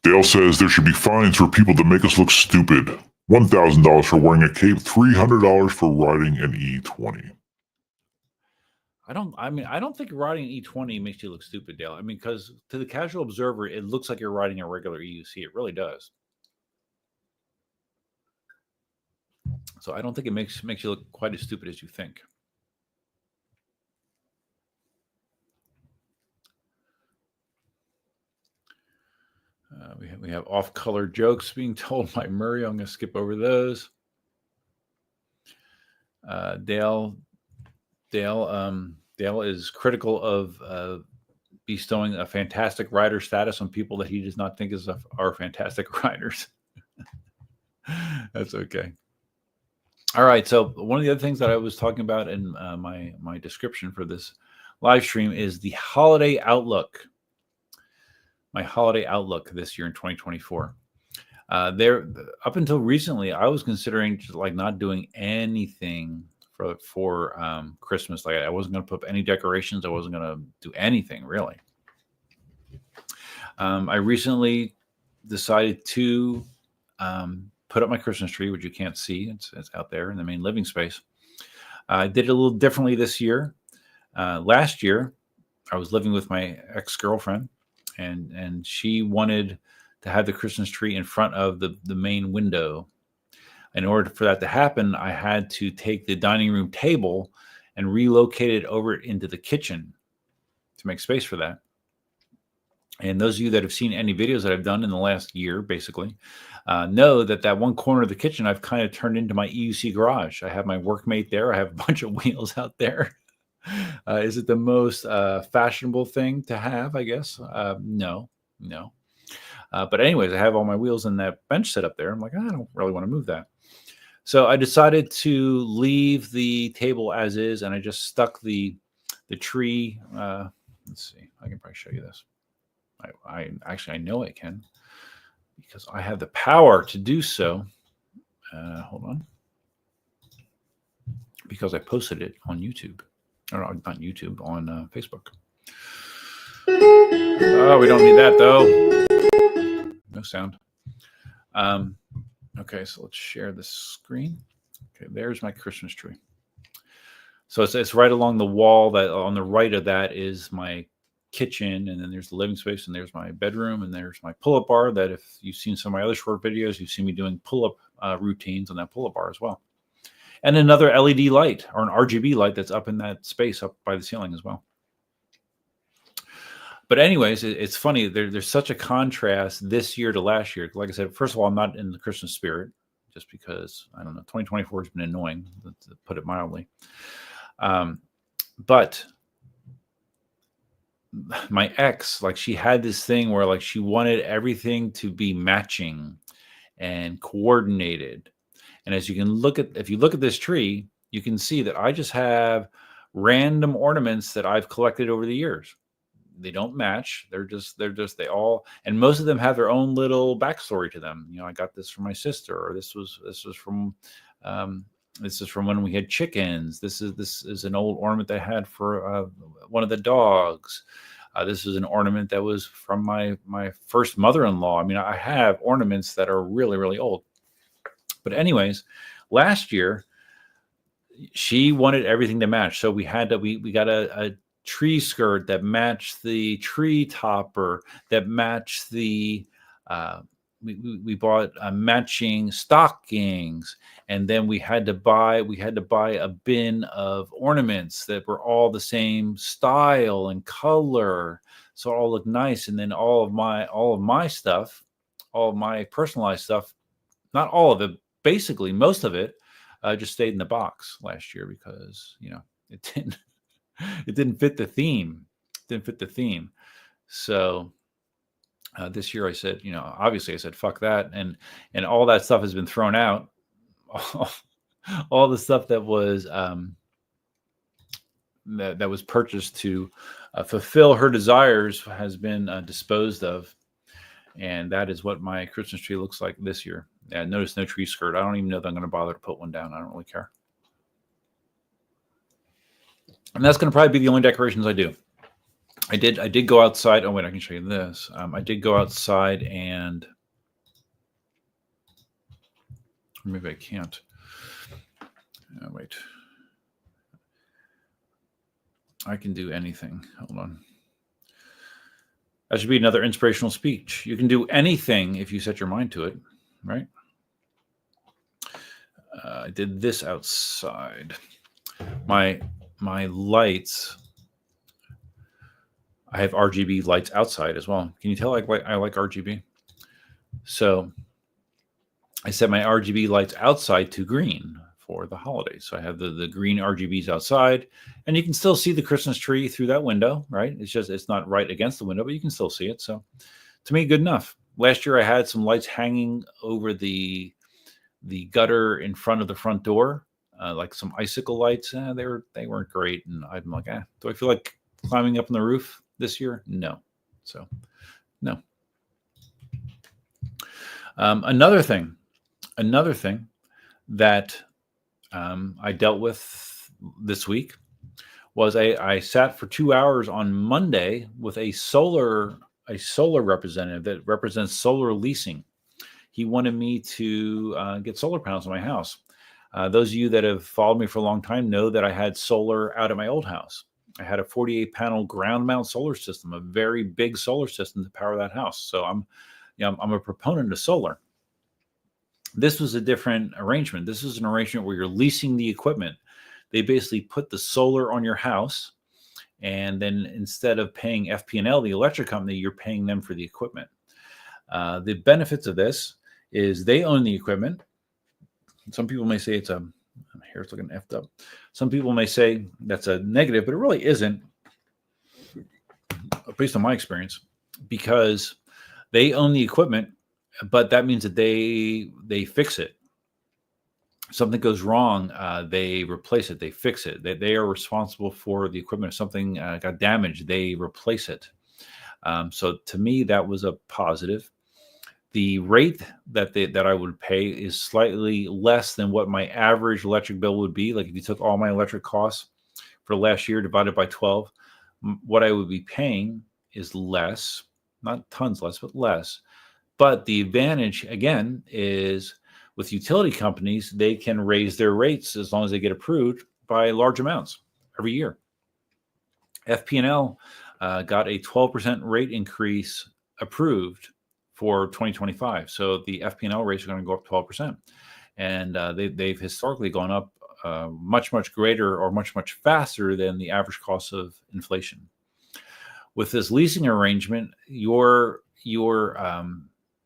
Dale says there should be fines for people that make us look stupid. $1,000 for wearing a cape, $300 for riding an E20. I don't think riding an E20 makes you look stupid, Dale. I mean, because to the casual observer, it looks like you're riding a regular EUC. It really does. So I don't think it makes you look quite as stupid as you think. We have off-color jokes being told by Murray. I'm going to skip over those. Dale is critical of bestowing a fantastic rider status on people that he does not think are fantastic riders. That's okay. All right. So one of the other things that I was talking about in my description for this live stream is the holiday outlook. My holiday outlook this year in 2024. Up until recently, I was considering just like not doing anything for Christmas. Like I wasn't going to put up any decorations. I wasn't going to do anything really. I recently decided to put up my Christmas tree, which you can't see. It's out there in the main living space. I did it a little differently this year. Last year, I was living with my ex-girlfriend, and she wanted to have the Christmas tree in front of the main window. In order for that to happen, I had to take the dining room table and relocate it over into the kitchen to make space for that. And those of you that have seen any videos that I've done in the last year, basically, know that one corner of the kitchen I've kind of turned into my EUC garage. I have my workmate there. I have a bunch of wheels out there. Is it the most fashionable thing to have? I guess. No. But anyways, I have all my wheels in that bench set up there. I'm like, I don't really want to move that. So I decided to leave the table as is, and I just stuck the tree. Let's see. I can probably show you this. I actually know I can, because I have the power to do so. Hold on. Because I posted it on YouTube. Or not YouTube, on Facebook. Oh, we don't need that though. No sound. Okay, so let's share the screen. Okay, there's my Christmas tree. So it's right along the wall. That on the right of that is my kitchen, and then there's the living space, and there's my bedroom, and there's my pull-up bar. That if you've seen some of my other short videos, you've seen me doing pull-up routines on that pull-up bar as well. And another LED light or an RGB light that's up in that space up by the ceiling as well. But anyways, it's funny. There's such a contrast this year to last year. Like I said, first of all, I'm not in the Christmas spirit just because, I don't know, 2024 has been annoying, to put it mildly. But my ex, like, she had this thing where like she wanted everything to be matching and coordinated. And as you can look at, if you look at this tree, you can see that I just have random ornaments that I've collected over the years. They don't match. They all, and most of them have their own little backstory to them. You know, I got this from my sister, or this was from when we had chickens. This is an old ornament I had for one of the dogs. This is an ornament that was from my first mother-in-law. I mean, I have ornaments that are really, really old. But anyways, last year she wanted everything to match, so we got a tree skirt that matched the tree topper, that matched the we bought matching stockings, and then we had to buy a bin of ornaments that were all the same style and color, so it all looked nice. And then all of my stuff, all of my personalized stuff, not all of it, basically most of it, just stayed in the box last year because, you know, it didn't fit the theme. So this year I said, you know, obviously I said, fuck that. And all that stuff has been thrown out. All the stuff that was that was purchased to fulfill her desires has been disposed of. And that is what my Christmas tree looks like this year. Yeah, notice no tree skirt. I don't even know that I'm going to bother to put one down. I don't really care. And that's going to probably be the only decorations I do. I did go outside. Oh, wait, I can show you this. I did go outside and maybe I can't. Oh, wait. I can do anything. Hold on. That should be another inspirational speech. You can do anything if you set your mind to it, right? I did this outside. My lights, I have RGB lights outside as well. Can you tell I like RGB? So I set my RGB lights outside to green for the holidays. So I have the green RGBs outside, and you can still see the Christmas tree through that window, right? It's not right against the window, but you can still see it. So to me, good enough. Last year I had some lights hanging over the gutter in front of the front door, like some icicle lights. They weren't great, and I'm like, do I feel like climbing up on the roof this year? No. So no. Another thing that I dealt with this week was I sat for 2 hours on Monday with a solar representative that represents solar leasing. He wanted me to get solar panels on my house. Those of you that have followed me for a long time know that I had solar out at my old house. I had a 48 panel ground mount solar system, a very big solar system to power that house. So I'm a proponent of solar. This was a different arrangement. This is an arrangement where you're leasing the equipment. They basically put the solar on your house, and then instead of paying FP&L, the electric company, you're paying them for the equipment. The benefits of this is they own the equipment. Some people may say it's looking effed up. Some people may say that's a negative, but it really isn't, based on my experience, because they own the equipment, but that means that they fix it. Something goes wrong, they replace it, they fix it. They are responsible for the equipment. If something got damaged, they replace it. So to me, that was a positive. The rate that I would pay is slightly less than what my average electric bill would be. Like if you took all my electric costs for last year divided by 12, what I would be paying is less, not tons less, but less. But the advantage, again, is with utility companies, they can raise their rates as long as they get approved by large amounts every year. FP&L got a 12% rate increase approved for 2025. So the FP&L rates are going to go up 12%. And they've historically gone up much greater or much faster than the average cost of inflation. With this leasing arrangement, your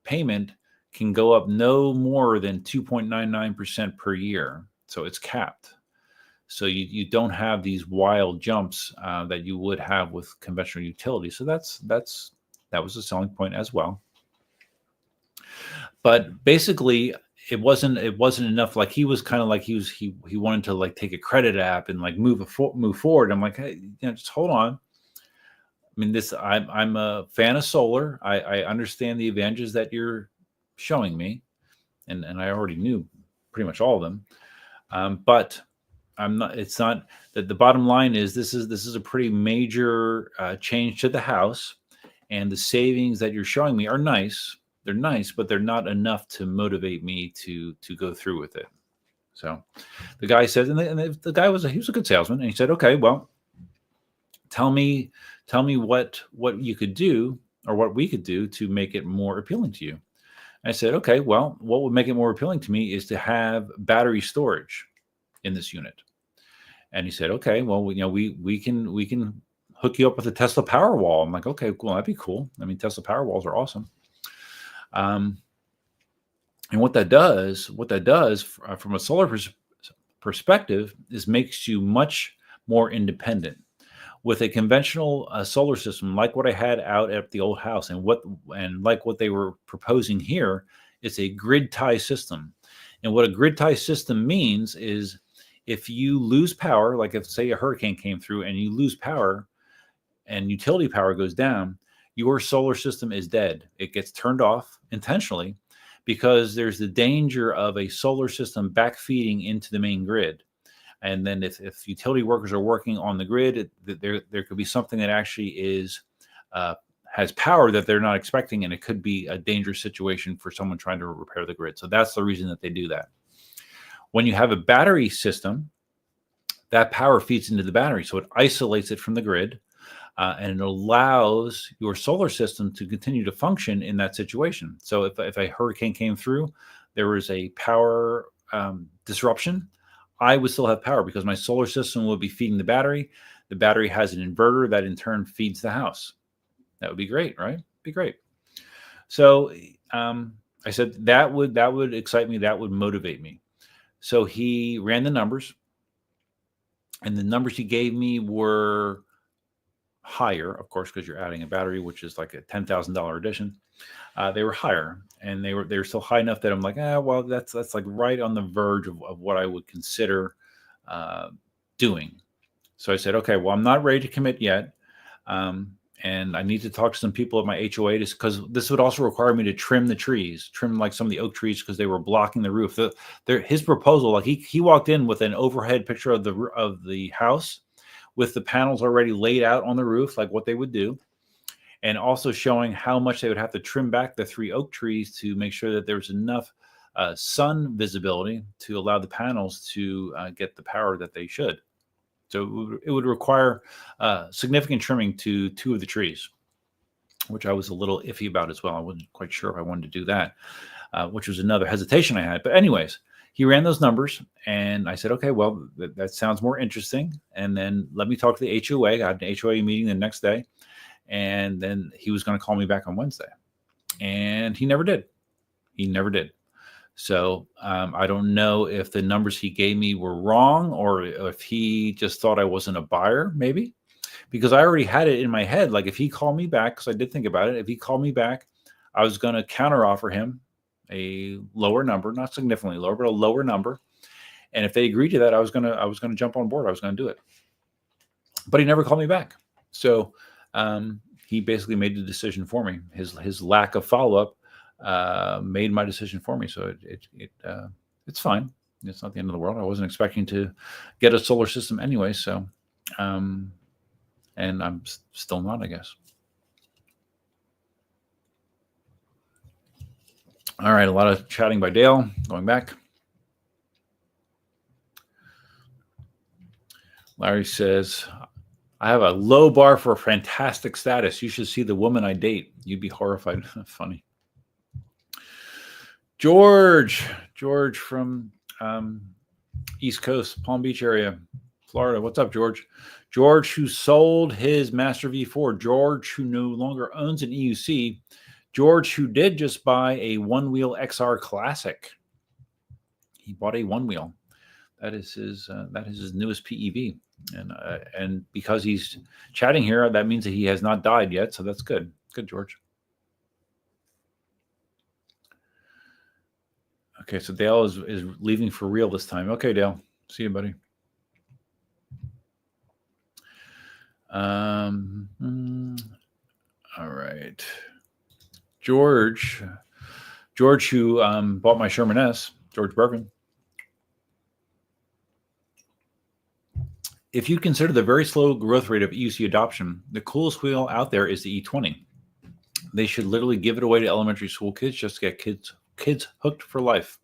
payment can go up no more than 2.99% per year. So it's capped. So you don't have these wild jumps that you would have with conventional utilities. So that was a selling point as well. But basically, it wasn't enough. Like he was kind of like he wanted to like take a credit app and like move forward. I'm like, hey, just hold on. I mean, I'm a fan of solar. I understand the advantages that you're showing me, and I already knew pretty much all of them. But I'm not. It's not that the bottom line is this is a pretty major change to the house, and the savings that you're showing me are nice. They're nice, but they're not enough to motivate me to go through with it. So the guy said, and the guy was a good salesman, and he said, okay, well, tell me what you could do or what we could do to make it more appealing to you. And I said, okay, well, what would make it more appealing to me is to have battery storage in this unit. And he said, okay, well, we can hook you up with a Tesla Powerwall. I'm like, okay, cool, that'd be cool. I mean, Tesla Powerwalls are awesome. And what that does from a solar perspective is makes you much more independent. With a conventional solar system like what I had out at the old house and like what they were proposing here, it's a grid tie system. And what a grid tie system means is if you lose power, like if say a hurricane came through and you lose power and utility power goes down, your solar system is dead. It gets turned off intentionally because there's the danger of a solar system backfeeding into the main grid. And then if utility workers are working on the grid, there could be something that actually is has power that they're not expecting, and it could be a dangerous situation for someone trying to repair the grid. So that's the reason that they do that. When you have a battery system, that power feeds into the battery, so it isolates it from the grid, and it allows your solar system to continue to function in that situation. So if a hurricane came through, there was a power disruption, I would still have power because my solar system will be feeding the battery. The battery has an inverter that in turn feeds the house. That would be great, right? Be great. So I said that would excite me. That would motivate me. So he ran the numbers, and the numbers he gave me were higher, of course, because you're adding a battery, which is like a $10,000 addition. They were higher, and they were still high enough that I'm like, well, that's like right on the verge of what I would consider doing. So I said, okay, well, I'm not ready to commit yet, and I need to talk to some people at my HOA because this would also require me to trim the trees, trim like some of the oak trees because they were blocking the roof. His proposal, like he walked in with an overhead picture of the house with the panels already laid out on the roof, like what they would do. And also showing how much they would have to trim back the 3 oak trees to make sure that there was enough sun visibility to allow the panels to get the power that they should. So it would require significant trimming to 2 of the trees, which I was a little iffy about as well. I wasn't quite sure if I wanted to do that, which was another hesitation I had. But anyways, he ran those numbers, and I said, okay, well, that sounds more interesting. And then let me talk to the HOA. I had an HOA meeting the next day. And then he was going to call me back on Wednesday, and he never did. So I don't know if the numbers he gave me were wrong or if he just thought I wasn't a buyer, maybe, because I already had it in my head. Like if he called me back, because I did think about it, if he called me back, I was going to counter offer him a lower number, not significantly lower, but a lower number. And if they agreed to that, I was going to jump on board. I was going to do it. But he never called me back. So he basically made the decision for me. His lack of follow-up made my decision for me. So it's fine. It's not the end of the world. I wasn't expecting to get a solar system anyway. So, and I'm still not, I guess. All right. A lot of chatting by Dale. Going back. Larry says, I have a low bar for fantastic status. You should see the woman I date. You'd be horrified. Funny. George from East Coast, Palm Beach area, Florida. What's up, George? George, who sold his Master V4. George, who no longer owns an EUC. George, who did just buy a one-wheel XR Classic. He bought a one-wheel. That is his newest PEV. And because he's chatting here, that means that he has not died yet. So that's good. Good, George. Okay, so Dale is leaving for real this time. Okay, Dale. See you, buddy. All right. George, who bought my Sherman S, George Bergen. If you consider the very slow growth rate of EUC adoption, the coolest wheel out there is the E20. They should literally give it away to elementary school kids just to get kids hooked for life.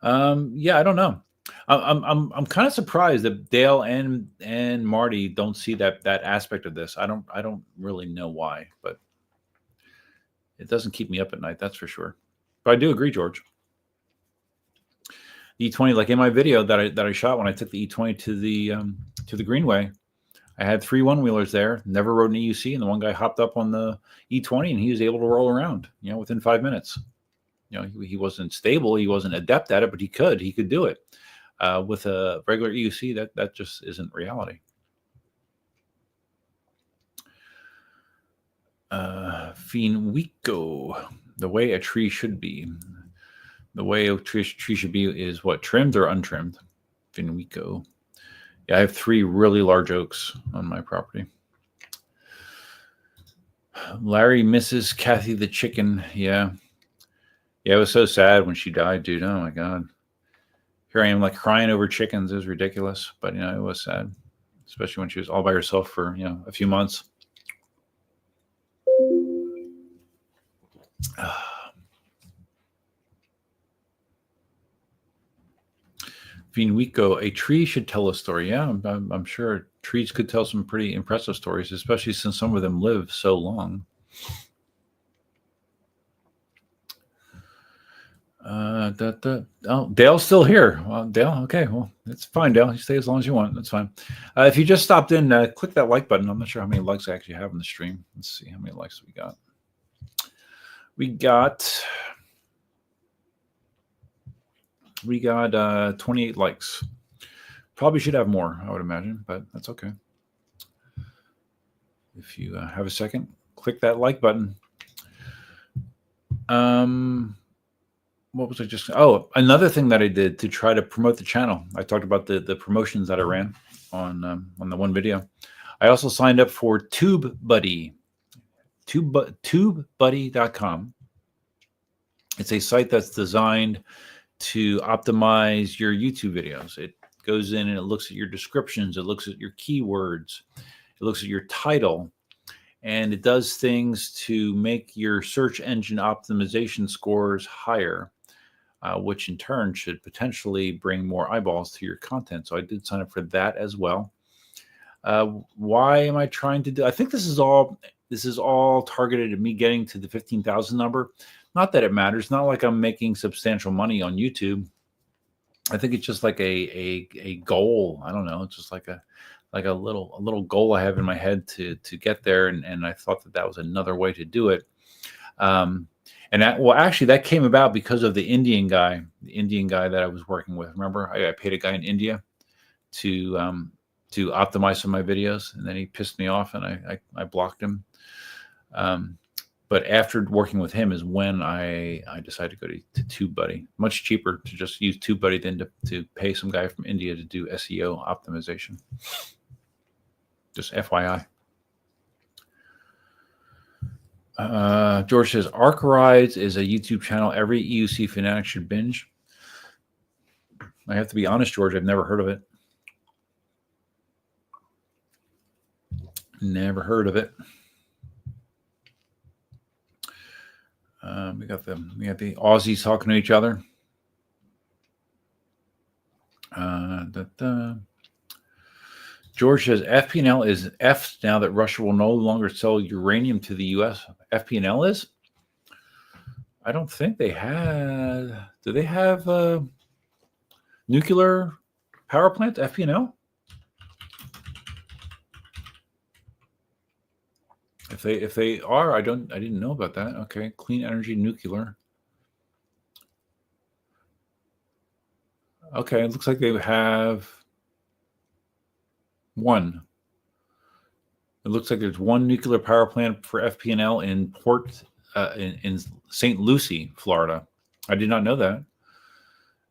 Yeah, I don't know. I'm kind of surprised that Dale and Marty don't see that aspect of this. I don't really know why, but it doesn't keep me up at night, that's for sure. But I do agree, George. The E20, like in my video that I shot when I took the E20 to the Greenway, I had 3 one-wheelers there, never rode an EUC, and the one guy hopped up on the E20 and he was able to roll around, within 5 minutes. He wasn't stable, he wasn't adept at it, but he could do it. With a regular EUC, that just isn't reality. Finwico, the way a tree should be. The way a tree should be is what, trimmed or untrimmed? Finwico. Yeah, I have 3 really large oaks on my property. Larry misses Kathy the chicken. Yeah, it was so sad when she died, dude. Oh my God. Here I am, like crying over chickens. It was ridiculous, but it was sad, especially when she was all by herself for a few months. Finwico, a tree should tell a story. Yeah, I'm sure trees could tell some pretty impressive stories, especially since some of them live so long. Oh, Dale's still here. Well, Dale, okay, well, it's fine, Dale. You stay as long as you want. That's fine. If you just stopped in, click that like button. I'm not sure how many likes I actually have in the stream. Let's see how many likes we got. We got 28 likes. Probably should have more, I would imagine, but that's okay. If you have a second, click that like button. What was I just? Oh, another thing that I did to try to promote the channel. I talked about the promotions that I ran on the one video. I also signed up for TubeBuddy, TubeBuddy.com. It's a site that's designed to optimize your YouTube videos. It goes in and it looks at your descriptions. It looks at your keywords. It looks at your title. And it does things to make your search engine optimization scores higher, which in turn should potentially bring more eyeballs to your content. So I did sign up for that as well. Why am I trying to do? I think this is all targeted at me getting to the 15,000 number. Not that it matters. Not like I'm making substantial money on YouTube. I think it's just like a goal. I don't know. It's just like a little goal I have in my head to get there, and I thought that was another way to do it. And that came about because of the Indian guy that I was working with. Remember, I paid a guy in India to optimize some of my videos, and then he pissed me off, and I blocked him. But after working with him is when I decided to go to TubeBuddy. Much cheaper to just use TubeBuddy than to pay some guy from India to do SEO optimization. Just FYI. George says, Arc Rides is a YouTube channel every EUC fanatic should binge. I have to be honest, George, I've never heard of it. Never heard of it. We got the Aussies talking to each other. George says FP&L is F now that Russia will no longer sell uranium to the U.S. FP&L is? I don't think they had. Do they have nuclear power plants? FP&L? If they are, I didn't know about that. Okay, clean energy nuclear. Okay, it looks like they have one. It looks like there's one nuclear power plant for FP&L in St. Lucie, Florida. I did not know that.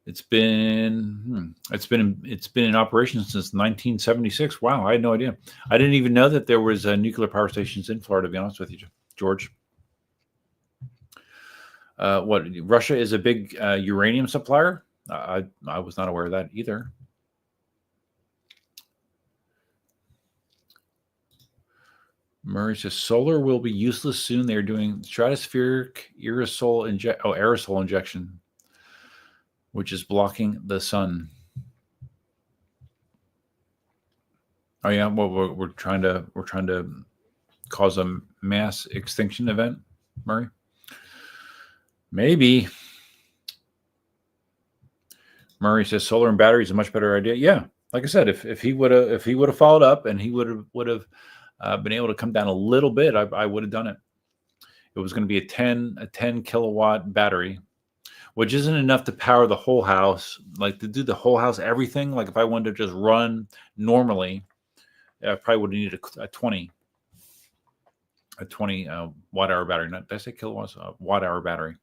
It's been in operation since 1976. Wow, I had no idea. I didn't even know that there was nuclear power stations in Florida. To be honest with you, George. What, Russia is a big uranium supplier? I was not aware of that either. Murray says solar will be useless soon. They're doing stratospheric aerosol injection, which is blocking the sun. Oh yeah, well we're trying to cause a mass extinction event, Murray. Maybe. Murray says solar and battery is a much better idea. Yeah, like I said, if he would have followed up and he would have been able to come down a little bit, I would have done it. It was going to be a 10 kilowatt battery, which isn't enough to power the whole house. Like to do the whole house, everything. Like if I wanted to just run normally, I probably would have needed a 20 watt hour battery. Not, did I say kilowatts? Watt hour battery.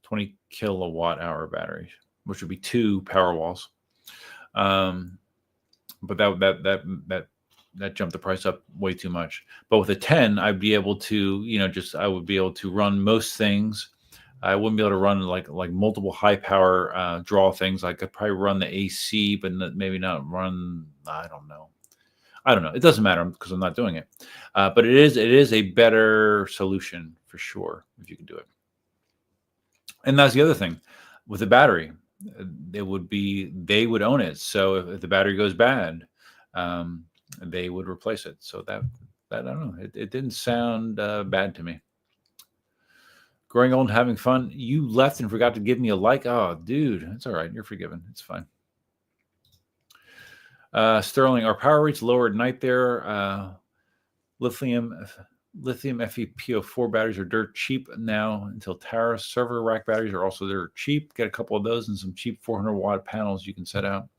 20 kilowatt hour battery, which would be 2 power walls. But that jumped the price up way too much. But with a 10, I'd be able to, I would be able to run most things. I wouldn't be able to run like multiple high power draw things. I could probably run the AC, but maybe not run. I don't know. It doesn't matter because I'm not doing it. But it is a better solution for sure if you can do it. And that's the other thing with the battery. They would own it. So if the battery goes bad, they would replace it. So that I don't know. It didn't sound bad to me. Growing old and having fun. You left and forgot to give me a like. Oh, dude, it's all right. You're forgiven. It's fine. Sterling, our power rates lower at night there. Lithium FePO4 batteries are dirt cheap now until tariffs. Server rack batteries are also dirt cheap. Get a couple of those and some cheap 400 watt panels you can set out.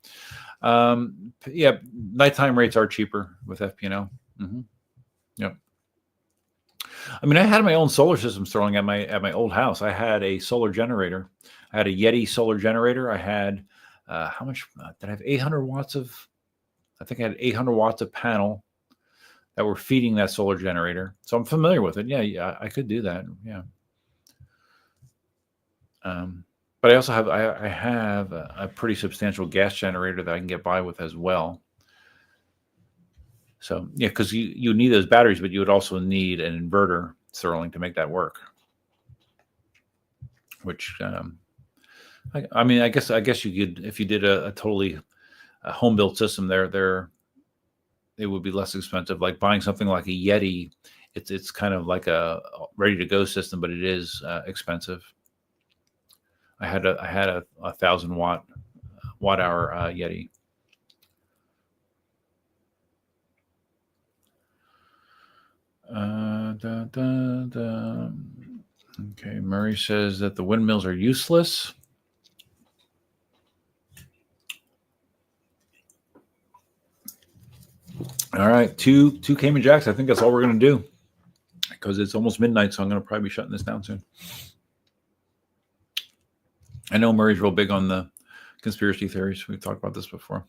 Yeah, nighttime rates are cheaper with FP&O. Mm-hmm. Yep. I mean, I had my own solar system, Sterling, at my old house. I had a solar generator. I had a Yeti solar generator. I had how much did I have? 800 watts of. I think I had 800 watts of panel that were feeding that solar generator. So I'm familiar with it. Yeah, I could do that. Yeah. But I also have I have a pretty substantial gas generator that I can get by with as well. So yeah, because you need those batteries, but you would also need an inverter, Sterling, to make that work. Which I mean, I guess you could, if you did a totally home built system, it would be less expensive. Like buying something like a Yeti, it's kind of like a ready to go system, but it is expensive. I had a 1,000 watt hour Yeti. Okay, Murray says that the windmills are useless. All right, two Cayman Jacks. I think that's all we're going to do because it's almost midnight, so I'm going to probably be shutting this down soon. I know Murray's real big on the conspiracy theories. We've talked about this before.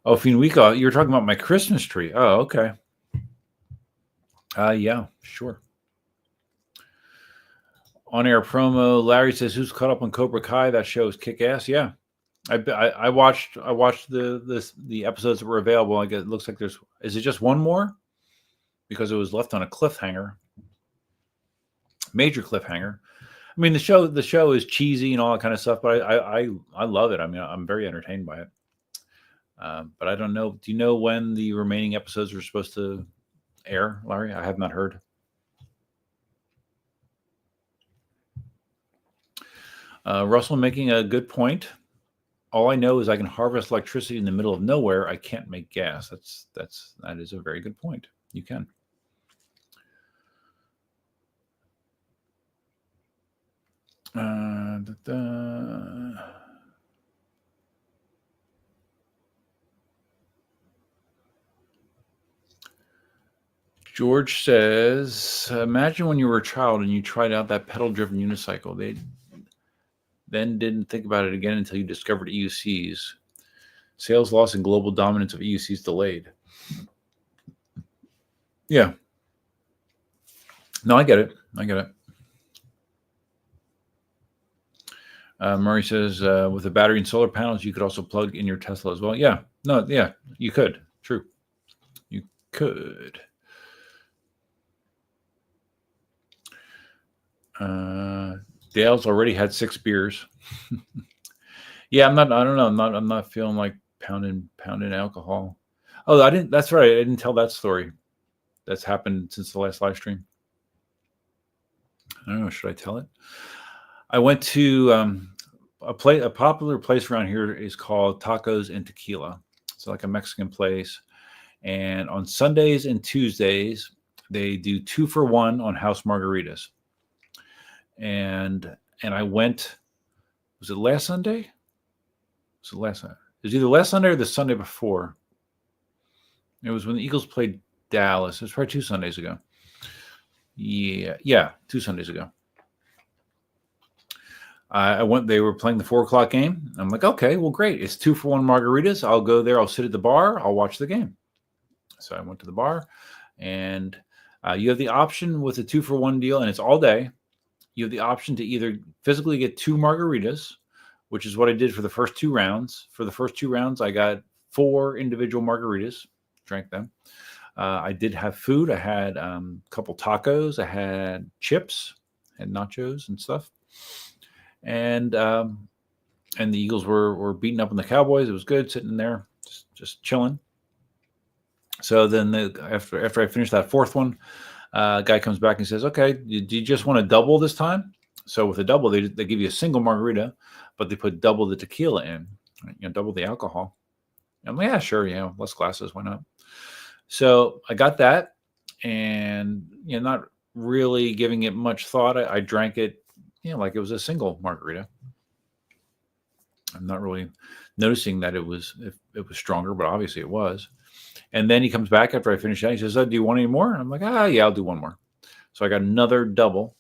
Oh, Finwika, you're talking about my Christmas tree. Oh, okay. Yeah, sure. On-air promo. Larry says, "Who's caught up on Cobra Kai? That show is kick-ass." Yeah, I watched the episodes that were available. Like it looks like is it just one more? Because it was left on a cliffhanger, major cliffhanger. I mean, the show is cheesy and all that kind of stuff, but I love it. I mean, I'm very entertained by it. But I don't know. Do you know when the remaining episodes are supposed to air, Larry? I have not heard. Russell making a good point. All I know is I can harvest electricity in the middle of nowhere. I can't make gas. That is a very good point. You can. George says, imagine when you were a child and you tried out that pedal-driven unicycle. They then didn't think about it again until you discovered EUCs. Sales loss and global dominance of EUCs delayed. Yeah. No, I get it. Murray says, with the battery and solar panels, you could also plug in your Tesla as well. Yeah. No, yeah, you could. True. You could. Dale's already had 6 beers. Yeah, I don't know. I'm not feeling like pounding alcohol. Oh, that's right. I didn't tell that story. That's happened since the last live stream. I don't know. Should I tell it? I went to a popular place around here is called Tacos and Tequila. It's like a Mexican place. And on Sundays and Tuesdays, they do 2 for 1 on house margaritas. And I went, was it last Sunday? It was either last Sunday or the Sunday before. It was when the Eagles played Dallas. It was probably 2 Sundays ago. Yeah, 2 Sundays ago. I went, they were playing the 4:00 game. I'm like, okay, well, great. It's 2 for 1 margaritas. I'll go there. I'll sit at the bar. I'll watch the game. So I went to the bar, and you have the option with a 2 for 1 deal, and it's all day. You have the option to either physically get 2 margaritas, which is what I did for the first 2 rounds. For the first 2 rounds, I got 4 individual margaritas, drank them. I did have food. I had a couple tacos. I had chips, had nachos and stuff. And the Eagles were beating up on the Cowboys. It was good sitting there, just chilling. So then after I finished that 4th one, guy comes back and says, okay, do you just want to double this time? So with a double, they give you a single margarita, but they put double the tequila in, double the alcohol. I'm like, yeah, sure, less glasses, why not? So I got that, and not really giving it much thought. I drank it, like it was a single margarita. I'm not really noticing that it was stronger, but obviously it was. And then he comes back after I finish that. He says, do you want any more? And I'm like, yeah, I'll do one more. So I got another double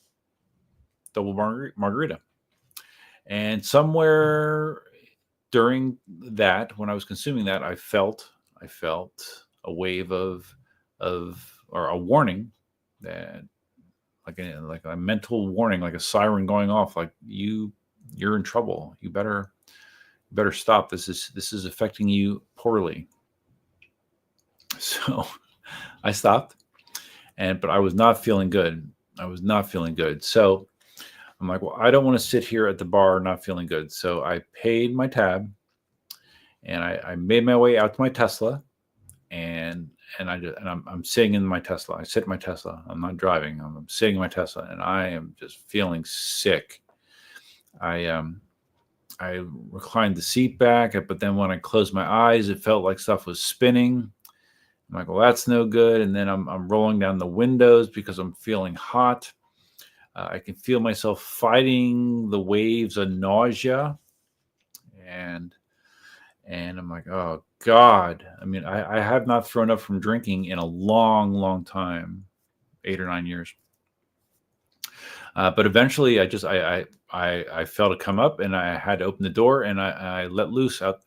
margarita. And somewhere during that, when I was consuming that, I felt a wave of or a warning, that like a mental warning, like a siren going off, like you're in trouble. You better stop. This is affecting you poorly. So I stopped, but I was not feeling good. So I'm like, well, I don't want to sit here at the bar not feeling good. So I paid my tab, and I made my way out to my Tesla, and I'm sitting in my Tesla. I sit in my Tesla. I'm not driving. I'm sitting in my Tesla, and I am just feeling sick. I reclined the seat back, but then when I closed my eyes, it felt like stuff was spinning. I'm like, well, that's no good. And then I'm rolling down the windows because I'm feeling hot. I can feel myself fighting the waves of nausea. And I'm like, oh, God. I mean, I have not thrown up from drinking in a long, long time, 8 or 9 years. But eventually I felt it come up, and I had to open the door, and I let loose out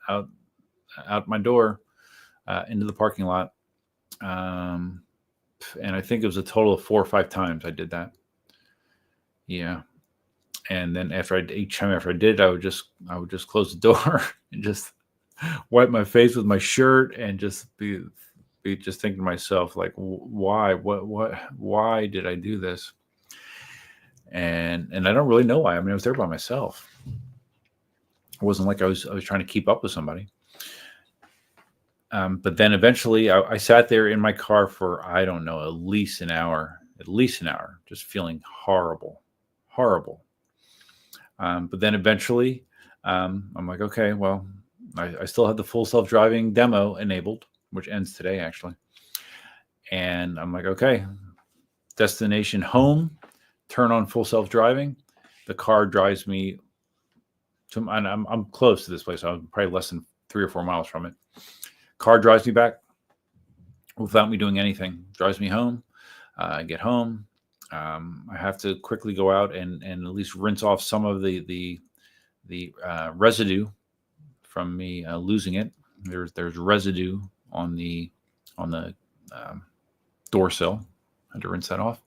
my door into the parking lot. And I think it was a total of 4 or 5 times I did that. Yeah. And then each time after I did, I would just close the door and just wipe my face with my shirt, and just be just thinking to myself, like, why did I do this? And I don't really know why. I mean, I was there by myself. It wasn't like I was trying to keep up with somebody. But then eventually I sat there in my car for, I don't know, at least an hour, just feeling horrible. But then eventually I'm like, okay, well, I still have the full self-driving demo enabled, which ends today, actually. And I'm like, okay, destination home, turn on full self-driving. The car drives me to, and I'm close to this place. I'm probably less than 3 or 4 miles from it. Car drives me back without me doing anything. Drives me home. I get home. I have to quickly go out and at least rinse off some of the residue from me losing it. There's residue on the door sill. I had to rinse that off.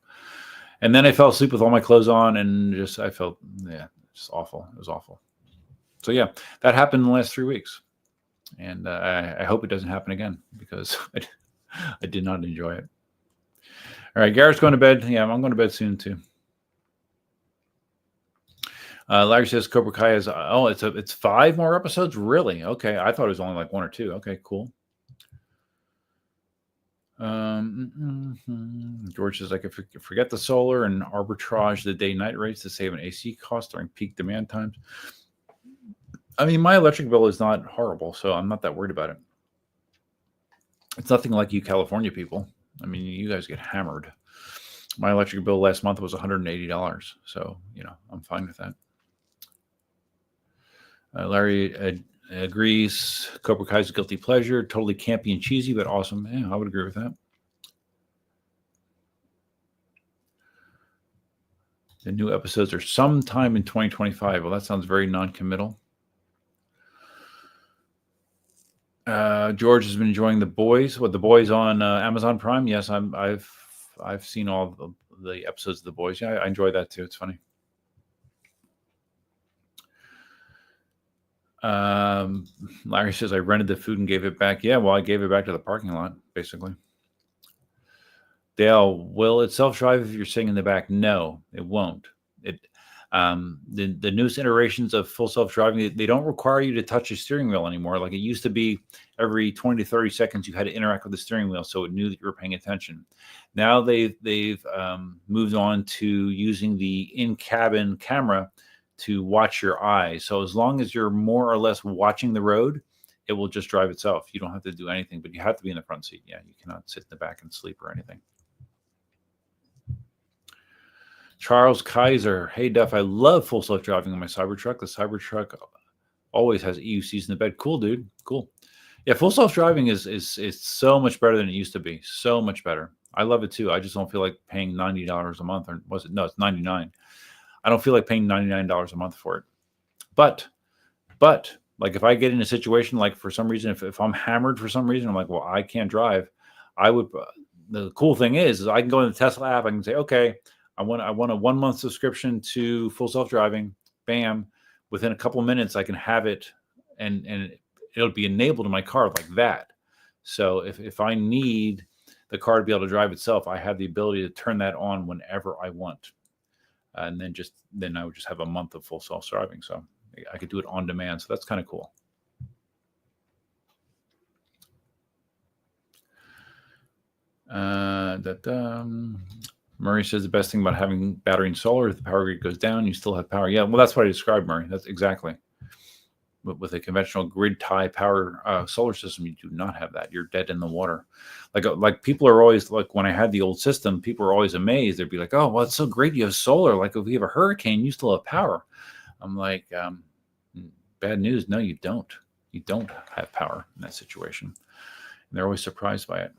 And then I fell asleep with all my clothes on, and I felt, just awful. It was awful. So yeah, that happened in the last 3 weeks. And I hope it doesn't happen again, because I did not enjoy it. All right, Garrett's going to bed. Yeah, I'm going to bed soon too. Larry says Cobra Kai is, it's 5 more episodes? Really? Okay, I thought it was only like 1 or 2. Okay, cool. George says I could forget the solar and arbitrage the day-night rates to save an AC cost during peak demand times. I mean, my electric bill is not horrible, so I'm not that worried about it. It's nothing like you California people. I mean, you guys get hammered. My electric bill last month was $180, so I'm fine with that. Larry agrees. Cobra Kai's a guilty pleasure. Totally campy and cheesy, but awesome. Yeah, I would agree with that. The new episodes are sometime in 2025. Well, that sounds very non-committal. George has been enjoying The Boys. What, The Boys on Amazon Prime? Yes, I've seen all the episodes of The Boys. Yeah, I enjoy that too. It's funny. Larry says I rented the food and gave it back. Yeah, well, I gave it back to the parking lot, basically. Dale, will it self-drive if you're sitting in the back? No, it won't. The newest iterations of full self-driving, they don't require you to touch the steering wheel anymore. Like it used to be, every 20 to 30 seconds you had to interact with the steering wheel so it knew that you were paying attention. Now they've moved on to using the in-cabin camera to watch your eyes. So as long as you're more or less watching the road, it will just drive itself. You don't have to do anything, but you have to be in the front seat. Yeah, you cannot sit in the back and sleep or anything. Charles Kaiser. Hey, Duff, I love full self-driving on my Cybertruck. The Cybertruck always has EUCs in the bed. Cool, dude. Cool. Yeah, full self-driving is so much better than it used to be. So much better. I love it too. I just don't feel like paying $90 a month. Or was it? No, it's $99. I don't feel like paying $99 a month for it. But like if I get in a situation, like for some reason, if I'm hammered for some reason, I'm like, well, I can't drive. The cool thing is I can go in the Tesla app. I can say, okay, I want a 1 month subscription to full self-driving. Bam. Within a couple of minutes, I can have it and it'll be enabled in my car like that. So if I need the car to be able to drive itself, I have the ability to turn that on whenever I want. And then I would just have a month of full self-driving. So I could do it on demand. So that's kind of cool. Murray says the best thing about having battery and solar, if the power grid goes down, you still have power. Yeah, well, that's what I described, Murray. That's exactly. With a conventional grid tie power solar system, you do not have that. You're dead in the water. Like people are always like, when I had the old system, people are always amazed. They'd be like, oh, well, it's so great you have solar. Like if we have a hurricane, you still have power. I'm like, bad news. No, you don't. You don't have power in that situation. And they're always surprised by it.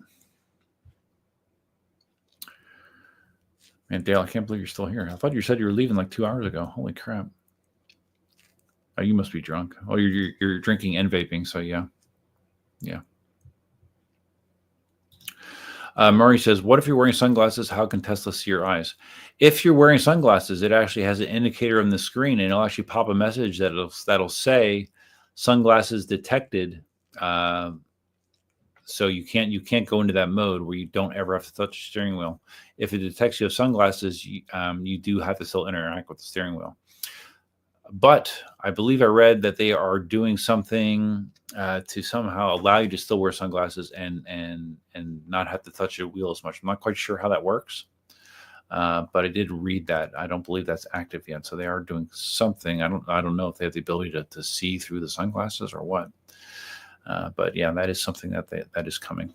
Man, Dale, I can't believe you're still here. I thought you said you were leaving like 2 hours ago. Holy crap. Oh, you must be drunk. Oh, you're drinking and vaping, so yeah. Yeah. Murray says, what if you're wearing sunglasses? How can Tesla see your eyes? If you're wearing sunglasses, it actually has an indicator on the screen, and it'll actually pop a message that'll say sunglasses detected. So you can't go into that mode where you don't ever have to touch the steering wheel. If it detects you have sunglasses, you do have to still interact with the steering wheel. But I believe I read that they are doing something to somehow allow you to still wear sunglasses and not have to touch the wheel as much. I'm not quite sure how that works, but I did read that. I don't believe that's active yet. So they are doing something. I don't know if they have the ability to see through the sunglasses or what. But yeah, that is something that is coming.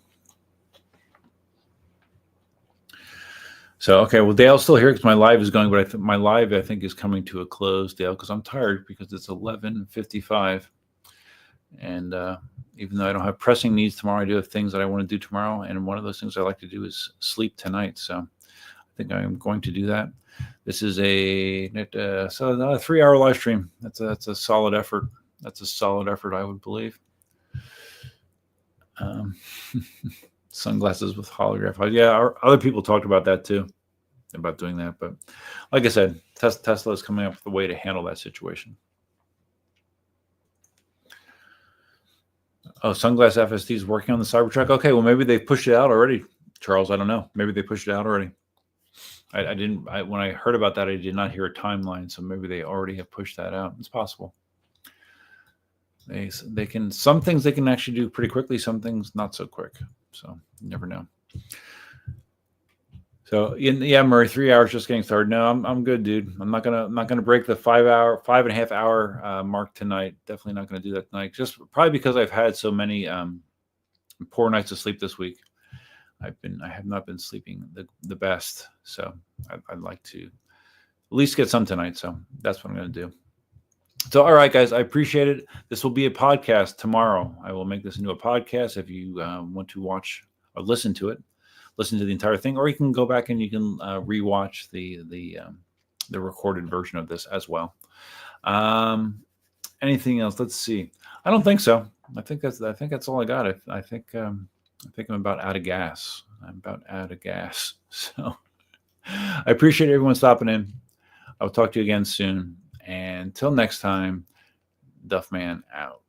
So, okay, well, Dale's still here because my live is going, but my live, I think, is coming to a close, Dale, because I'm tired because it's 11:55. And Even though I don't have pressing needs tomorrow, I do have things that I want to do tomorrow. And one of those things I like to do is sleep tonight. So I think I'm going to do that. This is a 3-hour live stream. That's a solid effort. That's a solid effort, I would believe. Sunglasses with holograph. Yeah, other people talked about that too, about doing that. But like I said, Tesla is coming up with a way to handle that situation. Oh, Sunglass FSD is working on the Cybertruck. Okay, well, maybe they pushed it out already, Charles. I don't know. Maybe they pushed it out already. I didn't. When I heard about that, I did not hear a timeline. So maybe they already have pushed that out. It's possible. They can, some things they can actually do pretty quickly. Some things not so quick. So you never know. So yeah, Murray, 3 hours just getting started. No, I'm good, dude. I'm not gonna break the 5.5 hour mark tonight. Definitely not gonna do that tonight. Just probably because I've had so many poor nights of sleep this week. I have not been sleeping the best. So I'd like to at least get some tonight. So that's what I'm gonna do. So all right, guys, I appreciate it. This will be a podcast tomorrow. I will make this into a podcast if you want to watch or listen to it. Listen to the entire thing, or you can go back and you can rewatch the recorded version of this as well. Anything else? Let's see. I don't think so. I think that's all I got. I think I'm about out of gas. So I appreciate everyone stopping in. I'll talk to you again soon. And until next time, Duffman out.